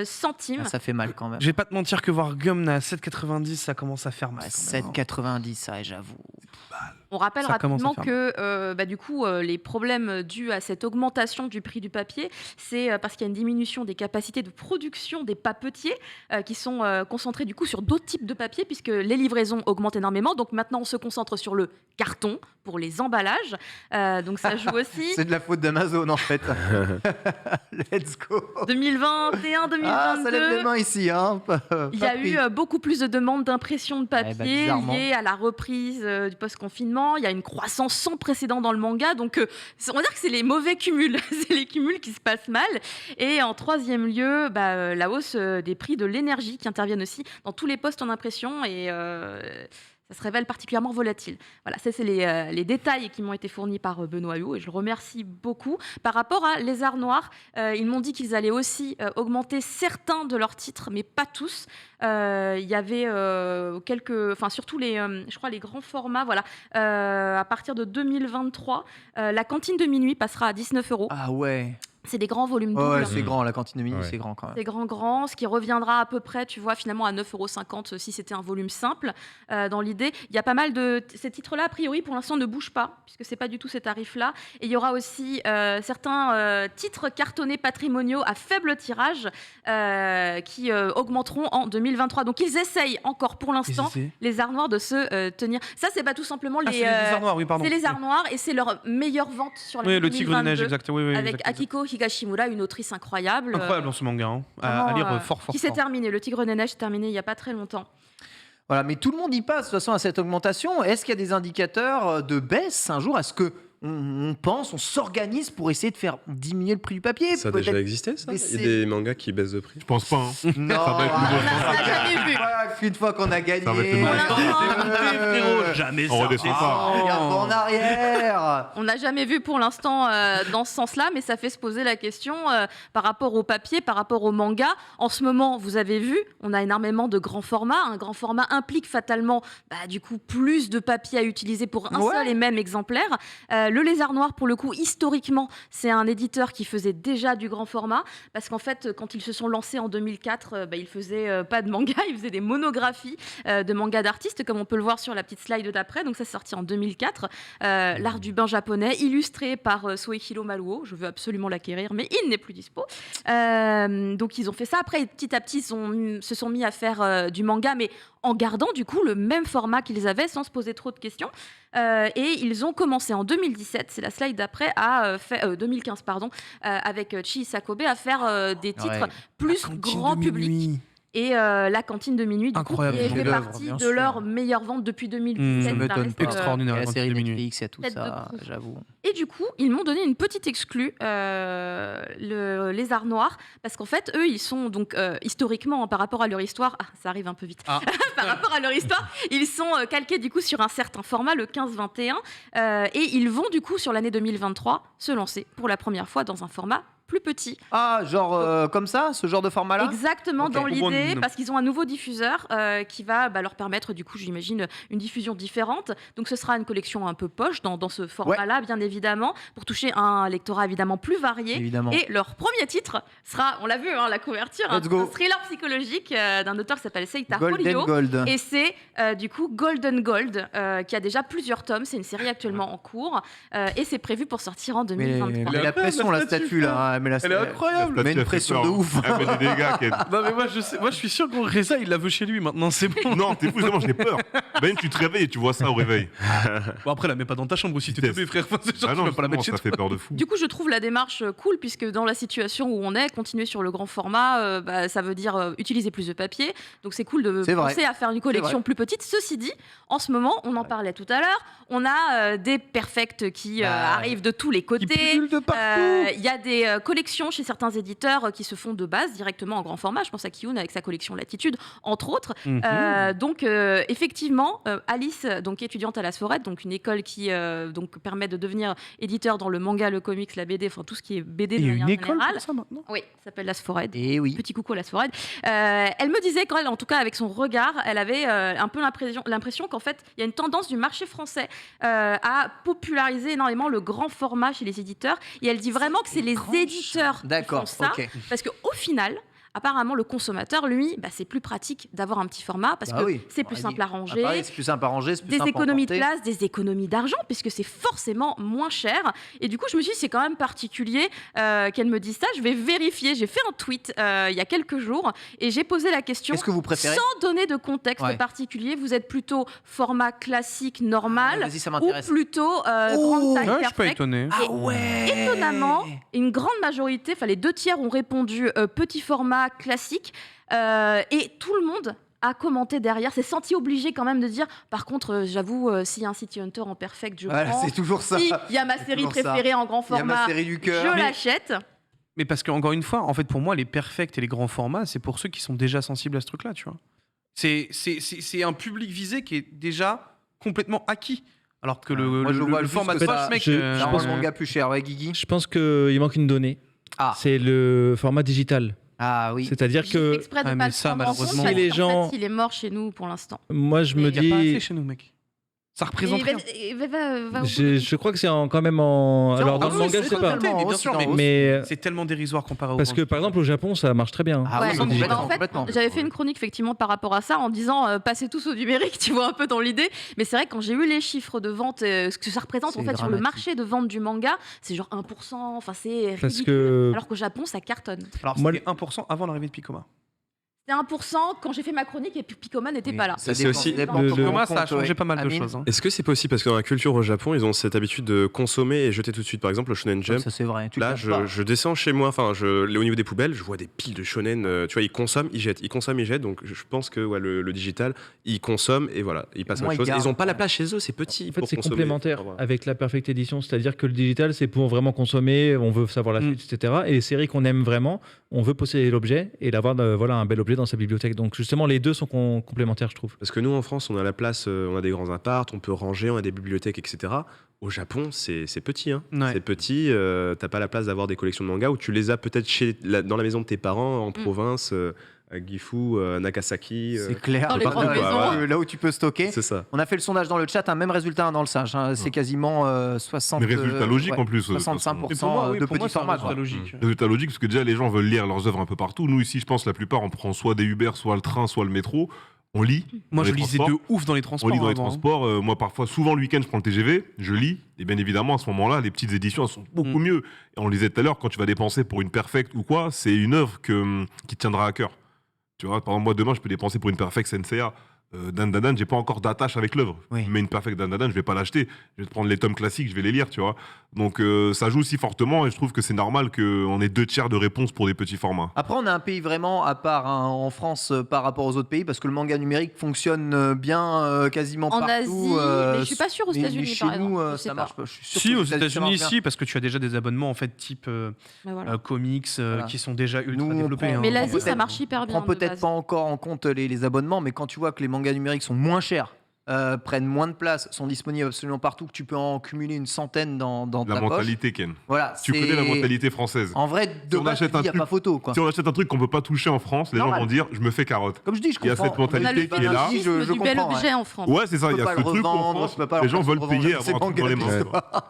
S3: centimes.
S1: Ah, ça fait mal quand même.
S2: Je vais pas te mentir que voir Gum à 7,90, ça commence à faire mal.
S1: Ouais,
S2: quand même, hein.
S1: 7,90, ouais, j'avoue.
S3: On rappelle
S2: Ça commence à
S3: rapidement
S2: faire
S3: que du coup, les problèmes dus à cette augmentation du prix du papier, c'est parce qu'il y a une diminution des capacités de production des papetiers qui sont concentrés du coup sur d'autres types de papier puisque les livraisons augmentent énormément. Donc maintenant, on se concentre sur le carton pour les emballages. Donc ça joue aussi.
S1: C'est de la faute d'Amazon en fait. Let's go.
S3: 2021, 2022.
S1: Ah, ça lève les mains ici. Hein.
S3: Il y a eu beaucoup plus de demandes d'impression de papier
S1: bizarrement.
S3: liées à la reprise du post-confinement. Il y a une croissance sans précédent dans le manga. Donc, on va dire que c'est les mauvais cumuls. C'est les cumuls qui se passent mal. Et en troisième lieu, la hausse des prix de l'énergie qui interviennent aussi dans tous les postes en impression. Et ça se révèle particulièrement volatile. Voilà, ça, c'est les détails qui m'ont été fournis par Benoît Huot et je le remercie beaucoup. Par rapport à Les Arts Noirs, ils m'ont dit qu'ils allaient aussi augmenter certains de leurs titres, mais pas tous. Il y avait surtout je crois les grands formats. Voilà, à partir de 2023, la cantine de minuit passera à 19 €.
S1: Ah ouais.
S3: C'est des grands volumes doubles.
S1: Ouais, c'est grand, la cantine de minuit,
S7: Ouais.
S1: c'est grand quand même.
S3: C'est grand, ce qui reviendra à peu près, tu vois, finalement à 9,50 € si c'était un volume simple. Dans l'idée, il y a pas mal de... Ces titres-là, a priori, pour l'instant, ne bougent pas, puisque c'est pas du tout ces tarifs-là. Et il y aura aussi certains titres cartonnés patrimoniaux à faible tirage qui augmenteront en 2023. Donc ils essayent encore pour l'instant, les Arts Noirs, de se tenir. Ça, c'est pas tout simplement
S2: Ah,
S3: les...
S2: c'est les Arts Noirs, oui, pardon.
S3: c'est les Arts Noirs et c'est leur meilleure vente sur l'année
S2: Oui, le Tigre des Neiges,
S3: 2022.
S2: exact. Oui,
S3: Avec
S2: exact.
S3: Akiko Higashimura, une autrice incroyable.
S2: Incroyable dans ce manga, hein. à
S3: Vraiment,
S2: lire fort.
S3: qui s'est terminé. Le Tigre des Neiges s'est terminé il n'y a pas très longtemps.
S1: Voilà, mais tout le monde y passe de toute façon à cette augmentation. Est-ce qu'il y a des indicateurs de baisse un jour? Est-ce que on pense, on s'organise pour essayer de faire diminuer le prix du papier?
S4: Ça a
S1: peut-être
S4: déjà existé, ça? Il y a
S1: baisser-
S4: des mangas qui baissent de prix.
S5: Je pense pas. Hein.
S1: Non,
S5: Ça va être le
S3: On n'a jamais vu.
S1: une fois qu'on a gagné.
S5: Ça va être le
S3: nouveau
S2: jamais
S5: On redescend pas.
S1: Regarde pas en arrière.
S3: On n'a jamais vu pour l'instant dans ce sens-là, mais ça fait se poser la question par rapport au papier, par rapport au manga. En ce moment, vous avez vu, on a énormément de grands formats. Un grand format implique fatalement du coup plus de papier à utiliser pour un seul et même exemplaire. Le Lézard Noir, pour le coup, historiquement, c'est un éditeur qui faisait déjà du grand format, parce qu'en fait, quand ils se sont lancés en 2004, ils faisaient pas de manga, ils faisaient des monographies de mangas d'artistes, comme on peut le voir sur la petite slide d'après. Donc ça, c'est sorti en 2004. L'art du bain japonais, illustré par Soichiro Maruo. Je veux absolument l'acquérir, mais il n'est plus dispo. Donc ils ont fait ça. Après, petit à petit, ils se sont mis à faire du manga, mais en gardant du coup le même format qu'ils avaient, sans se poser trop de questions. Et ils ont commencé en 2017, c'est la slide d'après, 2015 pardon, avec Chi Sakobe, à faire des titres plus grand public. Et la cantine de minuit, du
S2: Incroyable,
S3: coup, qui fait
S2: chef-d'œuvre,
S3: partie
S1: bien
S3: de
S1: sûr.
S3: leur meilleure vente depuis 2017.
S2: Ça
S3: Ça
S2: m'étonne.
S3: reste,
S2: Extraordinaire.
S1: Il y a la
S2: la
S1: série
S2: Quantité de minuit.
S1: Netflix, il y a tout
S3: Tête de
S1: ça,
S3: proue.
S1: j'avoue.
S3: Et du coup, ils m'ont donné une petite exclue, les Arts Noirs, parce qu'en fait, eux, ils sont donc historiquement, par rapport à leur histoire, ça arrive un peu vite,
S2: Ah.
S3: par rapport à leur histoire, ils sont calqués du coup sur un certain format, le 15-21, et ils vont du coup sur l'année 2023 se lancer pour la première fois dans un format plus petit.
S1: Ah, genre comme ça, ce genre de format-là?
S3: Exactement,
S1: Ok.
S3: dans l'idée,
S2: Bon.
S3: parce qu'ils ont un nouveau diffuseur qui va leur permettre, du coup, j'imagine, une diffusion différente. Donc, ce sera une collection un peu poche dans ce format-là, bien évidemment, pour toucher un lectorat évidemment plus varié.
S1: Évidemment.
S3: Et leur premier titre sera, on l'a vu, la couverture,
S1: Let's go.
S3: un thriller psychologique d'un auteur qui s'appelle Seita
S1: Golden
S3: Horio.
S1: Gold.
S3: Et c'est du coup Golden Gold, qui a déjà plusieurs tomes. C'est une série actuellement en cours. Et c'est prévu pour sortir en 2023.
S1: Mais la pression, la statue, là. Mais
S2: Elle est incroyable.
S1: Mais une pression de ouf.
S5: Elle met des dégâts, Ken.
S2: Non, mais moi, je suis sûr que Reza, il la veut chez lui maintenant, c'est bon.
S5: Non, t'es fou, moi j'ai peur. Ben, tu te réveilles et tu vois ça au réveil.
S2: Bon, après, la mets pas dans ta chambre aussi, t'es
S5: Test.
S2: tombé, frère. Enfin, c'est sûr,
S5: Ah
S2: tu
S5: non,
S2: vas pas la mettre chez
S5: ça
S2: toi.
S5: fait peur de fou.
S3: Du coup, je trouve la démarche cool, puisque dans la situation où on est, continuer sur le grand format, ça veut dire utiliser plus de papier. Donc c'est cool de
S1: C'est vrai.
S3: penser à faire une collection plus petite. Ceci dit, en ce moment, on en parlait tout à l'heure, on a des perfects qui arrivent de tous les
S2: Qui
S3: côtés.
S2: pullulent de partout.
S3: Il y a des collections chez certains éditeurs qui se font de base directement en grand format. Je pense à Kiyun avec sa collection Latitude, entre autres. Donc, effectivement, Alice, donc étudiante à la Sforette, donc une école qui donc permet de devenir éditeur dans le manga, le comics, la BD, enfin tout ce qui est BD de
S2: Il y a
S3: manière
S2: une école
S3: générale.
S2: pour ça maintenant.
S3: Oui, ça s'appelle la Sforette.
S1: Et oui.
S3: Petit coucou à la Sforette. Elle me disait, quand elle, en tout cas avec son regard, elle avait un peu l'impression qu'en fait, il y a une tendance du marché français à populariser énormément le grand format chez les éditeurs. Et elle dit vraiment que c'est les éditeurs qui
S1: D'accord,
S3: font ça.
S1: ok.
S3: Parce qu'au final, apparemment, le consommateur, lui, c'est plus pratique d'avoir un petit format parce
S1: Bah
S3: que
S1: oui.
S3: c'est plus simple à ranger.
S1: Ah, pareil, c'est plus simple à ranger, c'est plus
S3: Des
S1: simple à
S3: économies de
S1: emporter.
S3: place, des économies d'argent, puisque c'est forcément moins cher. Et du coup, je me suis dit, c'est quand même particulier qu'elle me dise ça. Je vais vérifier. J'ai fait un tweet il y a quelques jours et j'ai posé la question.
S1: Qu'est-ce que vous préférez?
S3: Sans donner de contexte
S1: Ouais.
S3: particulier, vous êtes plutôt format classique, normal,
S1: Vas-y, ça
S3: ou
S1: m'intéresse.
S3: plutôt grande taille
S2: Ouais, je suis pas
S3: perfect.
S2: étonné.
S1: Ah ouais.
S3: Étonnamment, une grande majorité, enfin les 2/3 ont répondu petit format classique, et tout le monde a commenté derrière, s'est senti obligé quand même de dire, par contre, j'avoue, s'il y a un City Hunter en perfect, je
S1: Voilà,
S3: prends.
S1: c'est toujours ça.
S3: Si il y a ma
S1: C'est
S3: série
S1: toujours ça.
S3: préférée en grand
S1: Il y a ma
S3: format,
S1: série du cœur.
S3: je
S1: Mais-
S3: l'achète.
S2: Mais parce qu'encore une fois, en fait, pour moi, les perfects et les grands formats, c'est pour ceux qui sont déjà sensibles à ce truc-là, tu vois. C'est un public visé qui est déjà complètement acquis. Alors que
S1: Moi, je vois
S2: le
S1: juste
S2: format
S1: que
S2: de
S1: ça-
S2: poche, mec.
S1: Ça rend mon gars plus cher, ouais, Guigui.
S7: Je pense qu'il manque une donnée.
S1: Ah.
S7: C'est le format digital.
S1: Ah oui.
S7: C'est-à dire
S3: J'ai fait
S7: que
S3: exprès de
S2: Ah,
S3: pas
S2: mais
S3: le
S2: ça,
S3: prendre en compte
S2: malheureusement-
S3: parce
S7: Si les
S3: qu'en
S7: gens-
S3: fait, il est mort chez nous pour l'instant.
S7: moi, je me
S2: Il n'y a pas assez
S7: dis,
S2: chez nous, mec. Ça représente rien.
S7: Je crois que c'est quand même en. Alors dans le manga, je sais pas.
S2: Mais bien sûr,
S7: Mais
S2: c'est tellement dérisoire comparé au.
S7: parce que par exemple au Japon, ça marche très bien.
S1: Ah oui,
S3: Ouais.
S1: complètement,
S3: En fait,
S1: complètement.
S3: j'avais fait une chronique effectivement par rapport à ça en disant passez tous au numérique, tu vois un peu dans l'idée. Mais c'est vrai que quand j'ai eu les chiffres de vente, ce que ça représente
S1: C'est
S3: en fait sur le
S1: dramatique.
S3: marché de vente du manga, c'est genre 1%. Enfin c'est
S7: Parce
S3: ridicule.
S7: que
S3: Alors qu'au Japon, ça cartonne.
S2: Alors
S7: Moi,
S2: c'était 1% avant l'arrivée de Picoma.
S3: C'était 1% quand j'ai fait ma chronique et puis Picoma n'était
S1: Oui.
S3: pas là.
S4: Ça, c'est aussi-
S2: Picoma, ça a changé pas mal de
S1: Amine.
S2: choses.
S4: Est-ce que c'est possible parce que dans la culture au Japon, ils ont cette habitude de consommer et jeter tout de suite. Par exemple, le Shonen Jump.
S1: Ça, c'est vrai. Tu
S4: Là,
S1: le caches pas.
S4: je descends chez moi, enfin, au niveau des poubelles, je vois des piles de shonen. Tu vois, ils consomment, ils jettent, ils consomment, ils jettent. Donc, je pense que ouais, le digital, ils consomment et voilà, ils passent à
S1: Moi,
S4: autre
S1: ils
S4: chose. Ils n'ont pas la
S1: gardent.
S4: place chez eux, c'est petit.
S7: En fait,
S4: pour
S7: c'est
S4: consommer.
S7: complémentaire
S4: Voilà.
S7: avec la Perfect Edition, c'est-à-dire que le digital, c'est pour vraiment consommer, on veut savoir la
S2: Mm.
S7: suite, etc. Et les séries qu'on aime vraiment, on veut posséder l'objet et l'avoir voilà, un bel objet dans sa bibliothèque. Donc justement, les deux sont complémentaires, je trouve.
S4: Parce que nous, en France, on a la place, on a des grands apparts, on peut ranger, on a des bibliothèques, etc. Au Japon, c'est petit. Hein.
S2: Ouais.
S4: C'est petit. T'as pas la place d'avoir des collections de mangas où tu les as peut-être dans la maison de tes parents, en province, à Gifu, à Nagasaki.
S1: C'est clair.
S3: Dans les
S4: partout,
S3: grandes
S4: quoi,
S3: maisons.
S4: voilà.
S1: Là où tu peux stocker.
S4: C'est ça.
S1: On a fait le sondage dans le chat, un même résultat dans le sage. C'est quasiment 60.
S5: Mais résultat logique en plus.
S1: 65%
S2: Mais pour moi, oui,
S1: de
S2: pour moi,
S1: petits
S2: c'est un
S1: formats.
S2: résultat
S1: quoi.
S2: logique.
S5: Résultat logique, parce que déjà, les gens veulent lire leurs œuvres un peu partout. Nous, ici, je pense, la plupart, on prend soit des Uber, soit le train, soit le métro. On lit.
S2: Moi,
S5: dans
S2: je
S5: les
S2: lisais
S5: transports.
S2: de ouf dans les
S5: On
S2: transports.
S5: lit dans les
S2: avant, hein.
S5: transports. Moi, parfois, souvent le week-end, je prends le TGV, je lis. Et bien évidemment, à ce moment-là, les petites éditions, elles sont beaucoup mieux. Et on le disait tout à l'heure, quand tu vas dépenser pour une Perfect ou quoi, c'est une œuvre qui te tiendra à cœur. Tu vois, par exemple, moi, demain, je peux dépenser pour une Perfect Senseiya. Dan Dan Dan, j'ai pas encore d'attache avec l'œuvre.
S1: Oui.
S5: Mais une Perfect Dan Dan Dan, je vais pas l'acheter. Je vais prendre les tomes classiques, je vais les lire, tu vois. Donc ça joue aussi fortement et je trouve que c'est normal qu'on ait 2/3 de réponses pour des petits formats.
S1: Après, on a un pays vraiment à part hein, en France par rapport aux autres pays parce que le manga numérique fonctionne bien quasiment
S3: En
S1: partout.
S3: Asie, mais je suis pas sûre aux
S1: mais
S3: États-Unis
S1: chez
S3: par
S1: nous,
S3: exemple. Je sais
S1: ça
S3: pas.
S1: marche pas. Je suis sûr
S2: Si,
S1: que
S2: aux
S1: ça
S2: États-Unis,
S1: marche bien.
S2: si, parce que tu as déjà des abonnements en fait type
S3: Mais voilà.
S2: comics
S1: Voilà.
S2: qui sont déjà ultra
S1: Nous, on
S2: développés.
S1: prend-
S2: hein.
S3: Mais
S1: prend
S3: l'Asie, ça
S1: peut-être-
S3: marche hyper
S1: On
S3: bien.
S1: prend
S3: de
S1: peut-être
S3: base.
S1: pas encore en compte les abonnements, mais quand tu vois que les mangas numériques sont moins chers, prennent moins de place, sont disponibles absolument partout, que tu peux en cumuler une centaine dans
S5: La
S1: ta poche.
S5: mentalité, Ken.
S1: Voilà,
S5: Tu connais la
S1: c'est-
S5: mentalité française.
S1: En vrai, de
S5: Si on
S1: base,
S5: achète
S1: il
S5: un
S1: n'y a
S5: truc-
S1: pas photo. Quoi.
S5: Si on achète un truc qu'on peut pas toucher en France, les gens
S1: Normal.
S5: vont dire je me fais carotte.
S1: Comme je dis, je
S5: Il y a
S1: comprends.
S5: cette mentalité
S3: On a le
S5: qui est là.
S3: fanatisme
S1: Je
S3: du bel
S1: comprends,
S3: objet en France.
S5: Ouais, c'est ça,
S1: Tu
S5: il y
S1: peux
S5: a
S1: pas
S5: ce
S1: le
S5: truc en
S1: revendre,
S5: France.
S1: tu peux pas
S5: Les
S1: leur
S5: gens
S1: faire
S5: veulent
S1: revendre
S5: payer,
S1: ces
S5: avoir un truc dans les
S1: mangas,
S5: mains.
S1: tu vois.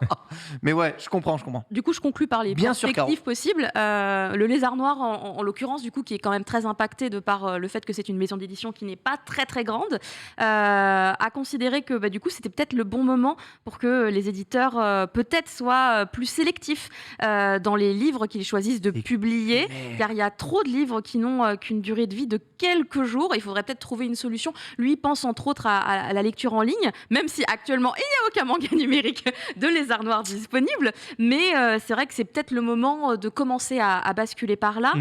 S1: Mais ouais, je comprends.
S3: Du coup, je conclus par les
S1: Bien sûr,
S3: perspectives possibles. Le Lézard Noir, en l'occurrence, du coup, qui est quand même très impacté de par le fait que c'est une maison d'édition qui n'est pas très très grande, a considéré que du coup, c'était peut-être le bon moment pour que les éditeurs peut-être soient plus sélectifs dans les livres qu'ils choisissent de publier, car il y a trop de livres qui n'ont qu'une durée de vie de quelques jours. Il faudrait peut-être trouver une solution. Lui pense entre autres à la lecture en ligne, même si actuellement il n'y a aucun manga numérique de Lézard Noir disponible. Mais c'est vrai que c'est peut-être le moment de commencer à basculer par là.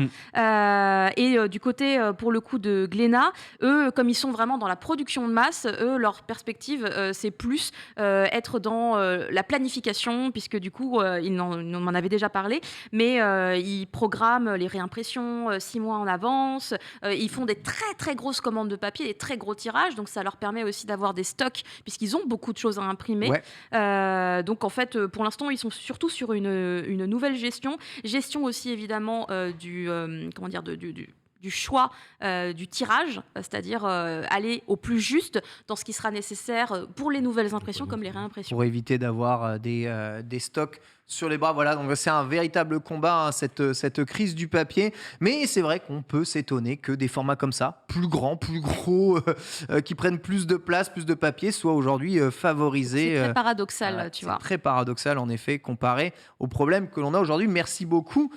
S3: Et du côté, pour le coup, de Glénat, eux, comme ils sont vraiment dans la production de masse, eux, leur perspective, c'est plus être dans la planification, puisque du coup, ils m'en avaient déjà parlé, mais ils programment les réimpressions 6 mois en avance, ils font des très très grosses commandes de papier, des très gros tirages, donc ça leur permet aussi d'avoir des stocks, puisqu'ils ont beaucoup de choses à imprimer.
S1: Ouais.
S3: Donc en fait, pour l'instant, ils sont surtout sur une nouvelle gestion aussi évidemment du choix du tirage, c'est-à-dire aller au plus juste dans ce qui sera nécessaire pour les nouvelles impressions comme les réimpressions.
S1: Pour éviter d'avoir des stocks sur les bras. Voilà, donc c'est un véritable combat, hein, cette crise du papier. Mais c'est vrai qu'on peut s'étonner que des formats comme ça, plus grands, plus gros, qui prennent plus de place, plus de papier, soient aujourd'hui favorisés.
S3: C'est très paradoxal,
S1: Voilà,
S3: tu
S1: c'est
S3: vois.
S1: très paradoxal, en effet, comparé aux problèmes que l'on a aujourd'hui. Merci beaucoup.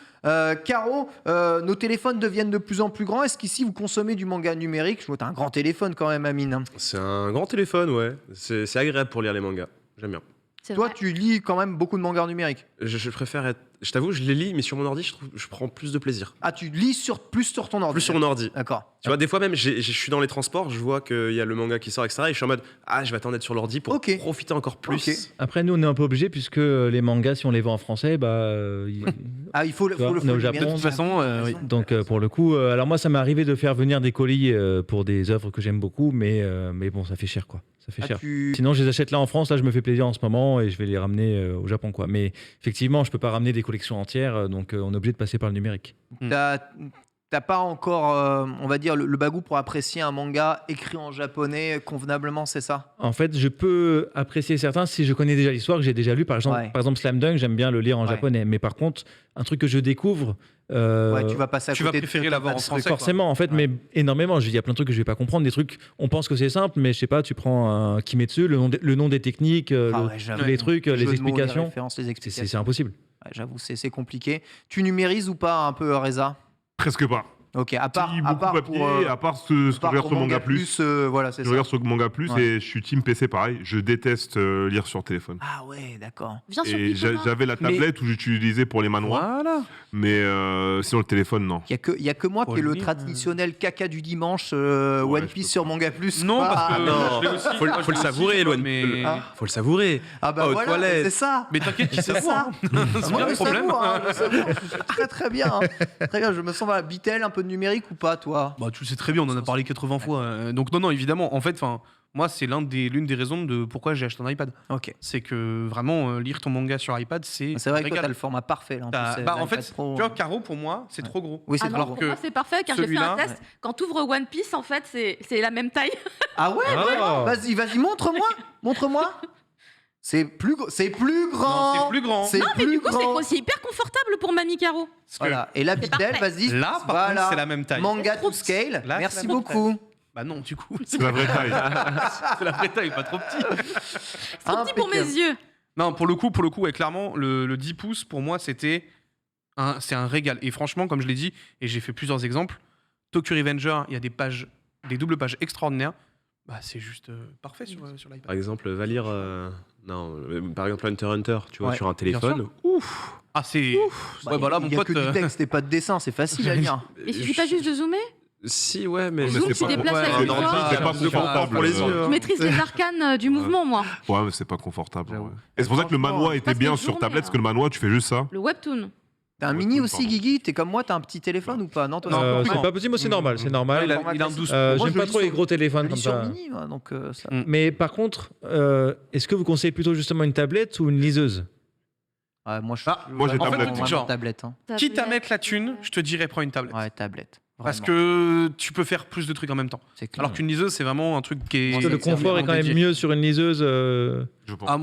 S1: Caro, nos téléphones deviennent de plus en plus grands. Est-ce qu'ici, vous consommez du manga numérique? Je vois que tu as un grand téléphone quand même, Amine.
S4: C'est un grand téléphone, ouais. C'est agréable pour lire les mangas. J'aime bien.
S3: C'est
S1: Toi,
S3: vrai.
S1: tu lis quand même beaucoup de mangas numériques.
S4: Je préfère être. Je t'avoue, je les lis, mais sur mon ordi, je prends plus de plaisir.
S1: Ah, tu lis plus sur ton ordi.
S4: Plus sur mon ordi.
S1: D'accord.
S4: Tu vois, des fois même, je suis dans les transports, je vois qu'il y a le manga qui sort, etc. Et je suis en mode, je vais attendre d'être sur l'ordi pour
S1: Ok.
S4: profiter encore plus.
S1: Ok.
S7: Après, nous, on est un peu obligés puisque les mangas, si on les vend en français,
S1: Ah, il faut
S7: Tu vois, on est au Japon.
S2: De toute façon, oui.
S7: donc pour le coup, alors moi, ça m'est arrivé de faire venir des colis pour des œuvres que j'aime beaucoup, mais bon, ça fait cher, quoi. Ça fait cher. Sinon, je les achète là en France. Là, je me fais plaisir en ce moment et je vais les ramener au Japon, quoi. Mais effectivement, je peux pas ramener des collections entières, donc on est obligé de passer par le numérique.
S1: t'as pas encore, on va dire, le bagou pour apprécier un manga écrit en japonais convenablement, c'est ça?
S7: En fait, je peux apprécier certains si je connais déjà l'histoire, que j'ai déjà lu. Par exemple, Slam Dunk, j'aime bien le lire en japonais. Mais par contre, un truc que je découvre...
S1: tu vas passer à
S2: tu vas
S1: côté
S2: préférer l'avoir en français.
S7: Forcément, en fait, mais énormément. Il y a plein de trucs que je vais pas comprendre. Des trucs, on pense que c'est simple, mais je sais pas, tu prends un Kimetsu, le nom des techniques, les trucs, les explications.
S1: Les références, les explications.
S7: C'est impossible.
S1: Ouais, j'avoue, c'est compliqué. Tu numérises ou pas un peu, Reza?
S5: Presque pas.
S1: Ok, à part
S5: papier, à part ce que je regarde sur Manga Plus.
S1: Voilà, c'est ça.
S5: Je regarde sur Manga Plus et je suis team PC pareil. Je déteste lire sur téléphone.
S1: Ah ouais, d'accord.
S5: Et j'avais la tablette où j'utilisais pour les manoirs.
S2: Voilà.
S5: Mais sinon, le téléphone, non.
S1: Il y a que moi qui ai le traditionnel caca du dimanche One Piece sur Manga Plus.
S2: Non, parce que
S4: non.
S2: je l'ai aussi.
S4: Faut le savourer, Loan.
S2: Mais...
S4: Faut le savourer.
S1: Ah bah
S4: Pas aux
S1: voilà,
S4: toilettes.
S1: c'est ça.
S2: Mais t'inquiète, tu sais
S1: C'est ça.
S2: C'est bien le problème.
S1: Je sais très très bien. Très bien, je me sens Bitel, un peu de numérique ou pas, toi?
S2: Bah, tu le sais très bien, on en a parlé 80 fois. Donc non, évidemment. En fait, moi, c'est l'une des raisons de pourquoi j'ai acheté un iPad.
S1: Ok.
S2: C'est que vraiment, lire ton manga sur iPad, c'est
S1: vrai que toi, t'as le format parfait. Là,
S2: en fait, tu vois, Caro, pour moi, c'est trop gros.
S1: Oui, c'est
S3: non, pour moi, c'est parfait, car j'ai fait un test. Quand tu ouvres One Piece, en fait, c'est la même taille.
S1: Ah ouais, Vas-y, montre-moi. C'est plus grand.
S2: Non, c'est plus grand.
S1: C'est
S3: non, mais
S1: plus
S3: du coup,
S1: grand.
S3: c'est hyper confortable pour Mamie Caro.
S1: Voilà. Et la Bitel, vas-y.
S2: Là, par contre, c'est la même taille.
S1: Manga to scale.
S2: Là,
S1: Merci
S2: c'est la même
S1: beaucoup.
S2: taille. Bah non, du coup.
S5: C'est la vraie taille.
S2: C'est la vraie taille, pas trop petit.
S3: C'est trop petit pour mes yeux.
S2: Non, pour le coup, ouais, clairement, le 10 pouces, pour moi, c'est un régal. Et franchement, comme je l'ai dit, et j'ai fait plusieurs exemples, Tokyo Revenger, il y a des doubles pages extraordinaires. Bah, c'est juste parfait sur l'iPad.
S4: Par exemple, va lire. Par exemple, Hunter x Hunter, tu vois, sur un téléphone.
S2: Ouf. Ah, c'est. Ouais, bah là, mon
S1: il y a
S2: pote.
S1: que du texte et pas de dessin, c'est facile à lire.
S3: Il suffit pas juste de zoomer.
S4: Si, ouais, mais.
S3: Zoom, tu déplaces avec
S5: c'est
S3: les
S5: pas
S3: doigts.
S5: confortable
S4: pour les yeux.
S3: Je maîtrise les arcanes du mouvement, moi.
S5: Ouais, mais c'est pas confortable. Ouais. Et c'est pour ça que le manhwa était
S3: passe
S5: bien
S3: mes
S5: sur
S3: journées,
S5: tablette, parce que le manhwa, tu fais juste ça.
S3: Le webtoon.
S1: T'as un mini aussi, Guigui? T'es comme moi, t'as un petit téléphone ou pas? Non, toi,
S2: Non,
S7: C'est pas possible, moi c'est normal. C'est normal.
S2: Il a un 12
S7: J'aime pas trop les gros téléphones comme
S1: sur
S7: ça.
S1: mini, moi, donc ça.
S7: Mais par contre, est-ce que vous conseillez plutôt justement une tablette ou une liseuse?
S1: Ouais, moi,
S5: moi, j'ai
S2: en fait,
S5: tablette.
S2: genre,
S1: tablette. Hein.
S2: Quitte à mettre la thune, je te dirais prends une tablette.
S1: Ouais, tablette.
S2: Parce
S1: Vraiment.
S2: que tu peux faire plus de trucs en même temps.
S1: C'est clair.
S2: Alors qu'une liseuse, c'est vraiment un truc qui est.
S7: Parce que le confort est quand même
S2: dédié.
S7: mieux sur une liseuse.
S5: Je pense.
S2: Ah,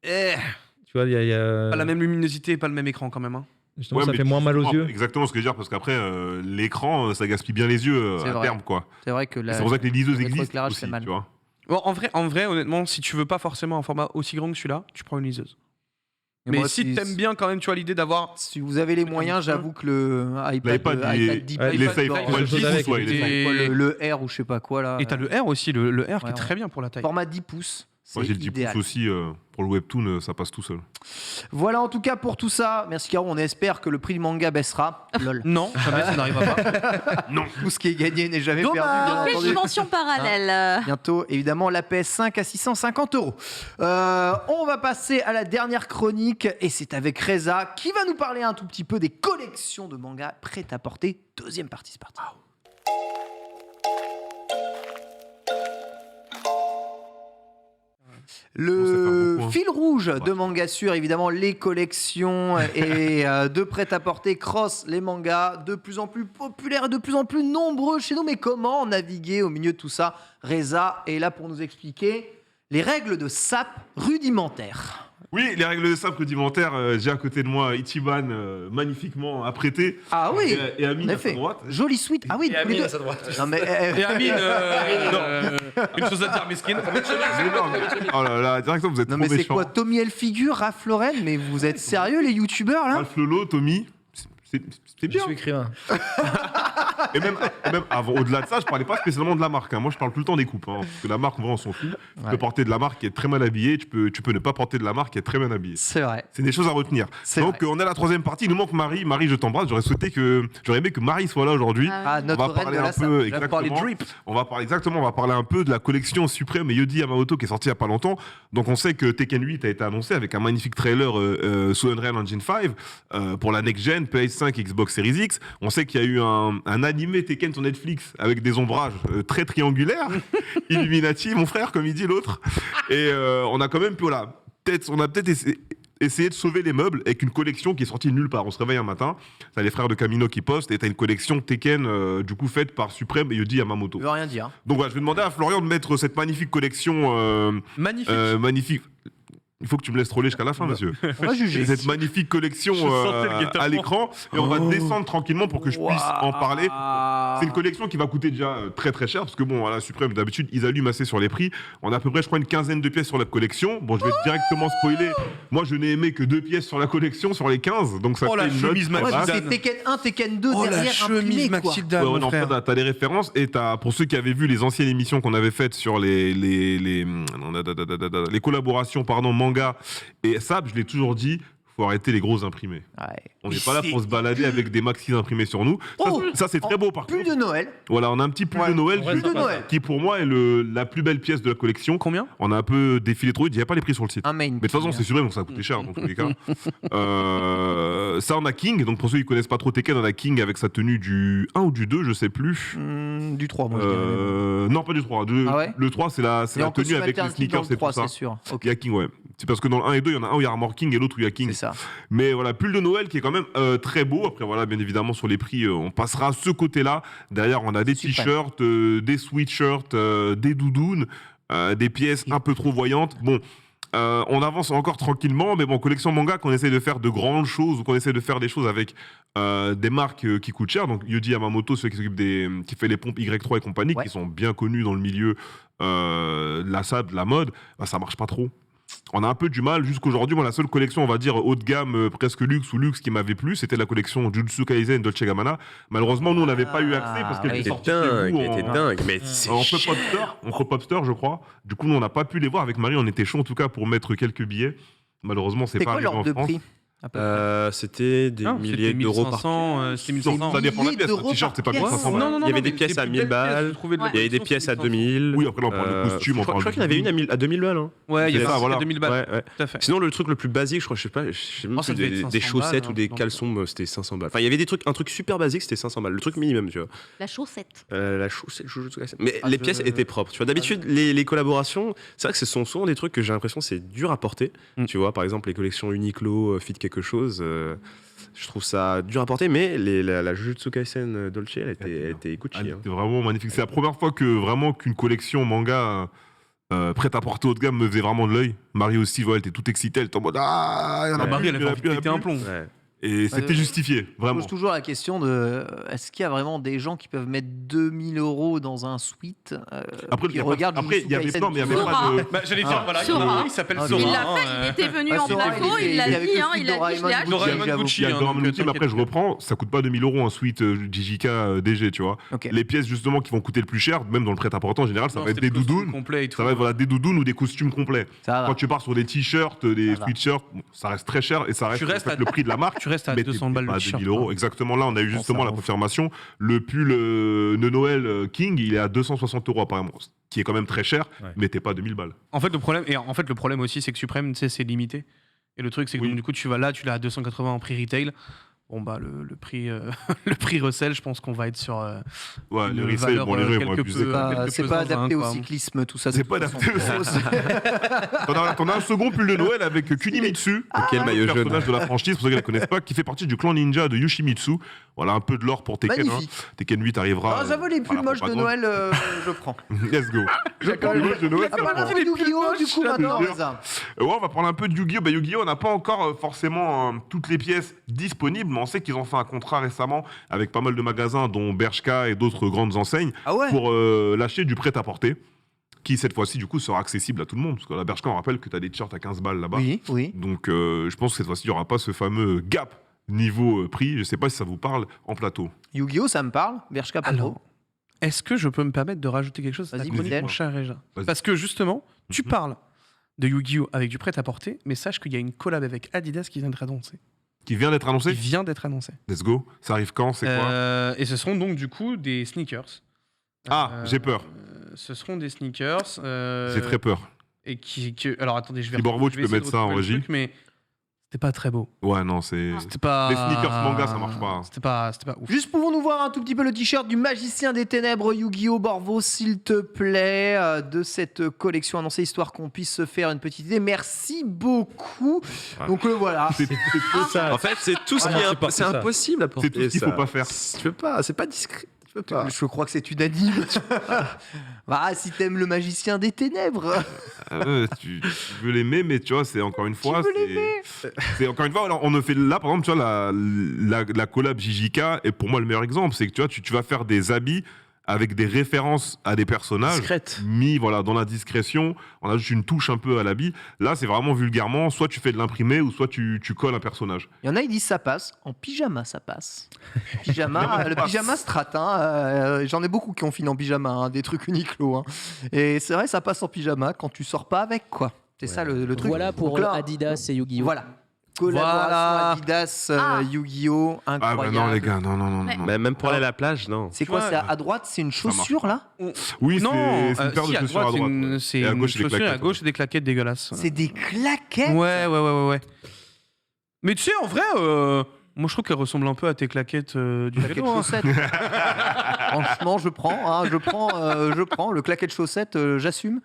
S7: Tu vois, il y a
S2: pas la même luminosité, pas le même écran quand même. Hein.
S7: justement,
S5: Ouais,
S7: ça
S5: mais
S7: fait moins mal aux
S5: justement,
S7: yeux.
S5: Exactement ce que je veux dire, parce qu'après, l'écran, ça gaspille bien les yeux
S1: C'est
S5: à
S1: vrai.
S5: terme, quoi.
S1: C'est vrai que
S5: Et c'est pour ça que les liseuses
S1: le
S5: existent
S1: rétroéclairage
S5: aussi,
S1: fait mal.
S5: tu vois.
S2: Bon, en vrai, honnêtement, si tu veux pas forcément un format aussi grand que celui-là, tu prends une liseuse.
S1: Et
S2: Mais
S1: moi,
S2: si t'aimes bien quand même, tu vois l'idée d'avoir.
S1: Si vous avez les moyens, j'avoue que le
S5: L'iPad,
S1: Deep,
S5: il est
S2: iPad,
S5: safe.
S2: iPad,
S5: Pas le 10
S7: avec,
S5: pouces, ouais, il est safe.
S1: le R ou je sais pas quoi là.
S2: Et t'as le R aussi, le R qui
S1: Ouais,
S2: est très bien pour la taille.
S1: Format 10 pouces.
S5: Moi,
S1: C'est
S5: j'ai le 10
S1: idéal.
S5: pouces aussi. Pour le webtoon, ça passe tout seul.
S1: Voilà en tout cas pour tout ça. Merci Caro, on espère que le prix du manga baissera. Lol.
S2: Non, jamais ça n'arrivera pas.
S5: Non.
S1: Tout ce qui est gagné n'est jamais
S2: Dommage.
S1: perdu. bien
S3: Donc, les
S1: entendu.
S3: dimensions parallèles.
S1: Bientôt, évidemment, la PS5 à 650 €. On va passer à la dernière chronique et c'est avec Reza qui va nous parler un tout petit peu des collections de mangas prêtes à porter. Deuxième partie, c'est parti.
S5: On
S1: Le
S5: sait faire beaucoup, hein.
S1: fil rouge de Mangasure, évidemment, les collections et de prêt-à-porter cross les mangas de plus en plus populaires et de plus en plus nombreux chez nous. Mais comment naviguer au milieu de tout ça? Reza est là pour nous expliquer les règles de SAP rudimentaires.
S5: Oui, les règles de SAP rudimentaires, j'ai à côté de moi Ichiban magnifiquement apprêté.
S1: Ah oui,
S5: Et Amine
S1: en
S5: à sa
S1: effet.
S5: droite.
S1: Jolie suite. Ah oui, tous les deux. Non, mais,
S2: Et Amine, une chose à dire, Miskin.
S5: Oh là là, directement, vous êtes
S1: non,
S5: trop
S1: mais c'est
S5: méchants.
S1: quoi, Tommy Elfigure, Raph Lauren? Mais vous êtes sérieux, les youtubeurs là?
S5: Ralph Lolo, Tommy, c'est
S7: Je
S5: bien.
S7: suis écrivain.
S5: Et même avant, au-delà de ça, je parlais pas spécialement de la marque. Hein. Moi, je parle tout le temps des coupes. Hein, parce que la marque, on s'en fout. Tu peux porter de la marque qui est très mal habillée. Tu peux ne pas porter de la marque qui est très bien habillée.
S1: C'est vrai.
S5: C'est des choses à retenir.
S1: C'est
S5: Donc, on est à la troisième partie. Il nous manque Marie. Marie, je t'embrasse. J'aurais aimé que Marie soit là aujourd'hui.
S1: Ah, notre
S5: On va
S1: reine
S5: parler
S1: de
S5: un
S1: la SAP.
S5: peu,
S1: Je vais parler
S5: exactement.
S1: drip.
S5: On va parler un peu de la collection suprême Yodi Yamamoto qui est sortie il y a pas longtemps. Donc, on sait que Tekken 8 a été annoncé avec un magnifique trailer sous Unreal Engine 5 pour la next gen, PS5, Xbox Series X. On sait qu'il y a eu un animé Tekken sur Netflix avec des ombrages très triangulaires, Illuminati, mon frère, comme il dit l'autre. Et on a quand même pu, voilà, on a peut-être essayer de sauver les meubles avec une collection qui est sortie de nulle part. On se réveille un matin, t'as les frères de Camino qui postent et t'as une collection Tekken du coup faite par Supreme et Yuji Yamamoto.
S1: Ça veut rien dire.
S5: Donc voilà, je vais demander à Florian de mettre cette magnifique collection magnifique. Il faut que tu me laisses troller jusqu'à la fin, monsieur.
S1: On va juger.
S5: Cette magnifique collection à l'écran et on va descendre tranquillement pour que je puisse en parler. C'est une collection qui va coûter déjà très très cher parce que bon, à la Supreme d'habitude ils allument assez sur les prix. On a à peu près, je crois, une quinzaine de pièces sur la collection. Bon, je vais directement spoiler. Moi, je n'ai aimé que 2 pièces sur la collection sur les 15, donc ça fait
S2: la
S5: une
S2: chemise
S5: note.
S1: Ouais,
S2: Mathilda.
S1: c'est Tekken 1, Tekken 2
S2: Oh la
S1: derrière
S2: chemise
S1: imprimé, quoi.
S2: Mathilda,
S5: Ouais,
S2: mon
S5: non, en fait,
S2: frère.
S5: t'as les références et pour ceux qui avaient vu les anciennes émissions qu'on avait faites sur les collaborations manga et Sab, je l'ai toujours dit, faut arrêter les gros imprimés.
S1: Ouais.
S5: On n'est pas là pour se balader avec des maxis imprimés sur nous. Ça, c'est très beau par
S1: Pull
S5: contre.
S1: de Noël.
S5: Voilà, on a un petit pull de Noël,
S1: Pull de Noël.
S5: qui pour moi est la plus belle pièce de la collection.
S2: Combien?
S5: On a un peu défilé trop vite, il n'y a pas les prix sur le site.
S1: Un main.
S5: Mais de toute façon, c'est sûr, donc ça a coûté cher dans tous les cas. Ça, on a King. Donc pour ceux qui connaissent pas trop Tekken, on a King avec sa tenue du 1 ou du 2, je sais plus.
S1: Du 3, moi, je dirais.
S5: Non, pas du 3.
S1: Ah ouais
S5: Le 3, c'est la
S1: Et en
S5: tenue
S1: costume
S5: avec les
S1: alternatif dans
S5: sneakers
S1: le
S5: et
S1: 3,
S5: tout ça.
S1: c'est sûr. Ok.
S5: Il y a King, ouais. C'est parce que dans le 1 et 2, il y en a un où il y a Armor King et l'autre où il y a King.
S1: C'est ça.
S5: Mais voilà, pull de Noël qui est quand même très beau. Après, voilà, bien évidemment, sur les prix, on passera à ce côté-là. Derrière, on a des
S1: Super.
S5: t-shirts, des sweatshirts, des doudounes, des pièces un peu trop voyantes. Bon. On avance encore tranquillement, mais bon, collection manga, qu'on essaie de faire de grandes choses ou qu'on essaie de faire des choses avec des marques qui coûtent cher. Donc Yuji Yamamoto, celui qui s'occupe qui fait les pompes Y3 et compagnie,
S1: Ouais.
S5: qui sont bien connus dans le milieu de la SAP, de la mode, bah, ça marche pas trop. On a un peu du mal jusqu'aujourd'hui. Moi, la seule collection, on va dire haut de gamme, presque luxe ou luxe qui m'avait plu, c'était la collection Jujutsu Kaisen Dolce Gabbana. Malheureusement, nous, on n'avait pas eu accès parce qu'elle
S1: oui.
S5: était
S4: Elle
S5: sortie
S4: était
S5: chez
S4: dingue,
S5: vous
S4: elle était dingue. Mais c'est
S5: en
S4: cher.
S5: Pop Store, je crois. Du coup, nous, on n'a pas pu les voir. Avec Marie, on était chaud en tout cas pour mettre quelques billets. Malheureusement, c'est
S1: C'est
S5: pas
S1: quoi
S5: arrivé en
S1: l'ordre de
S5: France.
S1: prix à peu près
S4: C'était des
S2: Non,
S4: milliers
S2: c'était
S4: d'euros par
S2: 1500, c'était 1500.
S5: Ça dépend de la
S1: milliers
S5: pièce. Un
S1: d'euros
S5: t-shirt, c'est pas
S1: par pièce.
S5: 1500 balles.
S2: Non,
S4: Il y avait des
S2: mais
S4: pièces
S2: les
S4: à
S2: plus
S4: 1000
S2: belles pièces,
S4: balles.
S2: j'ai trouvé de la
S4: Il y avait des
S2: collection,
S4: pièces à
S2: c'était
S4: 2000.
S5: Oui, après, là, on parle de costumes, on
S4: Je crois
S5: parle
S4: qu'il y en avait une à 2000 balles. Hein.
S2: Ouais, il y
S5: C'est
S2: a
S5: ça, voilà.
S2: 2000 balles.
S4: Ouais, ouais.
S2: Tout à fait.
S4: Sinon, le truc le plus basique, je crois, je sais même
S2: Oh, ça
S4: plus,
S2: devait être
S4: des
S2: 500
S4: chaussettes
S2: balles,
S4: ou des
S2: hein,
S4: caleçons, c'était 500 balles. Enfin, il y avait des trucs, un truc super basique, c'était 500 balles. Le truc minimum, tu vois.
S3: La chaussette.
S4: La chaussette, Jujutsu Kaisen. Mais
S1: Ah,
S4: les pièces étaient propres. Tu vois, d'habitude, les collaborations, c'est vrai que ce sont souvent des trucs que j'ai l'impression c'est dur à porter. Tu vois, par exemple, les collections Uniqlo, Fit quelque chose. Je trouve ça dur à porter, mais la Jujutsu Kaisen Dolce, elle était Gucci.
S5: Elle
S4: Hein.
S5: était vraiment magnifique. C'est la première fois qu'une collection manga prête à porter haut de gamme me faisait vraiment de l'œil. Marie aussi, elle était toute excitée, elle était en mode ah, il y en a
S2: Marie,
S5: plus,
S2: elle
S5: il y en
S2: avait
S5: a
S2: envie
S5: plus,
S2: de
S5: il y en a
S2: péter un
S5: plus.
S2: plomb.
S4: Ouais.
S5: Et c'était justifié,
S1: Je
S5: vraiment.
S1: pose toujours la question de est-ce qu'il y a vraiment des gens qui peuvent mettre 2000 € dans un suite
S5: Après,
S1: qui regardent
S5: après, il y avait
S1: Jujutsu
S5: non, mais il y avait
S1: Kaisen?
S5: pas de.
S2: Bah, j'allais dire, voilà,
S3: Sora.
S2: il s'appelle
S1: Ah,
S2: Sora.
S3: Il l'a fait, il était venu en
S1: Sora,
S3: plateau, il
S1: il
S3: l'a
S1: avait
S3: dit,
S1: le
S3: hein,
S1: suite
S3: il a dit, je l'ai acheté.
S2: Doraemon
S1: j'avoue.
S2: Gucci.
S5: Il y a le Doraemon Gucci, mais
S2: t'inquiète.
S5: après je reprends, ça coûte pas 2000 € un suite JJK DG, tu vois.
S1: Ok.
S5: Les pièces justement qui vont coûter le plus cher, même dans le prêt-à-porter en général, ça
S2: Non,
S5: va être
S2: c'était
S5: des
S2: le costume
S5: doudounes.
S2: complet et tout.
S5: Ça va être voilà, des doudounes ou des costumes complets.
S1: Ça va.
S5: Quand tu pars sur des t-shirts, des
S1: Ça va.
S5: sweatshirts, bon, ça reste très cher et ça reste
S2: Tu restes
S5: en fait,
S2: à-
S5: le prix de la marque.
S2: Tu restes à
S5: Mais
S2: 200
S5: t'es
S2: balles
S5: pas
S2: le
S5: à
S2: t-shirt.
S5: 2000 €. Exactement, là on a eu justement
S1: ça
S5: la
S1: va.
S5: confirmation. Le pull de Noël King, il est à 260 € apparemment, ce qui est quand même très cher,
S7: Ouais.
S5: mais t'es pas à 2000 balles.
S2: En fait, le problème aussi, c'est que Supreme, tu sais, c'est limité. Et le truc, c'est que
S5: Oui.
S2: donc, du coup, tu vas là, tu l'as à 280 en prix retail. Bon, bah, le prix, le prix recel, je pense qu'on va être sur.
S5: Ouais,
S2: une
S5: le resale,
S2: valeur,
S5: bon, les gens ils vont
S2: quelque
S5: abuser.
S2: peu-
S5: quoi.
S2: quelques
S1: C'est pas
S2: pesants,
S1: adapté au
S2: quoi.
S1: cyclisme, tout ça. de
S5: C'est
S1: toute
S5: pas
S1: façon.
S5: adapté T'en as un second pull de Noël avec Kunimitsu.
S4: Quel maillot
S5: Le
S4: jaune.
S5: personnage de la franchise, pour ceux qui ne la connaissent pas, qui fait partie du clan ninja de Yoshimitsu. Voilà, un peu de l'or pour Tekken.
S1: Magnifique.
S5: Tekken 8 arrivera.
S1: Ah, j'avoue, les pulls
S5: voilà,
S1: moches
S5: pas
S1: de
S5: drôle.
S1: Noël, je prends.
S5: Let's go.
S1: Je prends
S5: Les moches de Noël,
S1: Ah,
S5: ça
S1: bah,
S5: prend.
S1: on fait Yu-Gi-Oh! Du coup, maintenant,
S5: jure.
S1: Reza.
S5: Ouais, on va prendre un peu de Yu-Gi-Oh! Bah, Yu-Gi-Oh! On n'a pas encore forcément toutes les pièces disponibles, mais on sait qu'ils ont fait un contrat récemment avec pas mal de magasins, dont Bershka et d'autres grandes enseignes,
S1: Ah ouais
S5: pour lâcher du prêt-à-porter, qui cette fois-ci, du coup, sera accessible à tout le monde. Parce que la Bershka, on rappelle que tu as des t-shirts à 15 balles là-bas.
S1: Oui, oui.
S5: Donc, je pense que cette fois-ci, il n'y aura pas ce fameux gap niveau prix. Je sais pas si ça vous parle en plateau.
S1: Yu-Gi-Oh! Ça me parle. Bershka, pas
S2: Alors,
S1: trop.
S2: est-ce que je peux me permettre de rajouter quelque chose à ta
S1: Vas-y,
S2: chronique,
S1: Michel.
S2: mon cher Réja
S5: Vas-y.
S2: Parce que justement, tu
S5: Mhm.
S2: parles de Yu-Gi-Oh! Avec du prêt-à-porter, mais sache qu'il y a une collab avec Adidas qui vient d'être annoncée.
S5: Qui vient d'être annoncé.
S2: Qui vient d'être annoncée.
S5: Let's go. Ça arrive quand? C'est quoi?
S2: Et ce seront donc du coup des sneakers.
S5: Ah, j'ai peur.
S2: Ce seront des sneakers.
S5: J'ai très peur.
S2: Et alors attendez, je vais.
S5: Thiborbo,
S2: je
S5: tu
S2: vais
S5: peux
S2: essayer
S5: mettre
S2: de
S5: ça en
S2: retrouver le
S5: régie.
S2: truc, mais C'était pas très beau.
S5: Ouais, non, c'est.
S2: C'était pas.
S5: Les sneakers manga, ça marche pas.
S2: C'était pas ouf.
S1: Juste pouvons-nous voir un tout petit peu le t-shirt du magicien des ténèbres Yu-Gi-Oh! Borvo, s'il te plaît, de cette collection annoncée, histoire qu'on puisse se faire une petite idée. Merci beaucoup.
S4: Ouais.
S1: Donc voilà.
S5: C'est
S4: En fait, c'est tout ce qui est c'est impossible à porter.
S5: tout ce qu'il faut pas faire.
S4: Tu peux pas, c'est pas discret. Tu peux pas.
S1: Je crois que c'est unanime. Bah, si t'aimes le magicien des ténèbres.
S5: Tu veux l'aimer, mais tu vois, c'est encore une fois. C'est encore une fois, alors, on ne fait là, par exemple, tu vois, la collab JJK est pour moi le meilleur exemple. C'est que tu vois, tu vas faire des habits avec des références à des personnages
S4: Discrète.
S5: mis voilà, dans la discrétion, on a juste une touche un peu à l'habit. Là, c'est vraiment vulgairement, soit tu fais de l'imprimé ou soit tu colles un personnage.
S1: Il y en a, ils disent ça passe. En pyjama, ça passe. Pyjama, le pyjama strat. J'en ai beaucoup qui ont fini en pyjama, hein, des trucs Uniqlo. Hein. Et c'est vrai, ça passe en pyjama quand tu sors pas avec, quoi. C'est ça le truc.
S8: Voilà pour
S1: Donc là,
S8: Adidas et Yu-Gi-Oh!
S1: Voilà. Collaboration Adidas, Yu-Gi-Oh!
S5: Ah
S1: Incroyable.
S5: bah non, les gars, non.
S4: Mais même pour aller à la plage, non.
S1: C'est quoi,
S2: Ouais.
S1: c'est à droite, c'est une chaussure là?
S5: Oui,
S2: Non,
S5: c'est une paire de
S2: si, à
S5: chaussures à
S2: droite,
S5: droite. ouais.
S2: c'est
S5: Et à
S2: une
S5: gauche, c'est des
S2: chaussure, et à
S5: claquettes.
S2: gauche, c'est des claquettes dégueulasses.
S1: C'est des claquettes?
S2: Ouais. Mais tu sais, en vrai, moi je trouve qu'elles ressemblent un peu à tes claquettes du
S1: Claquettes
S2: vélo. Hein.
S1: chaussettes. Franchement, je prends le claquette chaussette, j'assume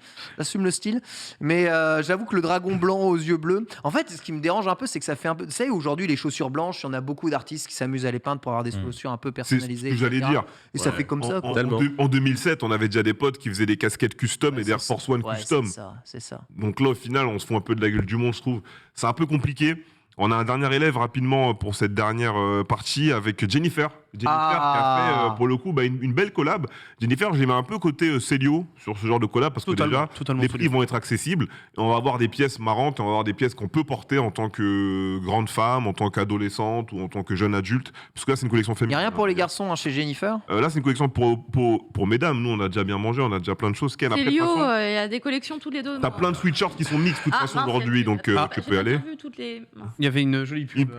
S1: le style. Mais j'avoue que le dragon blanc aux yeux bleus, en fait, ce qui me dérange un peu, c'est que ça fait un peu. Tu sais, aujourd'hui, les chaussures blanches, il y en a beaucoup d'artistes qui s'amusent à les peindre pour avoir des chaussures un peu
S5: C'est ce
S1: personnalisées.
S5: que j'allais
S1: etc.
S5: dire.
S1: Et ça fait comme ça, quoi.
S5: En 2007, on avait déjà des potes qui faisaient des casquettes custom et des Air
S1: c'est
S5: Force One
S1: ça. Ouais,
S5: custom.
S1: c'est ça.
S5: Donc là, au final, on se fout un peu de la gueule du monde, je trouve. C'est un peu compliqué. On a un dernier élève rapidement pour cette dernière partie avec Jennifer. Jennifer qui a fait pour le coup une belle collab. Jennifer, je l'ai mis un peu côté Célio sur ce genre de collab parce que déjà les prix vont être accessibles. Et on va avoir des pièces marrantes, et on va avoir des pièces qu'on peut porter en tant que grande femme, en tant qu'adolescente ou en tant que jeune adulte. Parce que là, c'est une collection
S1: Il
S5: féminine.
S1: n'y a rien pour les garçons hein, chez Jennifer?
S5: Là, c'est une collection pour mesdames. Nous, on a déjà bien mangé, on a déjà plein de choses. Ken, après, de toute
S3: Célio,
S5: façon,
S3: il y a des collections tous les deux.
S5: t'as plein de sweatshirts qui sont mix de toute façon aujourd'hui, donc tu peux y aller.
S3: J'ai vu toutes les.
S2: Il y avait une jolie pub.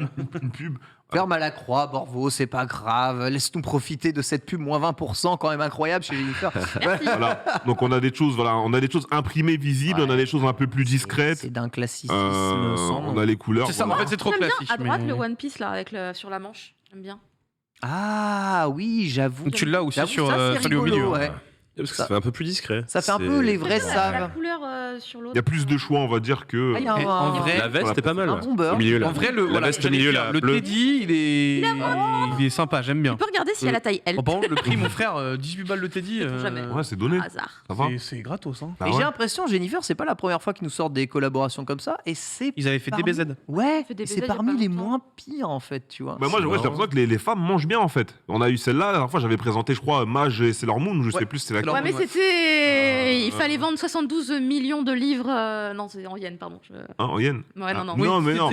S5: Une pub.
S1: Ferme à la croix, Borvo, c'est pas grave. Laisse-nous profiter de cette pub moins 20%, quand même incroyable chez Jennifer.
S5: Voilà. Donc on a des choses, imprimées, visibles, on a des choses un peu plus discrètes.
S1: C'est d'un classicisme sans
S5: On
S1: nom.
S5: a les couleurs.
S2: C'est ça,
S5: voilà.
S2: en fait, c'est trop
S3: J'aime bien
S2: classique.
S3: à droite
S2: mais-
S3: le One Piece là avec sur la manche. J'aime bien.
S1: Ah oui, j'avoue.
S2: Tu l'as aussi
S1: J'avoue,
S2: sur
S1: ça, c'est
S2: celui au
S1: rigolo,
S2: milieu.
S1: ouais.
S4: Parce que ça fait un peu plus discret.
S1: Ça fait un peu les vrais
S3: La
S1: savent.
S3: couleur sur l'autre.
S5: Il y a plus de choix, on va dire que.
S1: Ah, il y a
S2: Et en vrai,
S4: La veste est pas mal.
S1: un
S4: ouais.
S1: bomber.
S4: Au milieu, là.
S2: En vrai,
S4: la veste au milieu, là,
S2: le
S4: bleue.
S2: Teddy, il est sympa, j'aime bien.
S3: Tu peux regarder s'il y a la taille L.
S2: Bon, par contre, le prix, mon frère, 18 balles le Teddy.
S3: C'est pour jamais.
S5: Ouais, c'est donné.
S3: Hasard.
S5: Ça va.
S2: C'est gratos. Hein.
S5: Bah
S1: Et
S5: ouais.
S1: j'ai l'impression, Jennifer, c'est pas la première fois qu'ils nous sortent des collaborations comme ça. Et c'est.
S2: Ils avaient fait
S1: parmi-
S2: DBZ.
S1: Ouais,
S3: fait DBZ
S1: c'est
S3: il y a
S1: parmi
S3: pas
S1: les
S3: longtemps.
S1: moins pires en fait, tu vois.
S5: Bah moi, j'ai l'impression que les femmes mangent bien en fait. On a eu celle-là, la dernière fois j'avais présenté, je crois, Mage et Sailor Moon, je sais plus, c'est
S2: Sailor
S5: la.
S3: Ouais, mais
S2: ouais.
S3: c'était. Il fallait vendre 72 millions de livres. Non, c'est en yens, pardon.
S5: Hein, en yen.
S3: Ouais, non, non.
S5: Oui. Non, mais non,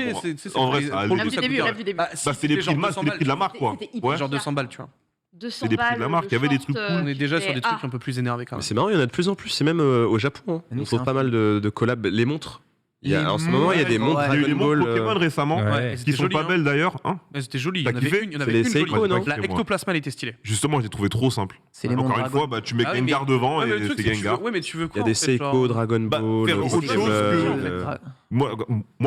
S2: En
S5: vrai, ça allait.
S3: Rêve du début, rêve du début.
S5: Bah, c'est les prix de masse, c'est les prix de la marque quoi.
S3: C'était hyper
S5: Ouais.
S2: Genre 200 balles, tu vois.
S3: 200
S5: C'est des prix de la
S3: balles,
S5: marque,
S3: le
S5: il y avait des
S3: short,
S5: trucs cool.
S2: On est déjà sur des
S3: Ah.
S2: trucs un peu plus énervés quand
S4: Mais
S2: même.
S4: c'est marrant, il y en a de plus en plus. C'est même au Japon. Hein.
S1: Nous,
S4: On
S1: c'est
S4: trouve
S1: un
S4: pas
S1: peu-
S4: mal de collabs. Les montres.
S1: Les
S4: En ce moment, il y a des montres
S1: montres,
S5: Il y a eu des
S4: Dragon
S5: montres
S4: Ball.
S5: Pokémon récemment,
S2: Ouais,
S5: qui sont pas belles d'ailleurs. Hein.
S2: C'était joli. Il y
S5: T'as
S2: en avait
S5: kiffé
S2: une, il y en
S4: C'est
S2: avait
S4: les
S2: une jolie.
S4: Seiko, non
S2: La Ectoplasma, elle était stylée.
S5: Justement, je les trouvais trop simples.
S1: C'est les
S5: Encore
S1: montres
S5: une fois,
S1: Dragon.
S5: bah, tu mets
S2: Ah oui,
S5: Gengar devant
S2: Ouais, mais le
S5: et
S2: truc,
S5: c'est
S2: c'est que tu veux-
S5: Gengar.
S2: Ouais, mais tu veux
S4: Il y
S2: quoi
S4: a
S2: en
S4: des
S2: fait,
S4: Seiko,
S2: genre
S4: Dragon
S5: Bah,
S4: Ball.
S5: faire autre
S4: Pokémon,
S5: chose
S1: que-
S5: Moi,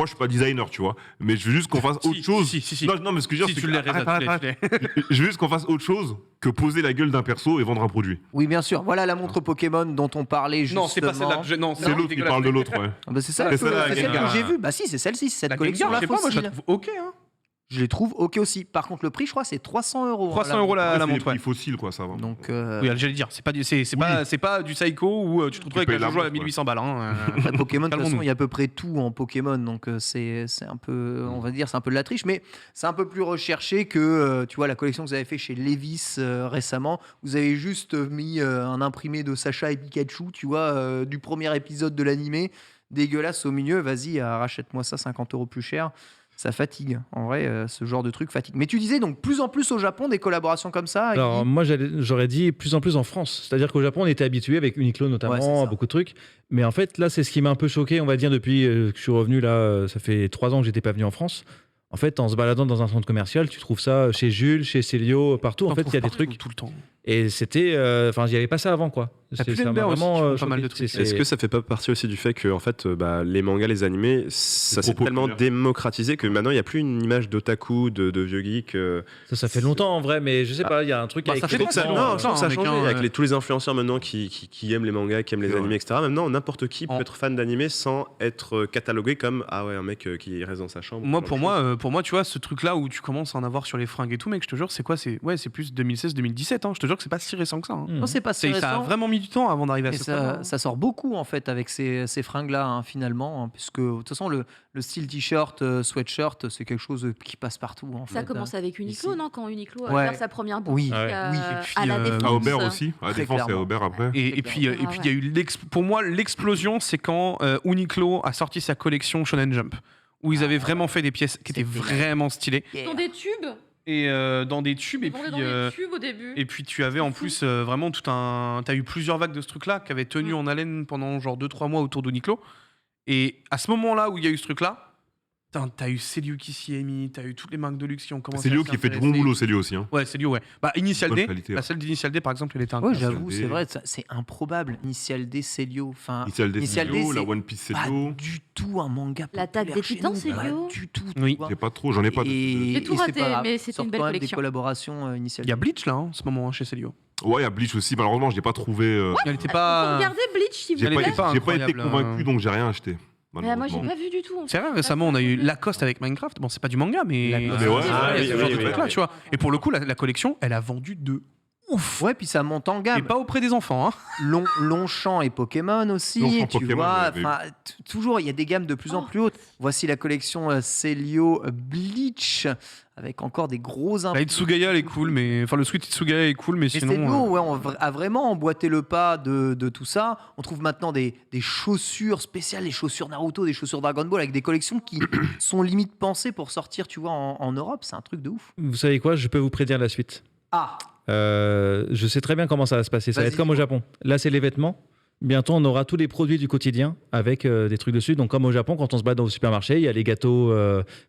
S5: je suis pas designer, tu vois. Mais je veux juste qu'on fasse
S2: Si,
S5: autre chose.
S2: si.
S5: Non, mais ce que je veux
S2: Si
S5: dire,
S2: tu
S5: c'est
S2: l'as,
S5: que-
S2: Reza,
S5: arrête,
S2: tu l'as.
S5: Je veux juste qu'on fasse autre chose que poser la gueule d'un perso et vendre un produit.
S1: Oui, bien sûr. Voilà la montre Pokémon dont on parlait justement.
S2: Non, c'est pas celle-là. Non,
S5: C'est l'autre qui parle de l'autre, ouais.
S1: Ah bah c'est ça,
S5: C'est celle-là,
S1: c'est celle
S5: Gengar.
S1: que j'ai vue. Bah si, c'est celle-ci, c'est cette
S2: La
S1: collection
S2: Gengar,
S1: là
S2: je sais pas, moi je la
S1: fossile.
S2: trouve ok. Hein.
S1: Je les trouve ok aussi. Par contre, le prix, je crois, c'est 300 €.
S2: 300 € la
S5: C'est les
S2: montre, ouais.
S5: prix fossiles, quoi, ça va.
S1: Donc,
S2: Oui, j'allais dire, c'est pas du Psycho où tu te retrouves avec
S5: payes
S2: un
S5: la
S2: Jojo à
S5: montre,
S2: 1800 balles. Hein.
S1: après, Pokémon, de toute façon,
S2: Calmons-nous.
S1: il y a à peu près tout en Pokémon. Donc, c'est un peu, on va dire, c'est un peu de la triche. Mais c'est un peu plus recherché que, tu vois, la collection que vous avez fait chez Levi's récemment. Vous avez juste mis un imprimé de Sacha et Pikachu, tu vois, du premier épisode de l'animé. Dégueulasse au milieu. Vas-y, rachète-moi ça 50 € plus cher. Ça fatigue. En vrai, ce genre de truc fatigue. Mais tu disais donc plus en plus au Japon des collaborations comme ça.
S7: Alors, moi, j'aurais dit plus en plus en France. C'est-à-dire qu'au Japon, on était habitué avec Uniqlo notamment,
S1: Ouais, c'est ça.
S7: à beaucoup de trucs. Mais en fait, là, c'est ce qui m'a un peu choqué, on va dire, depuis que je suis revenu là. Ça fait 3 ans que j'étais pas venu en France. En fait, en se baladant dans un centre commercial, tu trouves ça chez Jules, chez Célio, partout. En fait, il y a des trucs.
S2: tout le temps.
S7: Et c'était, enfin, il n'y avait pas ça avant, quoi.
S2: T'as pu l'aimer aussi, pas mal de trucs.
S4: Est-ce que ça fait pas partie aussi du fait que en fait, les mangas, les animés, ça s'est tellement démocratisé que maintenant il n'y a plus une image d'otaku, de vieux geek.
S7: Ça fait longtemps en vrai, mais je sais pas, il y a un truc avec
S2: ça fait
S4: ça a changé avec tous les influenceurs maintenant qui aiment les mangas, qui aiment les animés, etc. Maintenant, n'importe qui peut être fan d'animé sans être catalogué comme un mec qui reste dans sa chambre.
S2: Pour moi, tu vois, ce truc-là où tu commences à en avoir sur les fringues et tout, mec, je te jure, c'est quoi? C'est plus 2016-2017. Hein. Je te jure que c'est pas si récent que ça. Hein.
S1: Non, c'est pas si récent.
S2: Ça a vraiment mis du temps avant d'arriver à ce stade.
S1: Ça sort beaucoup en fait avec ces fringues-là hein, finalement, hein, puisque de toute façon le style t-shirt, sweatshirt, c'est quelque chose qui passe partout. En
S3: ça
S1: fait,
S3: commence avec Uniqlo, non? Quand Uniqlo a fait sa première
S1: boutique
S3: à la Défense.
S5: À Aubert aussi, à la Défense et à Aubert après.
S2: Et puis il y a eu pour moi l'explosion, c'est quand Uniqlo a sorti sa collection Shonen Jump, où ils avaient vraiment fait des pièces qui étaient vraiment stylées.
S3: Dans des tubes.
S2: Et dans des tubes
S3: dans des tubes au début.
S2: Et puis tu avais en plus vraiment t'as eu plusieurs vagues de ce truc là qui avaient tenu en haleine pendant genre 2-3 mois autour d'Uniqlo. Et à ce moment là où il y a eu ce truc là, t'as eu Célio qui s'y est mis, t'as eu toutes les marques de luxe qui ont commencé.
S5: Célio qui fait du bon boulot, Célio aussi. Hein.
S2: Ouais, Célio, ouais. Bah, Initial D,
S5: qualité,
S2: la celle d'Initial D par exemple, elle était
S1: Ouais,
S2: incroyable.
S1: j'avoue, c'est vrai, c'est improbable. Initial D, Célio. Enfin,
S5: Initial D, Célio, la One Piece Célio.
S1: Pas du tout un manga.
S3: L'attaque des Titans, Célio.
S1: Du tout.
S2: Oui.
S5: J'ai pas trop, j'en ai pas.
S3: J'ai tout raté, mais c'était une belle
S1: Des
S3: collection.
S1: collaborations Initial
S2: Il y a Bleach là, en ce moment, chez Célio.
S5: Ouais, il y a Bleach aussi. Malheureusement, je l'ai pas trouvé.
S2: Elle était pas.
S3: Regardez Bleach si vous
S5: J'ai
S3: voulez.
S5: pas été
S2: incroyable,
S5: convaincu, donc j'ai rien acheté.
S3: Moi, j'ai pas vu du tout.
S2: C'est vrai, récemment, on a eu Lacoste avec Minecraft. Bon, c'est pas du manga, mais.
S5: Mais ouais,
S2: ce genre de truc-là, tu vois. Et pour le coup, la collection, elle a vendu de ouf.
S1: Ouais, puis ça monte en gamme.
S2: Et pas auprès des enfants. Hein.
S1: Longchamp et Pokémon aussi,
S5: Longchamp,
S1: tu
S5: Pokémon,
S1: vois.
S5: ouais,
S1: Enfin, toujours, il y a des gammes de plus en plus hautes. Voici la collection Célio Bleach avec encore des gros
S2: La Itsugaya, elle est cool, mais. Enfin, le Sweet Itsugaya est cool, mais
S1: et
S2: sinon.
S1: Célio, ouais, on a vraiment emboîté le pas de tout ça. On trouve maintenant des chaussures spéciales, des chaussures Naruto, des chaussures Dragon Ball avec des collections qui sont limite pensées pour sortir, tu vois, en Europe. C'est un truc de ouf.
S7: Vous savez quoi? Je peux vous prédire la suite.
S1: Ah,
S7: Je sais très bien comment ça va se passer. Ça va
S1: Vas-y,
S7: être comme au Japon. Là, c'est les vêtements. Bientôt, on aura tous les produits du quotidien avec des trucs dessus. Donc, comme au Japon, quand on se bat dans le supermarché, il y a les gâteaux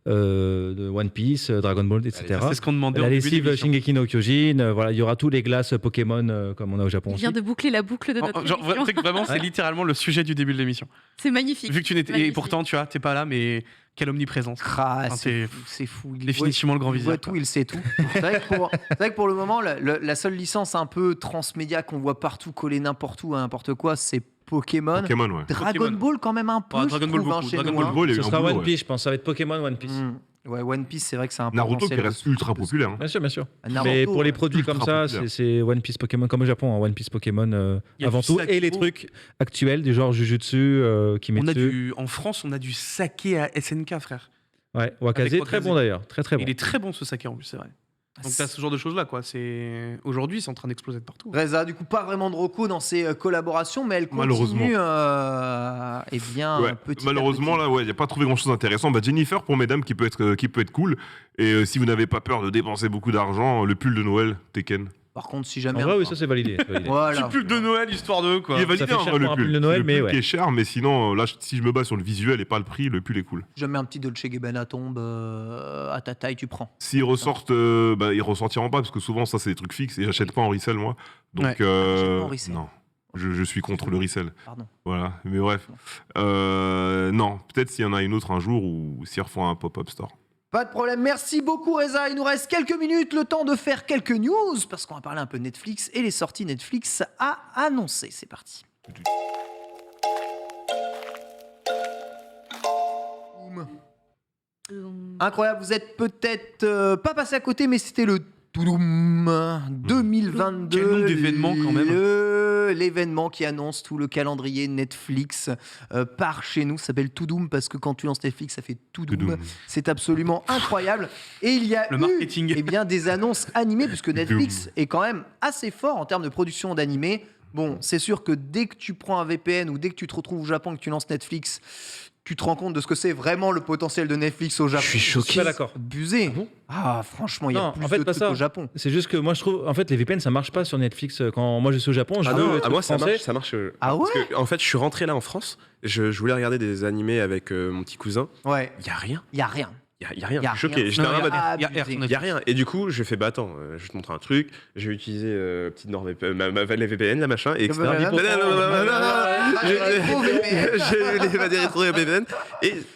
S7: de One Piece, Dragon Ball, etc.
S2: C'est ce qu'on demandait
S7: La
S2: en début
S7: lessive
S2: d'émission.
S7: Shingeki no Kyojin. Voilà, il y aura tous les glaces Pokémon comme on a au Japon
S3: Il
S7: aussi.
S3: vient de boucler la boucle de notre
S2: Genre,
S3: émission.
S2: tu sais que vraiment, c'est littéralement le sujet du début de l'émission.
S3: C'est magnifique.
S2: Vu que tu n'étais. Et
S3: Magnifique.
S2: pourtant, tu vois, t'es pas là, mais quelle omniprésence. Enfin,
S1: c'est fou. Il
S2: définitivement le grand
S1: il voit
S2: visière,
S1: tout,
S2: quoi.
S1: il sait tout. C'est vrai que pour le moment, la seule licence un peu transmédia qu'on voit partout coller n'importe où à n'importe quoi, c'est Pokémon.
S5: Pokémon, ouais.
S1: Dragon
S2: Pokémon.
S1: Ball quand même un peu.
S2: Ouais,
S1: je
S2: Dragon Ball
S1: trouve, hein,
S2: beaucoup.
S1: chez
S2: Dragon
S1: nous,
S2: Ball
S1: hein.
S5: Ball, il y a eu
S7: Ce
S5: un
S7: sera
S5: boulot,
S7: One
S5: ouais.
S7: Piece, je pense. Ça va être Pokémon One Piece.
S1: Ouais, One Piece, c'est vrai que c'est un
S5: Naruto qui
S1: potentiel
S5: reste
S1: de-
S5: ultra populaire. hein.
S7: Bien sûr, bien sûr.
S1: Naruto,
S7: Mais pour les produits
S5: ultra
S7: comme ça,
S5: populaire.
S7: c'est One Piece Pokémon, comme au Japon, hein, One Piece Pokémon
S2: Il y a
S7: avant
S2: du
S7: tout.
S2: Sakura.
S7: Et les trucs actuels, du genre Jujutsu, Kimetsu.
S2: En France, on a du saké à SNK, frère.
S7: Ouais, Wakaze,
S2: Avec
S7: très
S2: Wakaze.
S7: bon d'ailleurs. Très très bon.
S2: Il est très bon ce saké en plus, c'est vrai. Donc t'as ce genre de choses-là, quoi. Aujourd'hui, c'est en train d'exploser de partout.
S1: Reza, du coup, pas vraiment de reco dans ces collaborations, mais elle continue. Eh bien,
S5: Ouais.
S1: petit à
S5: Malheureusement,
S1: petit.
S5: là, ouais, il n'y a pas trouvé grand-chose d'intéressant. Bah, Jennifer, pour mesdames, qui peut être cool. Et si vous n'avez pas peur de dépenser beaucoup d'argent, le pull de Noël, Tekken.
S1: Par contre, si
S7: En
S1: jamais.
S7: vrai, oui, ça c'est validé. c'est validé.
S1: Voilà.
S2: Petit pull de Noël, histoire de quoi.
S5: Il est validé,
S7: fait
S5: hein,
S7: cher
S5: le
S7: pour un
S5: pull.
S7: pull de Noël,
S5: Le
S7: mais
S5: pull
S7: ouais.
S5: qui est cher, mais sinon, là, si je me bats sur le visuel et pas le prix, le pull est cool.
S1: Jamais un petit Dolce Gabbana tombe à ta taille, tu prends.
S5: S'ils ressortent, ils ressortiront pas, parce que souvent, ça, c'est des trucs fixes et j'achète pas en resell, moi. Donc,
S2: Ouais.
S1: J'achète pas en resell.
S5: non. Je suis contre le resell.
S1: Pardon.
S5: Voilà, mais bref. Non, peut-être s'il y en a une autre un jour ou s'ils refont un pop-up store.
S1: Pas de problème. Merci beaucoup, Reza. Il nous reste quelques minutes, le temps de faire quelques news, parce qu'on va parler un peu de Netflix et les sorties Netflix à annoncer. C'est parti. Boum. Incroyable, vous êtes peut-être pas passé à côté, mais c'était le Toudoum 2022.
S2: Quel nom d'événement, quand même.
S1: L'événement qui annonce tout le calendrier Netflix par chez nous. Ça s'appelle Toudoum parce que quand tu lances Netflix, ça fait Toudoum.
S5: Toudoum.
S1: C'est absolument incroyable. Et il y a
S2: Le marketing.
S1: des annonces animées, puisque Netflix est quand même assez fort en termes de production d'animés. Bon, c'est sûr que dès que tu prends un VPN ou dès que tu te retrouves au Japon et que tu lances Netflix, tu te rends compte de ce que c'est vraiment le potentiel de Netflix au Japon.
S4: Je suis
S7: Je suis
S4: choqué.
S7: pas d'accord.
S1: Abusé. Franchement, il y a
S7: Non,
S1: plus
S7: en fait,
S1: de
S7: pas
S1: trucs
S7: ça.
S1: au Japon.
S7: C'est juste que moi je trouve, en fait, les VPN ça marche pas sur Netflix. Quand moi je suis au Japon, je
S4: Ah
S7: veux
S4: non,
S7: le
S4: à
S7: truc
S4: moi ça
S7: français.
S4: marche, ça marche.
S1: Ah
S4: Parce
S1: ouais
S4: que, en fait, je suis rentré là en France, je voulais regarder des animés avec mon petit cousin.
S1: Ouais,
S4: Il y a rien.
S1: il y a rien.
S4: Il y a rien.
S1: Y a
S4: Je suis choqué.
S1: rien.
S4: J'étais
S2: Non,
S4: en mode,
S2: y a
S1: abusé.
S4: il y a rien. Et du coup, je fais bah attends, je vais te montrer un truc. J'ai utilisé petite les VPN, la machin, et etc. J'ai des rétro VPN.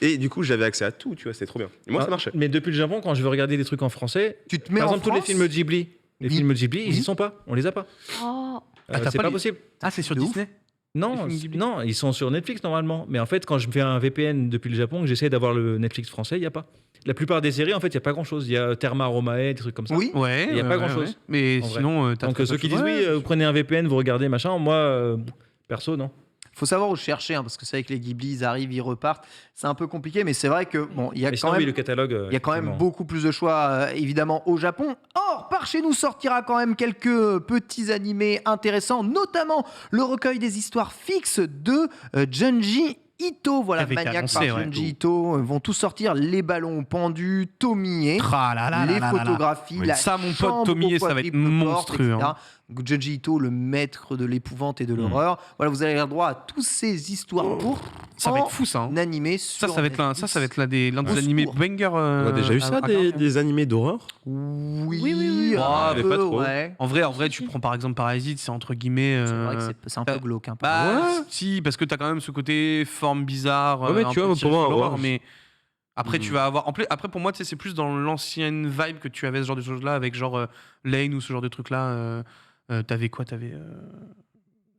S4: Et du coup, j'avais accès à tout, tu vois, c'était trop bien. Et moi, ça marchait.
S7: Mais depuis le Japon, quand je veux regarder des trucs en français,
S1: Tu te mets
S7: par
S1: en
S7: exemple, tous les
S1: France,
S7: films Ghibli. Les
S1: Oui.
S7: films Ghibli, ils
S1: Oui.
S7: y sont pas. On les a pas.
S3: Oh.
S2: t'as
S7: C'est
S2: pas
S7: pas
S2: les-
S7: possible.
S2: Ah, c'est sur
S1: De ouf.
S2: Disney.
S7: Non,
S2: Les films Ghibli.
S7: non, ils sont sur Netflix normalement. Mais en fait, quand je fais un VPN depuis le Japon, que j'essaie d'avoir le Netflix français, il n'y a pas. La plupart des séries, en fait, il n'y a pas grand-chose. Il y a Terma Romae, des trucs comme ça.
S1: Oui.
S2: Ouais.
S7: Il y a pas grand-chose,
S2: ouais. Mais
S7: en vrai.
S2: sinon, t'as
S7: Donc
S2: très
S7: ceux
S2: peu
S7: qui
S2: de
S7: disent
S2: choses.
S7: oui,
S2: Ouais,
S7: vous prenez un VPN, vous regardez machin, moi, perso, non.
S1: Faut savoir où chercher, hein, parce que c'est vrai que les Ghibli, ils arrivent, ils repartent. C'est un peu compliqué, mais c'est vrai que bon, il y a
S7: Mais
S1: quand
S7: sinon, oui,
S1: même.
S7: le catalogue.
S1: Il y a quand même
S7: effectivement.
S1: beaucoup plus de choix, évidemment, au Japon. Or, par chez nous sortira quand même quelques petits animés intéressants, notamment le recueil des histoires fixes de Junji Ito. Voilà,
S2: Qui avait été
S1: Maniac
S2: annoncé,
S1: par
S2: ouais.
S1: Junji Ito vont tous sortir les ballons pendus, Tomie,
S2: Tra la la
S1: les
S2: la la la.
S1: photographies,
S5: Oui.
S1: la
S2: Ça, mon pote
S1: chambre
S2: Tomie,
S1: au
S2: ça va être
S1: quadruple porte,
S2: monstrueux,
S1: etc.
S2: hein.
S1: Junji Ito, le maître de l'épouvante et de l'horreur. Voilà, vous avez le droit à toutes ces histoires courtes
S2: Ça va
S1: en
S2: être fou, ça. hein.
S1: animé
S2: Ça,
S1: sur
S2: ça va être l'un des
S1: Au
S2: animés
S1: secours.
S2: banger.
S4: On a déjà eu ça, des animés d'horreur.
S1: Oui,
S3: Oui, oui, oui.
S1: un
S4: mais
S1: peu,
S4: pas trop.
S1: ouais.
S2: En vrai, tu prends par exemple Parasite, c'est entre guillemets.
S1: C'est vrai que c'est un peu
S2: euh,
S1: glauque. Hein,
S2: Bah, si, parce que t'as quand même ce côté forme bizarre.
S4: Ouais, mais
S2: un
S4: tu
S2: peu
S4: vois,
S2: tiré
S4: pour moi,
S2: sur l'horreur,
S4: ouais.
S2: mais après,
S4: Mm.
S2: tu vas avoir. Après, pour moi, tu sais, c'est plus dans l'ancienne vibe que tu avais ce genre de choses-là, avec genre Lane ou ce genre de trucs-là. T'avais quoi T'avais.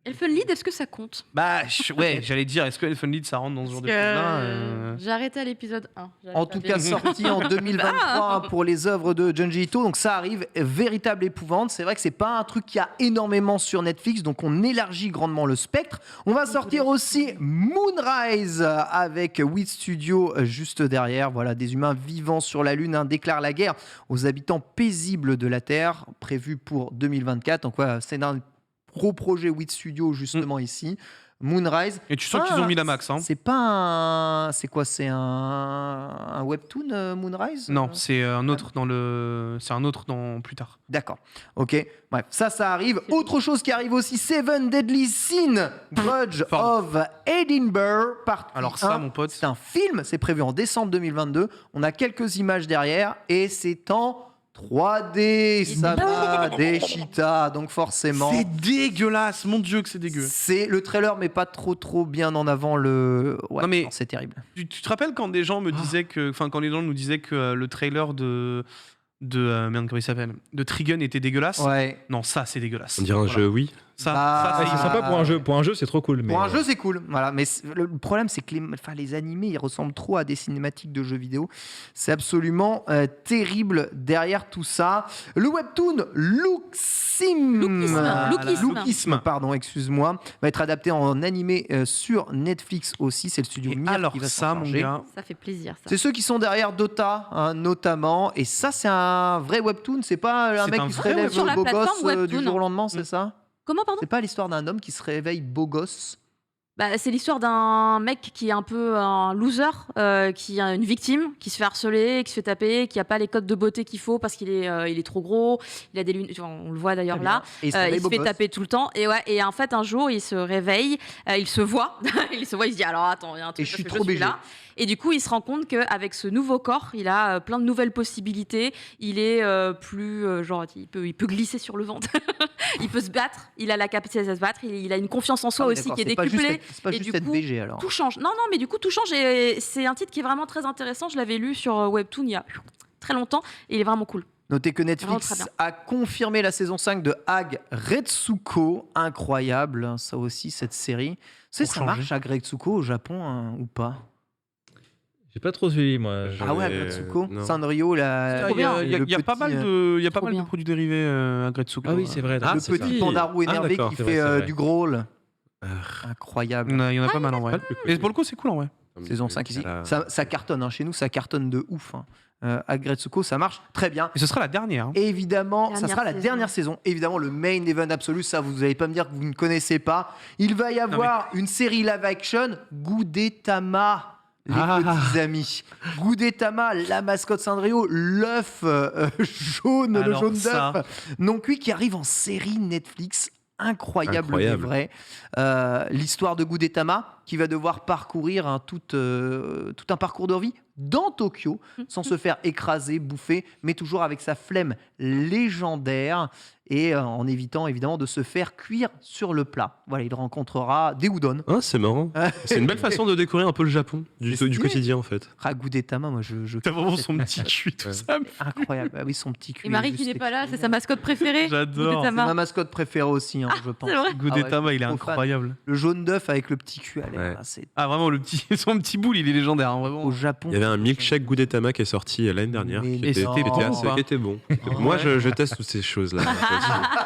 S3: Elfen Lied, est-ce que ça compte
S2: Bah, ouais, j'allais dire, est-ce que Elfen Lied ça rentre dans ce genre de
S3: Parce que,
S2: choses-là
S3: j'ai arrêté à l'épisode 1. J'arrive
S1: En
S3: pas
S1: tout
S3: à
S1: cas,
S3: vérifier.
S1: sorti en 2023 pour les œuvres de Junji Ito. Donc ça arrive, véritable épouvante. C'est vrai que c'est pas un truc qui a énormément sur Netflix, donc on élargit grandement le spectre. On va sortir aussi Moonrise avec Wit Studio juste derrière. Voilà, des humains vivants sur la Lune déclarent la guerre aux habitants paisibles de la Terre, prévu pour 2024. Donc voilà, c'est un gros projet Wit Studio justement ici. Moonrise.
S2: Et tu sens qu'ils ont mis la max, hein.
S1: C'est pas un. C'est quoi? C'est un webtoon Moonrise?
S2: Non, c'est un autre c'est un autre dans plus tard.
S1: D'accord. Ok. Bref, ça arrive. Autre chose qui arrive aussi, Seven Deadly Sins, Grudge of Edinburgh, partie
S2: Alors ça,
S1: 1.
S2: mon pote.
S1: C'est un film, c'est prévu en décembre 2022. On a quelques images derrière et c'est en 3D, ça va, des cheetahs, donc forcément.
S2: C'est dégueulasse, mon dieu que c'est dégueu.
S1: C'est le trailer, mais pas trop bien en avant le. Ouais,
S2: Non, mais-
S1: non, c'est terrible.
S2: Tu te rappelles quand des gens me disaient que, enfin quand les gens nous disaient que le trailer de merde comment il s'appelle, de Trigun était dégueulasse.
S1: Ouais.
S2: Non, ça c'est dégueulasse.
S4: On dirait un jeu, oui.
S2: Ça,
S1: Bah,
S2: ça,
S7: C'est sympa pour un jeu. Pour un jeu, c'est trop cool. Mais
S1: Pour un jeu, c'est cool. Voilà. Mais le problème, c'est que les animés, ils ressemblent trop à des cinématiques de jeux vidéo. C'est absolument terrible derrière tout ça. Le webtoon Lookisme, pardon, excuse-moi, va être adapté en animé sur Netflix aussi. C'est le studio
S2: Et
S1: Mir
S2: alors
S1: qui va
S2: ça,
S1: s'en
S2: mon
S1: charger.
S2: gars,
S3: Ça fait plaisir, ça.
S1: C'est ceux qui sont derrière Dota, hein, notamment. Et ça, c'est un vrai webtoon. C'est pas un
S2: C'est
S1: mec
S2: un
S1: qui se
S2: vrai
S1: réveille
S3: Sur la
S1: beau gosse
S3: plateforme
S1: du
S3: webtoon.
S1: jour au lendemain, c'est ça?
S3: Comment, pardon
S1: C'est pas l'histoire d'un homme qui se réveille beau gosse?
S3: Bah, c'est l'histoire d'un mec qui est un peu un loser, qui est une victime, qui se fait harceler, qui se fait taper, qui a pas les codes de beauté qu'il faut parce qu'il est trop gros, il a des lunettes, on le voit d'ailleurs
S1: Très
S3: là.
S1: bien. Et il se réveille
S3: Il se
S1: beau
S3: fait
S1: gosse.
S3: taper tout le temps et en fait un jour il se réveille, il se voit, il se dit alors attends il y a un truc
S1: Et je suis
S3: parce
S1: trop
S3: que
S1: BG.
S3: là. Et du coup il se rend compte qu'avec ce nouveau corps il a plein de nouvelles possibilités, il est plus genre il peut glisser sur le ventre, il peut se battre, il a la capacité de se battre, il a une confiance en soi
S1: Ah oui,
S3: aussi
S1: d'accord,
S3: qui est
S1: c'est pas juste
S3: décuplée.
S1: être- C'est pas
S3: et
S1: juste
S3: du
S1: être
S3: coup,
S1: BG alors.
S3: Tout change. Non, mais du coup, tout change. Et c'est un titre qui est vraiment très intéressant. Je l'avais lu sur Webtoon il y a très longtemps. Et il est vraiment cool.
S1: Notez que
S3: Vraiment
S1: Netflix
S3: très bien.
S1: a confirmé la saison 5 de Hag Retsuko. Incroyable, hein, ça aussi, cette série. Ça
S2: Pour
S1: marche
S2: changer.
S1: Hag Retsuko au Japon hein, ou pas?
S7: j'ai pas trop suivi moi.
S4: J'en
S1: Ah ouais,
S4: ai-
S1: Hag Retsuko
S4: non.
S1: Sanrio,
S2: il y a pas mal de produits dérivés à Gretsuko.
S7: Ah oui, c'est vrai.
S4: Ah,
S1: le
S4: c'est
S1: petit
S4: ça.
S1: pandarou
S4: Ah,
S1: énervé
S4: d'accord,
S1: qui
S7: c'est
S1: fait
S7: vrai, c'est vrai.
S1: du growl.
S4: Ah.
S1: Incroyable.
S2: Il y en a pas mal en vrai. Mais pour le coup, c'est cool en vrai.
S1: Saison 5 ici.
S4: Ah.
S1: Ça cartonne, hein. Chez nous, ça cartonne de ouf. Hein. Hag Retsuko, ça marche très bien.
S2: Et ce sera la dernière. hein.
S1: Évidemment, ça
S3: Dernière
S1: sera la
S3: saison.
S1: dernière saison. Évidemment, le main event absolu, ça, vous n'allez pas me dire que vous ne connaissez pas. Il va y avoir une série live action, Gudetama. Les petits amis. Gudetama, la mascotte Sanrio, l'œuf jaune, le
S2: Alors
S1: jaune
S2: ça.
S1: d'œuf. Non cuit qui arrive en série Netflix. Incroyable, mais
S4: Incroyable.
S1: vrai. L'histoire de Gudetama qui va devoir parcourir tout un parcours de vie dans Tokyo sans se faire écraser, bouffer, mais toujours avec sa flemme légendaire et en évitant évidemment de se faire cuire sur le plat. Voilà, il rencontrera des udon.
S4: Ah, c'est marrant. C'est une belle façon de découvrir un peu le Japon, du quotidien en fait.
S1: Gudetama, moi je
S2: T'as vraiment son petit cul, tout ça.
S1: incroyable. Ah oui, son petit cul.
S3: Et Marie
S1: est
S3: qui
S1: juste
S3: n'est pas là, c'est sa
S1: exceptionnel.
S3: mascotte préférée.
S2: J'adore.
S1: C'est
S3: Gudetama.
S1: ma mascotte préférée aussi, je pense.
S3: c'est vrai.
S2: Gudetama,
S1: je
S2: il est
S1: suis trop fan.
S2: incroyable.
S1: Le jaune d'œuf avec le petit cul à l'air,
S4: Ouais.
S1: là, c'est
S2: Ah, vraiment, son petit boule, il est légendaire, hein, vraiment.
S1: au Japon.
S4: Il y avait un milkshake Gudetama qui est sorti l'année dernière,
S1: Mais
S4: qui était,
S1: non.
S4: qui était bon. Moi, je teste toutes ces choses-là.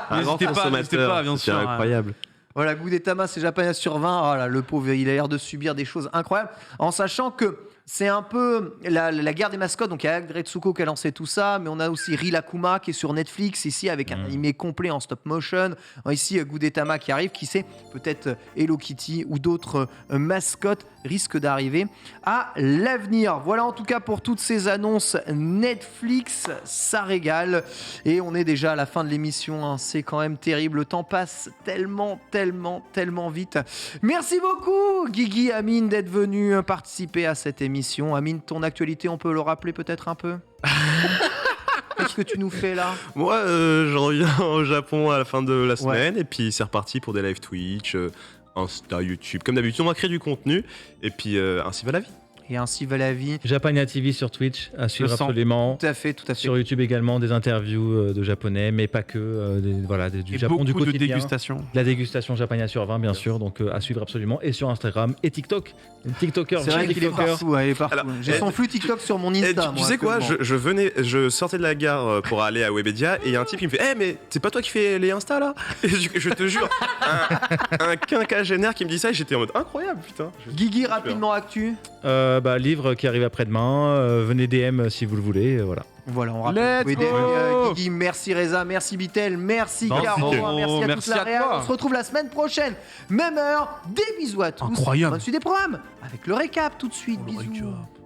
S4: Un grand
S2: N'hésitez pas, bien
S4: c'est
S2: sûr.
S4: incroyable.
S1: Voilà, Gudetama, c'est Japan sur 20. Oh là, le pauvre, il a l'air de subir des choses incroyables. En sachant que c'est un peu la guerre des mascottes. Donc, il y a Agretsuko qui a lancé tout ça. Mais on a aussi Rilakkuma qui est sur Netflix, ici, avec un animé complet en stop motion. Ici, Gudetama qui arrive. Qui sait, peut-être Hello Kitty ou d'autres mascottes risquent d'arriver à l'avenir. Voilà, en tout cas, pour toutes ces annonces Netflix, ça régale. Et on est déjà à la fin de l'émission. C'est quand même terrible. Le temps passe tellement vite. Merci beaucoup, Guigui, Amine, d'être venu participer à cette émission. Amine, ton actualité, on peut le rappeler peut-être un peu? Qu'est-ce que tu nous fais là?
S4: Moi, je reviens au Japon à la fin de la semaine et puis c'est reparti pour des live Twitch, Insta, YouTube. Comme d'habitude, on va créer du contenu et puis ainsi va la vie.
S1: Et ainsi va la vie.
S7: Japania TV sur Twitch, à suivre
S2: sens.
S7: absolument.
S1: Tout à fait.
S7: Sur YouTube également, des interviews de japonais, mais pas que, du
S2: Et
S7: Japon, du
S2: beaucoup de
S7: quotidien.
S2: dégustation.
S7: La dégustation Japania sur 20, bien sûr, donc à suivre absolument. Et sur Instagram et TikTok. TikToker,
S1: C'est vrai qu'il est partout. Il est partout.
S4: Alors,
S1: J'ai son flux TikTok sur mon Insta.
S4: Tu sais quoi, je sortais de la gare pour aller à Webedia et il y a un type qui me fait mais c'est pas toi qui fais les Insta là? Et je te jure, un quinquagénaire qui me dit ça et j'étais en mode incroyable, putain.
S1: Guigui, rapidement actu.
S7: Livre qui arrive après-demain. Venez DM si vous le voulez. Voilà.
S1: Voilà, on rappelle.
S2: Let's go.
S1: Guigui, merci Reza, merci Bitel, merci
S2: Bravo.
S1: Caro, merci à toute
S2: Merci
S1: la
S2: à
S1: réal.
S2: toi.
S1: On se retrouve la semaine prochaine, même heure. Des bisous à tous.
S2: Incroyable.
S1: Bonne suite des programmes avec le récap tout de suite.
S2: Oh, le
S1: Bisous.
S2: récap.